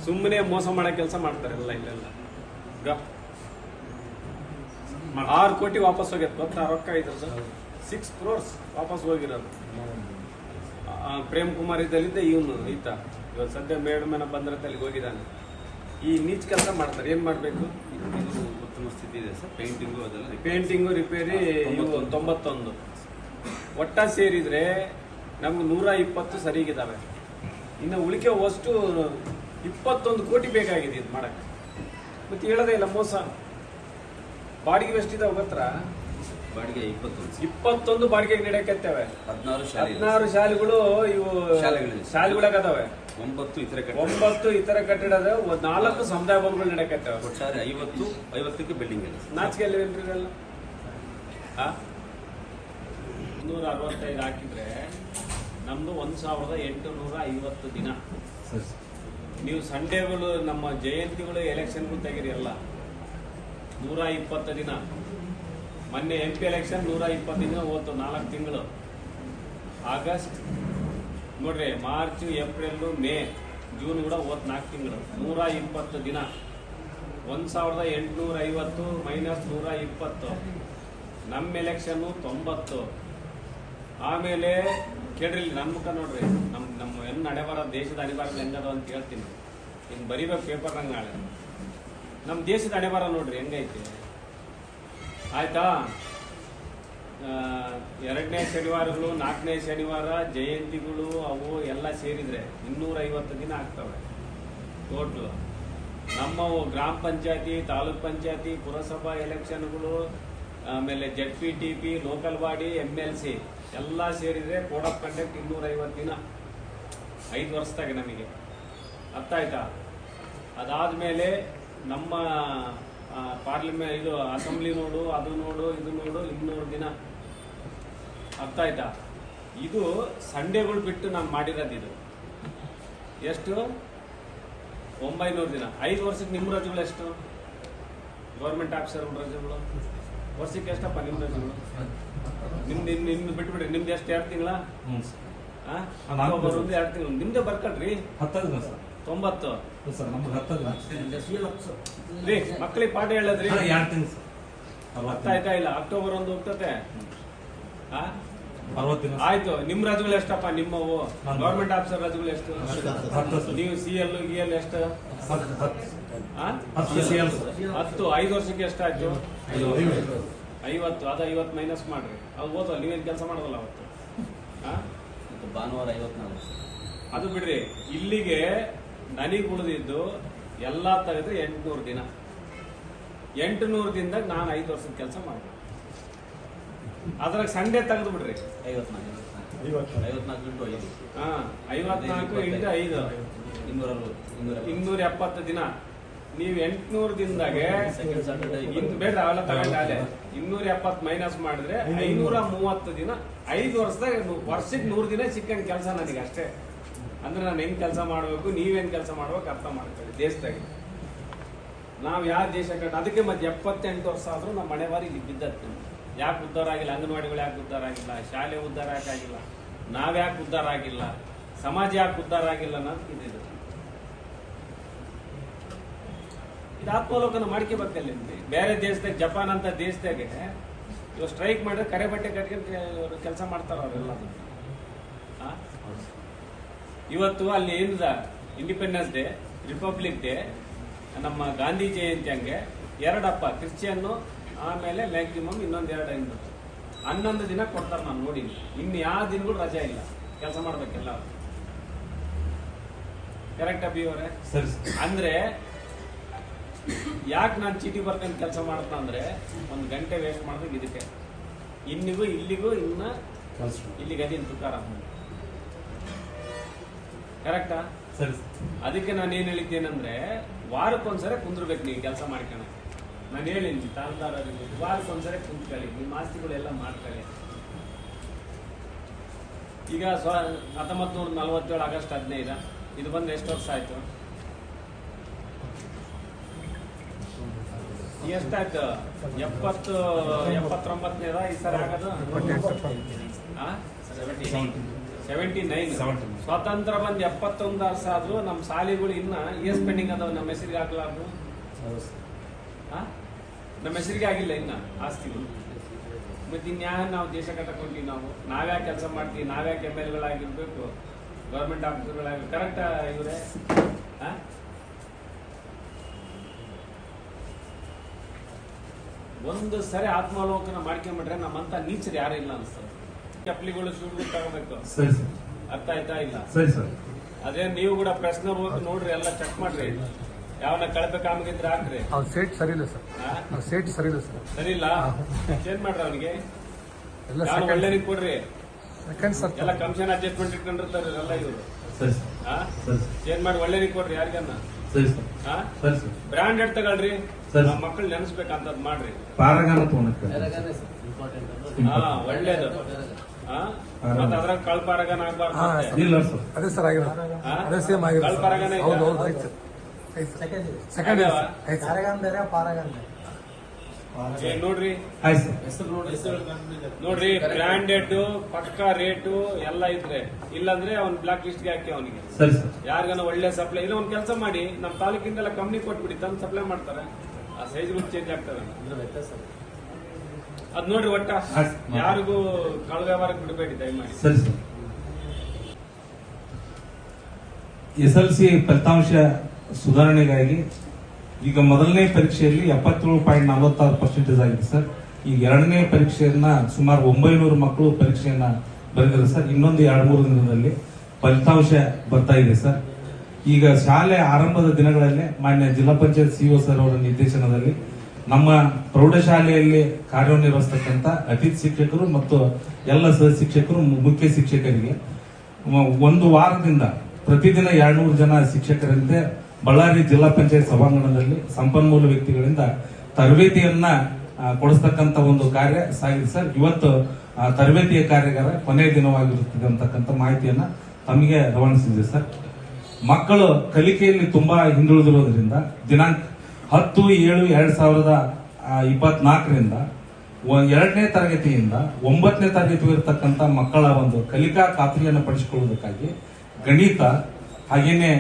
ಸುಮ್ಮನೆ ಮೋಸ ಮಾಡೋ ಕೆಲಸ ಮಾಡ್ತಾರೆ ಎಲ್ಲ. ಇಲ್ಲೆಲ್ಲ 6 ಕೋಟಿ ವಾಪಸ್ ಹೋಗ್ಯದ ಗೊತ್ತಾ ರೊಕ್ಕ. ಇದ್ರ 6 crores ವಾಪಸ್ ಹೋಗಿರೋದು. ಪ್ರೇಮ್ ಕುಮಾರ್ ಇದ್ದಲ್ಲಿದ್ದ ಇವನು ಈತ ಇವತ್ತು ಸದ್ಯ ಮೇಡಮನ ಬಂದ್ರೆ ಅಲ್ಲಿಗೆ ಹೋಗಿದ್ದಾನೆ. ಈ ನೀಚ್ ಕೆಲಸ ಮಾಡ್ತಾರೆ. ಏನ್ ಮಾಡ್ಬೇಕು, ಉತ್ತಮ ಸ್ಥಿತಿ ಇದೆ ಸರ್. ಪೇಂಟಿಂಗು ಅದೆಲ್ಲ, ಪೇಂಟಿಂಗು ರಿಪೇರಿ 91. ಒಟ್ಟ ಸೇರಿದ್ರೆ ನಮ್ಗೆ 120 ಸರಿಗಿದಾವೆ. ಇನ್ನು ಉಳಿಕೆ ಅಷ್ಟು 21 ಕೋಟಿ ಬೇಕಾಗಿದೆ ಇದು ಮಾಡಕ್ಕೆ. ಮತ್ತೆ ಹೇಳೋದೇ ಇಲ್ಲ, ಮೋಸ. ಬಾಡಿಗೆ ಎಷ್ಟಿದಾವೆ ಗೊತ್ತಾ? ಬಾಡಿಗೆ 21 ಬಾಡಿಗೆಗೆ ನಡೆಯಕತ್ತವೆ. 16 ಶಾಲೆಗಳು ಇವು ಶಾಲೆಗಳಾಗದಾವೆ. 9 ಇತರ ಕಟ್ಟಡ, 4 ಸಮುದಾಯ ಭವನಗಳು ನಡೆಯಕತ್ತವೆ. ಒಟ್ಟಾರೆ 50ಕ್ಕೆ ಬಿಲ್ಡಿಂಗ್ ಇದೆ. ನಾಚಿಕೆ ಅಲ್ವೇನ್ರಿ ಇವೆಲ್ಲ? 265 ಹಾಕಿದ್ರೆ ನಮ್ದು 1850 ದಿನ. ನೀವು ಸಂಡೇಗಳು, ನಮ್ಮ ಜಯಂತಿಗಳು, ಎಲೆಕ್ಷನ್ಗಳು ತೆಗೀರಿ ಎಲ್ಲ 120 ದಿನ. ಮೊನ್ನೆ MP ಎಲೆಕ್ಷನ್ 120 ದಿನ ಹೋಯ್ತು, 4 ತಿಂಗಳು. ಆಗಸ್ಟ್ ನೋಡ್ರಿ, ಮಾರ್ಚ್, ಏಪ್ರಿಲ್, ಮೇ, ಜೂನ್ ಕೂಡ ಹೋದ್ 4 ತಿಂಗಳು. 120 ದಿನ. 1850 ಮೈನಸ್ 120. ನಮ್ಮ ಎಲೆಕ್ಷನ್ 90. ಆಮೇಲೆ ಕೇಳ್ರಿ, ನನ್ನ ಮುಖ ನೋಡ್ರಿ. ನಮ್ಮ ಏನು ನಡೆಬಾರ ದೇಶದ ಅನಿವಾರ್ಯ ಹೆಂಗದ ಅಂತ ಹೇಳ್ತೀನಿ. ಹಿಂಗೆ ಬರೀಬೇಕು ಪೇಪರ್ ನಂಗೆ ನಾಳೆ. ನಮ್ಮ ದೇಶದ ಹಣೆಬರ ನೋಡ್ರಿ ಹೆಂಗೈತಿ. ಆಯ್ತಾ? 2ನೇ ಶನಿವಾರಗಳು, 4ನೇ ಶನಿವಾರ, ಜಯಂತಿಗಳು ಅವು ಎಲ್ಲ ಸೇರಿದ್ರೆ 250 ದಿನ ಆಗ್ತವೆ ಟೋಟಲ್. ನಮ್ಮ ಗ್ರಾಮ ಪಂಚಾಯತಿ, ತಾಲೂಕ್ ಪಂಚಾಯತಿ, ಪುರಸಭಾ ಎಲೆಕ್ಷನ್ಗಳು, ಆಮೇಲೆ ZPTP, ಲೋಕಲ್ ಬಾಡಿ, MLC ಎಲ್ಲ ಸೇರಿದ್ರೆ ಕೋಡ್ ಆಫ್ ಕಂಡಕ್ಟ್ 250 ದಿನ 5 ವರ್ಷದಾಗ ನಮಗೆ. ಅರ್ಥ ಆಯ್ತಾ? ಅದಾದ್ಮೇಲೆ ನಮ್ಮ ಪಾರ್ಲಿಮೆಂಟ್, ಇದು ಅಸೆಂಬ್ಲಿ ನೋಡು, ಅದು ನೋಡು, ಇದು ನೋಡು, 200 ದಿನ. ಅರ್ಥ ಆಯ್ತಾ? ಇದು ಸಂಡೇಗಳು ಬಿಟ್ಟು ನಾನು ಮಾಡಿರೋದು. ಇದು ಎಷ್ಟು? 900 ದಿನ. 5 ವರ್ಷಕ್ಕೆ ನಿಮ್ಮ ರಜೆಗಳು ಎಷ್ಟು? ಗೌರ್ಮೆಂಟ್ ಆಫೀಸರ್ ರಜೆಗಳು ವರ್ಷಕ್ಕೆ ಎಷ್ಟಪ್ಪ ನಿಮ್ಮ ರಜೆಗಳು? ನಿಮ್ದು ಬಿಟ್ಬಿಡ್ರಿ. ನಿಮ್ದು ಎಷ್ಟು? 2 ತಿಂಗಳ? 2 ತಿಂಗಳು ನಿಮ್ದೇ ಬರ್ಕಳ್ರಿ. 90 ರೀ. ಮಕ್ಕಳಿಗೆ ಪಾಠ ಹೇಳದ್ರಿ. ಅರ್ಥ ಆಯ್ತಾ ಇಲ್ಲ? ಅಕ್ಟೋಬರ್ 1 ಹೋಗ್ತತೆ. ಆಯ್ತು. ನಿಮ್ ರಜೆಗಳು ಎಷ್ಟಪ್ಪ? ನಿಮ್ಮವು ಗವರ್ಮೆಂಟ್ ಆಫೀಸರ್ ರಜೆಗಳು ಎಷ್ಟು? ನೀವು CL GL ಎಷ್ಟು? 10. 5 ವರ್ಷಕ್ಕೆ ಎಷ್ಟಾಯ್ತು? 50. ಅದ 50 ಮೈನಸ್ ಮಾಡ್ರಿ. ಅದು ಓದೋ ನೀವೇನ್ ಕೆಲಸ ಮಾಡೋದಲ್ಲ ಅವತ್ತು. ಭಾನುವಾರ 54. ಅದು ಬಿಡ್ರಿ. ಇಲ್ಲಿಗೆ ನನಗೆ ಉಳಿದಿದ್ದು ಎಲ್ಲಾ ತೆಗೆದ್ರೆ 800 ದಿನ. 800 ದಿನದಾಗ ನಾನು 5 ವರ್ಷದ ಕೆಲಸ ಮಾಡ್ಬೇಕು. ಅದ್ರಾಗ ಸಂಡೇ ತೆಗೆದು ಬಿಡ್ರಿ. 54 54 × 5 270 ದಿನ. ನೀವು 800 ದಿನದಾಗೆ ಬೇಡ ಅವೆಲ್ಲ ತಗೊಂಡಾಲೆ 270 ಮೈನಸ್ ಮಾಡಿದ್ರೆ 530 ದಿನ. 5 ವರ್ಷದಾಗ ವರ್ಷಕ್ಕೆ 100 ದಿನ ಸಿಕ್ಕಂಗೆ ಕೆಲಸ ನನಗೆ ಅಷ್ಟೇ. ಅಂದ್ರೆ ನಾನು ಹೆಂಗ್ ಕೆಲಸ ಮಾಡ್ಬೇಕು, ನೀವೇನ್ ಕೆಲಸ ಮಾಡ್ಬೇಕು ಅರ್ಥ ಮಾಡ್ಕೊಳ್ಳಿ. ದೇಶದಾಗ ನಾವ್ ಯಾವ ದೇಶ ಕಟ್ಟ ಅದಕ್ಕೆ ಮತ್ತೆ 78 ವರ್ಷ ಆದ್ರೂ ನಮ್ಮ ಮನೆವಾರಿ ಇಲ್ಲಿ ಬಿದ್ದತ್ತೆ. ಯಾಕೆ ಉದ್ಧಾರ ಆಗಿಲ್ಲ? ಅಂಗನವಾಡಿಗಳು ಯಾಕೆ ಉದ್ಧಾರ ಆಗಿಲ್ಲ? ಶಾಲೆ ಉದ್ಧಾರ ಯಾಕಾಗಿಲ್ಲ? ನಾವ್ಯಾಕೆ ಉದ್ಧಾರ ಆಗಿಲ್ಲ? ಸಮಾಜ ಯಾಕೆ ಉದ್ಧಾರ ಆಗಿಲ್ಲ ಅನ್ನೋದು ಇದಿದೆ. ಇದು ಆತ್ಮಾವಲೋಕನ ಮಾಡ್ಕೋಬೇಕಲ್ಲಿ. ಬೇರೆ ದೇಶದಾಗ, ಜಪಾನ್ ಅಂತ ದೇಶದಾಗೆ ಇವಾಗ ಸ್ಟ್ರೈಕ್ ಮಾಡಿದ್ರೆ ಕರೆ ಬಟ್ಟೆ ಕಟ್ಕೊಂಡು ಕೆಲಸ ಮಾಡ್ತಾರ ಅವರೆಲ್ಲ. ಇವತ್ತು ಅಲ್ಲಿ ಏನಿದ ಇಂಡಿಪೆಂಡೆನ್ಸ್ ಡೇ, ರಿಪಬ್ಲಿಕ್ ಡೇ, ನಮ್ಮ ಗಾಂಧಿ ಜಯಂತಿ ಹಂಗೆ 2 ಹಬ್ಬ, ಕ್ರಿಶ್ಚಿಯನ್ನು ಆಮೇಲೆ ಮ್ಯಾಕ್ಸಿಮಮ್ ಇನ್ನೊಂದು 2 ದಿನ 11 ದಿನ ಕೊಡ್ತಾರೆ. ನಾನು ನೋಡಿ ಇನ್ನು ಯಾವ ದಿನಗಳು ರಜೆ ಇಲ್ಲ, ಕೆಲಸ ಮಾಡ್ಬೇಕೆಲ್ಲ. ಕರೆಕ್ಟ್ ಅಭಿ ಅವರೇ? ಅಂದ್ರೆ ಯಾಕೆ ನಾನು ಚೀಟಿ ಬರ್ಕೊಂಡು ಕೆಲಸ ಮಾಡ್ತಾ ಅಂದ್ರೆ 1 ಗಂಟೆ ವೇಸ್ಟ್ ಮಾಡಿದಾಗ ಇದಕ್ಕೆ ಇನ್ನಿಗೂ ಇಲ್ಲಿಗೂ ಇನ್ನ ಇಲ್ಲಿಗೆ ಅದೀನಿ ತುಕಾರಾಮ್. ಕರೆಕ್ಟಾ? ಅದಕ್ಕೆ ನಾನು ಏನ್ ಹೇಳಿದ್ದೇನೆಂದ್ರೆ ವಾರಕ್ಕೊಂದ್ಸರಿ ಕುಂದ್ರಬೇಕು ನೀವು ಕೆಲಸ ಮಾಡ್ಕೊಳ. ನಾನು ಹೇಳಿನಿ ತಾಲ್ದಾರರಿಗೆ ವಾರಕ್ಕೊಂದ್ಸರಿ ಕುಂತ್ಕೊಳ್ಳಿ, ನಿಮ್ಮ ಆಸ್ತಿಗಳೆಲ್ಲ ಮಾಡ್ಕೊಳ್ಳಿ. ಈಗ 1947 ಆಗಸ್ಟ್ 15 ಇದು ಬಂದು ಎಷ್ಟು ವರ್ಷ ಆಯ್ತು? ಎಷ್ಟಾಯ್ತು? 79ನೇದ ಈ ಸರಿ ಆಗೋದು 79. ಸ್ವಾತಂತ್ರ್ಯ ಬಂದ್ 71 ವರ್ಷ ಆದ್ರೂ ನಮ್ಮ ಶಾಲೆಗಳು ಇನ್ನ ಎಸ್ ಪೆಂಡಿಂಗ್ ಅದಾವ. ನಮ್ಮ ಹೆಸರಿಗೆ ಆಗ್ಲಾರ್ದು, ನಮ್ಮ ಹೆಸರಿಗೆ ಆಗಿಲ್ಲ ಇನ್ನ ಆಸ್ತಿಗಳು. ಮತ್ತೆ ಇನ್ಯಾವ ನಾವು ದೇಶ ಕಟ್ಟಕೊಂತೀವಿ? ನಾವ್ಯಾಕೆ ಕೆಲಸ ಮಾಡ್ತೀವಿ? ನಾವ್ಯಾಕೆ MLAಗಳಾಗಿರ್ಬೇಕು, ಗವರ್ಮೆಂಟ್ ಆಫೀಸರ್ಗಳಾಗಿ? ಕರೆಕ್ಟ್ ಇವ್ರೆ? ಒಂದು ಸರಿ ಆತ್ಮಾವಲೋಕನ ಮಾಡ್ಕೊಂಡ್ಬಿಟ್ರೆ ನಮ್ಮಂತ ನೀಚರು ಯಾರು ಇಲ್ಲ ಅನ್ಸ್ತದೆ. ಚಪ್ಪಲಿಗಳು ಶೂಟ್ಗಳು ತಗೋಬೇಕು. ಅರ್ಥ ಆಯ್ತಾ ಇಲ್ಲ? ಅದೇ ನೀವು ಕೂಡ ಪ್ರಶ್ನವ್ರು ಹೋಗಿ ನೋಡ್ರಿ, ಎಲ್ಲ ಚೆಕ್ ಮಾಡ್ರಿ. ಯಾವನ್ನ ಕಳಪೆ ಕಾಮಗಿದ್ರೆ ಹಾಕ್ರಿ. ಸೇಟ್ ಸರಿ ಇಲ್ಲ ಸರ್. ಸೇಟ್ ಸರಿ ಇಲ್ಲ ಸರ್. ಸರಿ ಇಲ್ಲ, ಚೇಂಜ್ ಮಾಡ್ರಿ ಅವನಿಗೆ. ಒಳ್ಳೆನಿಗೆ ಕೊಡ್ರಿ. ಎಲ್ಲ ಕಮಿಷನ್ ಅಡ್ಜಸ್ಟ್ಮೆಂಟ್ ಇಟ್ಕೊಂಡಿರ್ತಾರೆ ಎಲ್ಲ ಇವರು. ಚೇಂಜ್ ಮಾಡಿ ಒಳ್ಳೆನಿಗೆ ಕೊಡ್ರಿ ಯಾರಿಗನ್ನ. ಬ್ರಾಂಡೆಡ್ ತಗೊಳ್ರಿ. ಮಕ್ಕಳು ನೆನೆಸ್ಬೇಕಂತದ್ ಮಾಡ್ರಿ. ಒಳ್ಳೇದು. ಮತ್ತೆ ಅದ್ರಾಗ ಕಳ್ಪಾರಗನ ಆಗ್ಬಾರ್ದು. ಅದೇ ಸರ್ ಆಗಿಲ್ಲ. ಅದೇ ಸೇಮ್ ಆಗಿಲ್ಲ. ಕಳ್ಪಾರಗನ ನೋಡ್ರಿ ನೋಡ್ರಿ, ಬ್ರಾಂಡೆಡ್ ಪಕ್ಕಾ ರೇಟು ಎಲ್ಲ ಇದ್ರೆ, ಇಲ್ಲಾಂದ್ರೆ ಅವ್ನ್ ಬ್ಲಾಕ್ ಲಿಸ್ಟ್ ಗೆ ಹಾಕಿ ಅವನಿಗೆ. ಯಾರಿಗಾನ ಒಳ್ಳೆ ಸಪ್ಲೈ ಇಲ್ಲ, ಒಂದ್ ಕೆಲಸ ಮಾಡಿ ನಮ್ ತಾಲೂಕಿಂದೆಲ್ಲ ಕಂಪ್ನಿ ಕೊಟ್ಬಿಡಿ, ತಂದು ಸಪ್ಲೈ ಮಾಡ್ತಾರೆ. ಆ ಸೈಜ್ಗಳು ಚೇಂಜ್ ಆಗ್ತವೆ. ಅದ್ ನೋಡ್ರಿ, ಒಟ್ಟ ಯಾರಿಗೂ ಕಳ್ಳ ವ್ಯವಹಾರಕ್ಕೆ ಬಿಡಬೇಡಿ ದಯಮಾಡಿ. SLC ಫಲಿತಾಂಶ ಸುಧಾರಣೆಗಾಗಿ ಈಗ ಮೊದಲನೇ ಪರೀಕ್ಷೆಯಲ್ಲಿ 77.46% ಆಗಿದೆ ಸರ್. ಈಗ 2ನೇ ಪರೀಕ್ಷೆಯನ್ನ ಸುಮಾರು 900 ಮಕ್ಕಳು ಪರೀಕ್ಷೆಯನ್ನ ಬರೆದಿದ್ದಾರೆ ಸರ್. ಇನ್ನೊಂದು 2-3 ದಿನದಲ್ಲಿ ಫಲಿತಾಂಶ ಬರ್ತಾ ಇದೆ ಸರ್. ಈಗ ಶಾಲೆ ಆರಂಭದ ದಿನಗಳಲ್ಲೇ ಮಾನ್ಯ ಜಿಲ್ಲಾ ಪಂಚಾಯತ್ CO ಸರ್ ಅವರ ನಿರ್ದೇಶನದಲ್ಲಿ ನಮ್ಮ ಪ್ರೌಢಶಾಲೆಯಲ್ಲಿ ಕಾರ್ಯನಿರ್ವಹಿಸತಕ್ಕಂಥ ಅತಿಥಿ ಶಿಕ್ಷಕರು ಮತ್ತು ಎಲ್ಲ ಸಹ ಶಿಕ್ಷಕರು, ಮುಖ್ಯ ಶಿಕ್ಷಕರಿಗೆ 1 ವಾರದಿಂದ ಪ್ರತಿದಿನ 200 ಜನ ಶಿಕ್ಷಕರಂತೆ ಬಳ್ಳಾರಿ ಜಿಲ್ಲಾ ಪಂಚಾಯತ್ ಸಭಾಂಗಣದಲ್ಲಿ ಸಂಪನ್ಮೂಲ ವ್ಯಕ್ತಿಗಳಿಂದ ತರಬೇತಿಯನ್ನ ಕೊಡಿಸ್ತಕ್ಕಂಥ ಒಂದು ಕಾರ್ಯ ಸಾಗಿದೆ ಸರ್. ಇವತ್ತು ತರಬೇತಿಯ ಕಾರ್ಯಾಗಾರ ಕೊನೆಯ ದಿನವಾಗಿರುತ್ತದೆ ಅಂತಕ್ಕಂಥ ಮಾಹಿತಿಯನ್ನ ತಮಗೆ ರವಾನಿಸಿದೆ ಸರ್. ಮಕ್ಕಳು ಕಲಿಕೆಯಲ್ಲಿ ತುಂಬಾ ಹಿಂದುಳಿದಿರೋದ್ರಿಂದ ದಿನಾಂಕ 10/7/2024ರಿಂದ 2ನೇ ತರಗತಿಯಿಂದ 9ನೇ ತರಗತಿ ಇರತಕ್ಕಂಥ ಮಕ್ಕಳ ಒಂದು ಕಲಿಕಾ ಖಾತ್ರಿಯನ್ನು ಪಡಿಸಿಕೊಳ್ಳುವುದಕ್ಕಾಗಿ ಗಣಿತ, ಹಾಗೇನೆ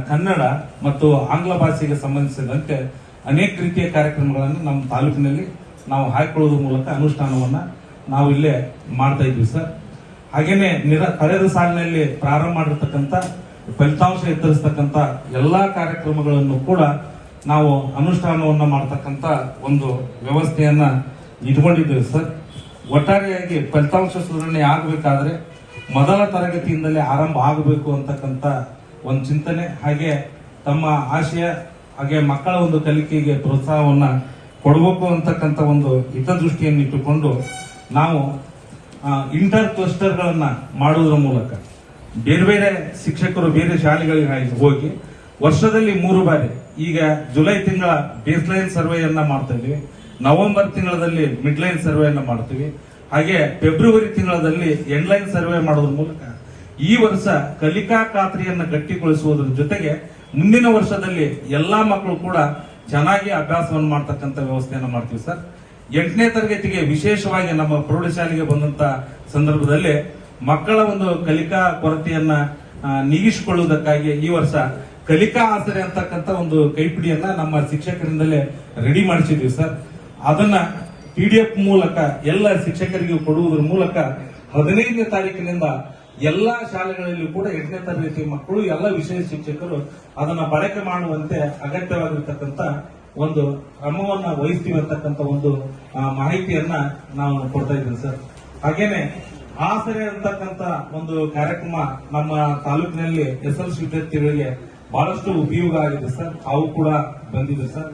ಕನ್ನಡ ಮತ್ತು ಆಂಗ್ಲ ಭಾಷೆಗೆ ಸಂಬಂಧಿಸಿದಂತೆ ಅನೇಕ ರೀತಿಯ ಕಾರ್ಯಕ್ರಮಗಳನ್ನು ನಮ್ಮ ತಾಲೂಕಿನಲ್ಲಿ ನಾವು ಹಾಕಿಕೊಳ್ಳೋದ್ರ ಮೂಲಕ ಅನುಷ್ಠಾನವನ್ನ ನಾವು ಇಲ್ಲೇ ಮಾಡ್ತಾ ಇದ್ವಿ ಸರ್. ಹಾಗೇನೆ ಕಳೆದ ಸಾಲಿನಲ್ಲಿ ಪ್ರಾರಂಭ ಮಾಡಿರ್ತಕ್ಕಂಥ ಫಲಿತಾಂಶ ಎತ್ತರಿಸ್ತಕ್ಕಂಥ ಎಲ್ಲಾ ಕಾರ್ಯಕ್ರಮಗಳನ್ನು ಕೂಡ ನಾವು ಅನುಷ್ಠಾನವನ್ನ ಮಾಡತಕ್ಕಂಥ ಒಂದು ವ್ಯವಸ್ಥೆಯನ್ನ ಇಟ್ಕೊಂಡಿದ್ದೇವೆ ಸರ್. ಒಟ್ಟಾರೆಯಾಗಿ ಫಲಿತಾಂಶ ಸುಧಾರಣೆ ಆಗಬೇಕಾದ್ರೆ ಮೊದಲ ತರಗತಿಯಿಂದಲೇ ಆರಂಭ ಆಗಬೇಕು ಅಂತಕ್ಕಂಥ ಒಂದು ಚಿಂತನೆ, ಹಾಗೆ ತಮ್ಮ ಆಶಯ, ಹಾಗೆ ಮಕ್ಕಳ ಒಂದು ಕಲಿಕೆಗೆ ಪ್ರೋತ್ಸಾಹವನ್ನ ಕೊಡಬೇಕು ಅಂತಕ್ಕಂಥ ಒಂದು ಹಿತದೃಷ್ಟಿಯನ್ನು ಇಟ್ಟುಕೊಂಡು ನಾವು ಇಂಟರ್ ಕ್ಲಸ್ಟರ್ಗಳನ್ನ ಮಾಡುವುದರ ಮೂಲಕ ಬೇರೆ ಬೇರೆ ಶಿಕ್ಷಕರು ಬೇರೆ ಶಾಲೆಗಳಿಗೆ ಹೋಗಿ ವರ್ಷದಲ್ಲಿ 3 ಬಾರಿ, ಈಗ ಜುಲೈ ತಿಂಗಳ ಬೇಸ್ಲೈನ್ ಸರ್ವೆಯನ್ನ ಮಾಡ್ತಾ ಇದ್ವಿ, ನವೆಂಬರ್ ತಿಂಗಳಲ್ಲಿ ಮಿಡ್ಲೈನ್ ಸರ್ವೆಯನ್ನ ಮಾಡ್ತೀವಿ, ಹಾಗೆ ಫೆಬ್ರವರಿ ತಿಂಗಳಲ್ಲಿ ಎಂಡ್ಲೈನ್ ಸರ್ವೆ ಮಾಡೋದ್ರ ಮೂಲಕ ಈ ವರ್ಷ ಕಲಿಕಾ ಖಾತ್ರಿಯನ್ನ ಗಟ್ಟಿಗೊಳಿಸುವುದರ ಜೊತೆಗೆ ಮುಂದಿನ ವರ್ಷದಲ್ಲಿ ಎಲ್ಲಾ ಮಕ್ಕಳು ಕೂಡ ಚೆನ್ನಾಗಿ ಅಭ್ಯಾಸವನ್ನು ಮಾಡ್ತಕ್ಕಂಥ ವ್ಯವಸ್ಥೆಯನ್ನ ಮಾಡ್ತೀವಿ ಸರ್. 8ನೇ ತರಗತಿಗೆ ವಿಶೇಷವಾಗಿ ನಮ್ಮ ಪ್ರೌಢಶಾಲೆಗೆ ಬಂದಂತ ಸಂದರ್ಭದಲ್ಲಿ ಮಕ್ಕಳ ಒಂದು ಕಲಿಕಾ ಕೊರತೆಯನ್ನ ನೀಗಿಸಿಕೊಳ್ಳುವುದಕ್ಕಾಗಿ ಈ ವರ್ಷ ಕಲಿಕಾ ಆಸರೆ ಅಂತಕ್ಕಂಥ ಒಂದು ಕೈಪಿಡಿಯನ್ನ ನಮ್ಮ ಶಿಕ್ಷಕರಿಂದಲೇ ರೆಡಿ ಮಾಡಿಸಿದ್ವಿ ಸರ್. ಅದನ್ನ PDF ಮೂಲಕ ಎಲ್ಲ ಶಿಕ್ಷಕರಿಗೆ ಕೊಡುವುದರ ಮೂಲಕ 15ನೇ ತಾರೀಕಿನಿಂದ ಎಲ್ಲಾ ಶಾಲೆಗಳಲ್ಲಿ ಕೂಡ 8ನೇ ತರಗತಿ ಮಕ್ಕಳು ಎಲ್ಲ ವಿಷಯ ಶಿಕ್ಷಕರು ಅದನ್ನ ಬಳಕೆ ಮಾಡುವಂತೆ ಅಗತ್ಯವಾಗಿರ್ತಕ್ಕಂಥ ಒಂದು ಕ್ರಮವನ್ನ ವಹಿಸ್ತೀವಿ ಅಂತಕ್ಕಂಥ ಒಂದು ಮಾಹಿತಿಯನ್ನ ನಾವು ಕೊಡ್ತಾ ಇದ್ದೀವಿ ಸರ್. ಹಾಗೇನೆ ಆಸರೆ ಅಂತಕ್ಕಂಥ ಒಂದು ಕಾರ್ಯಕ್ರಮ ನಮ್ಮ ತಾಲೂಕಿನಲ್ಲಿ SLC ವಿದ್ಯಾರ್ಥಿಗಳಿಗೆ ಬಹಳಷ್ಟು ಉಪಯೋಗ ಆಗಿದೆ ಸರ್. ಅವು ಕೂಡ ಬಂದಿದೆ ಸರ್.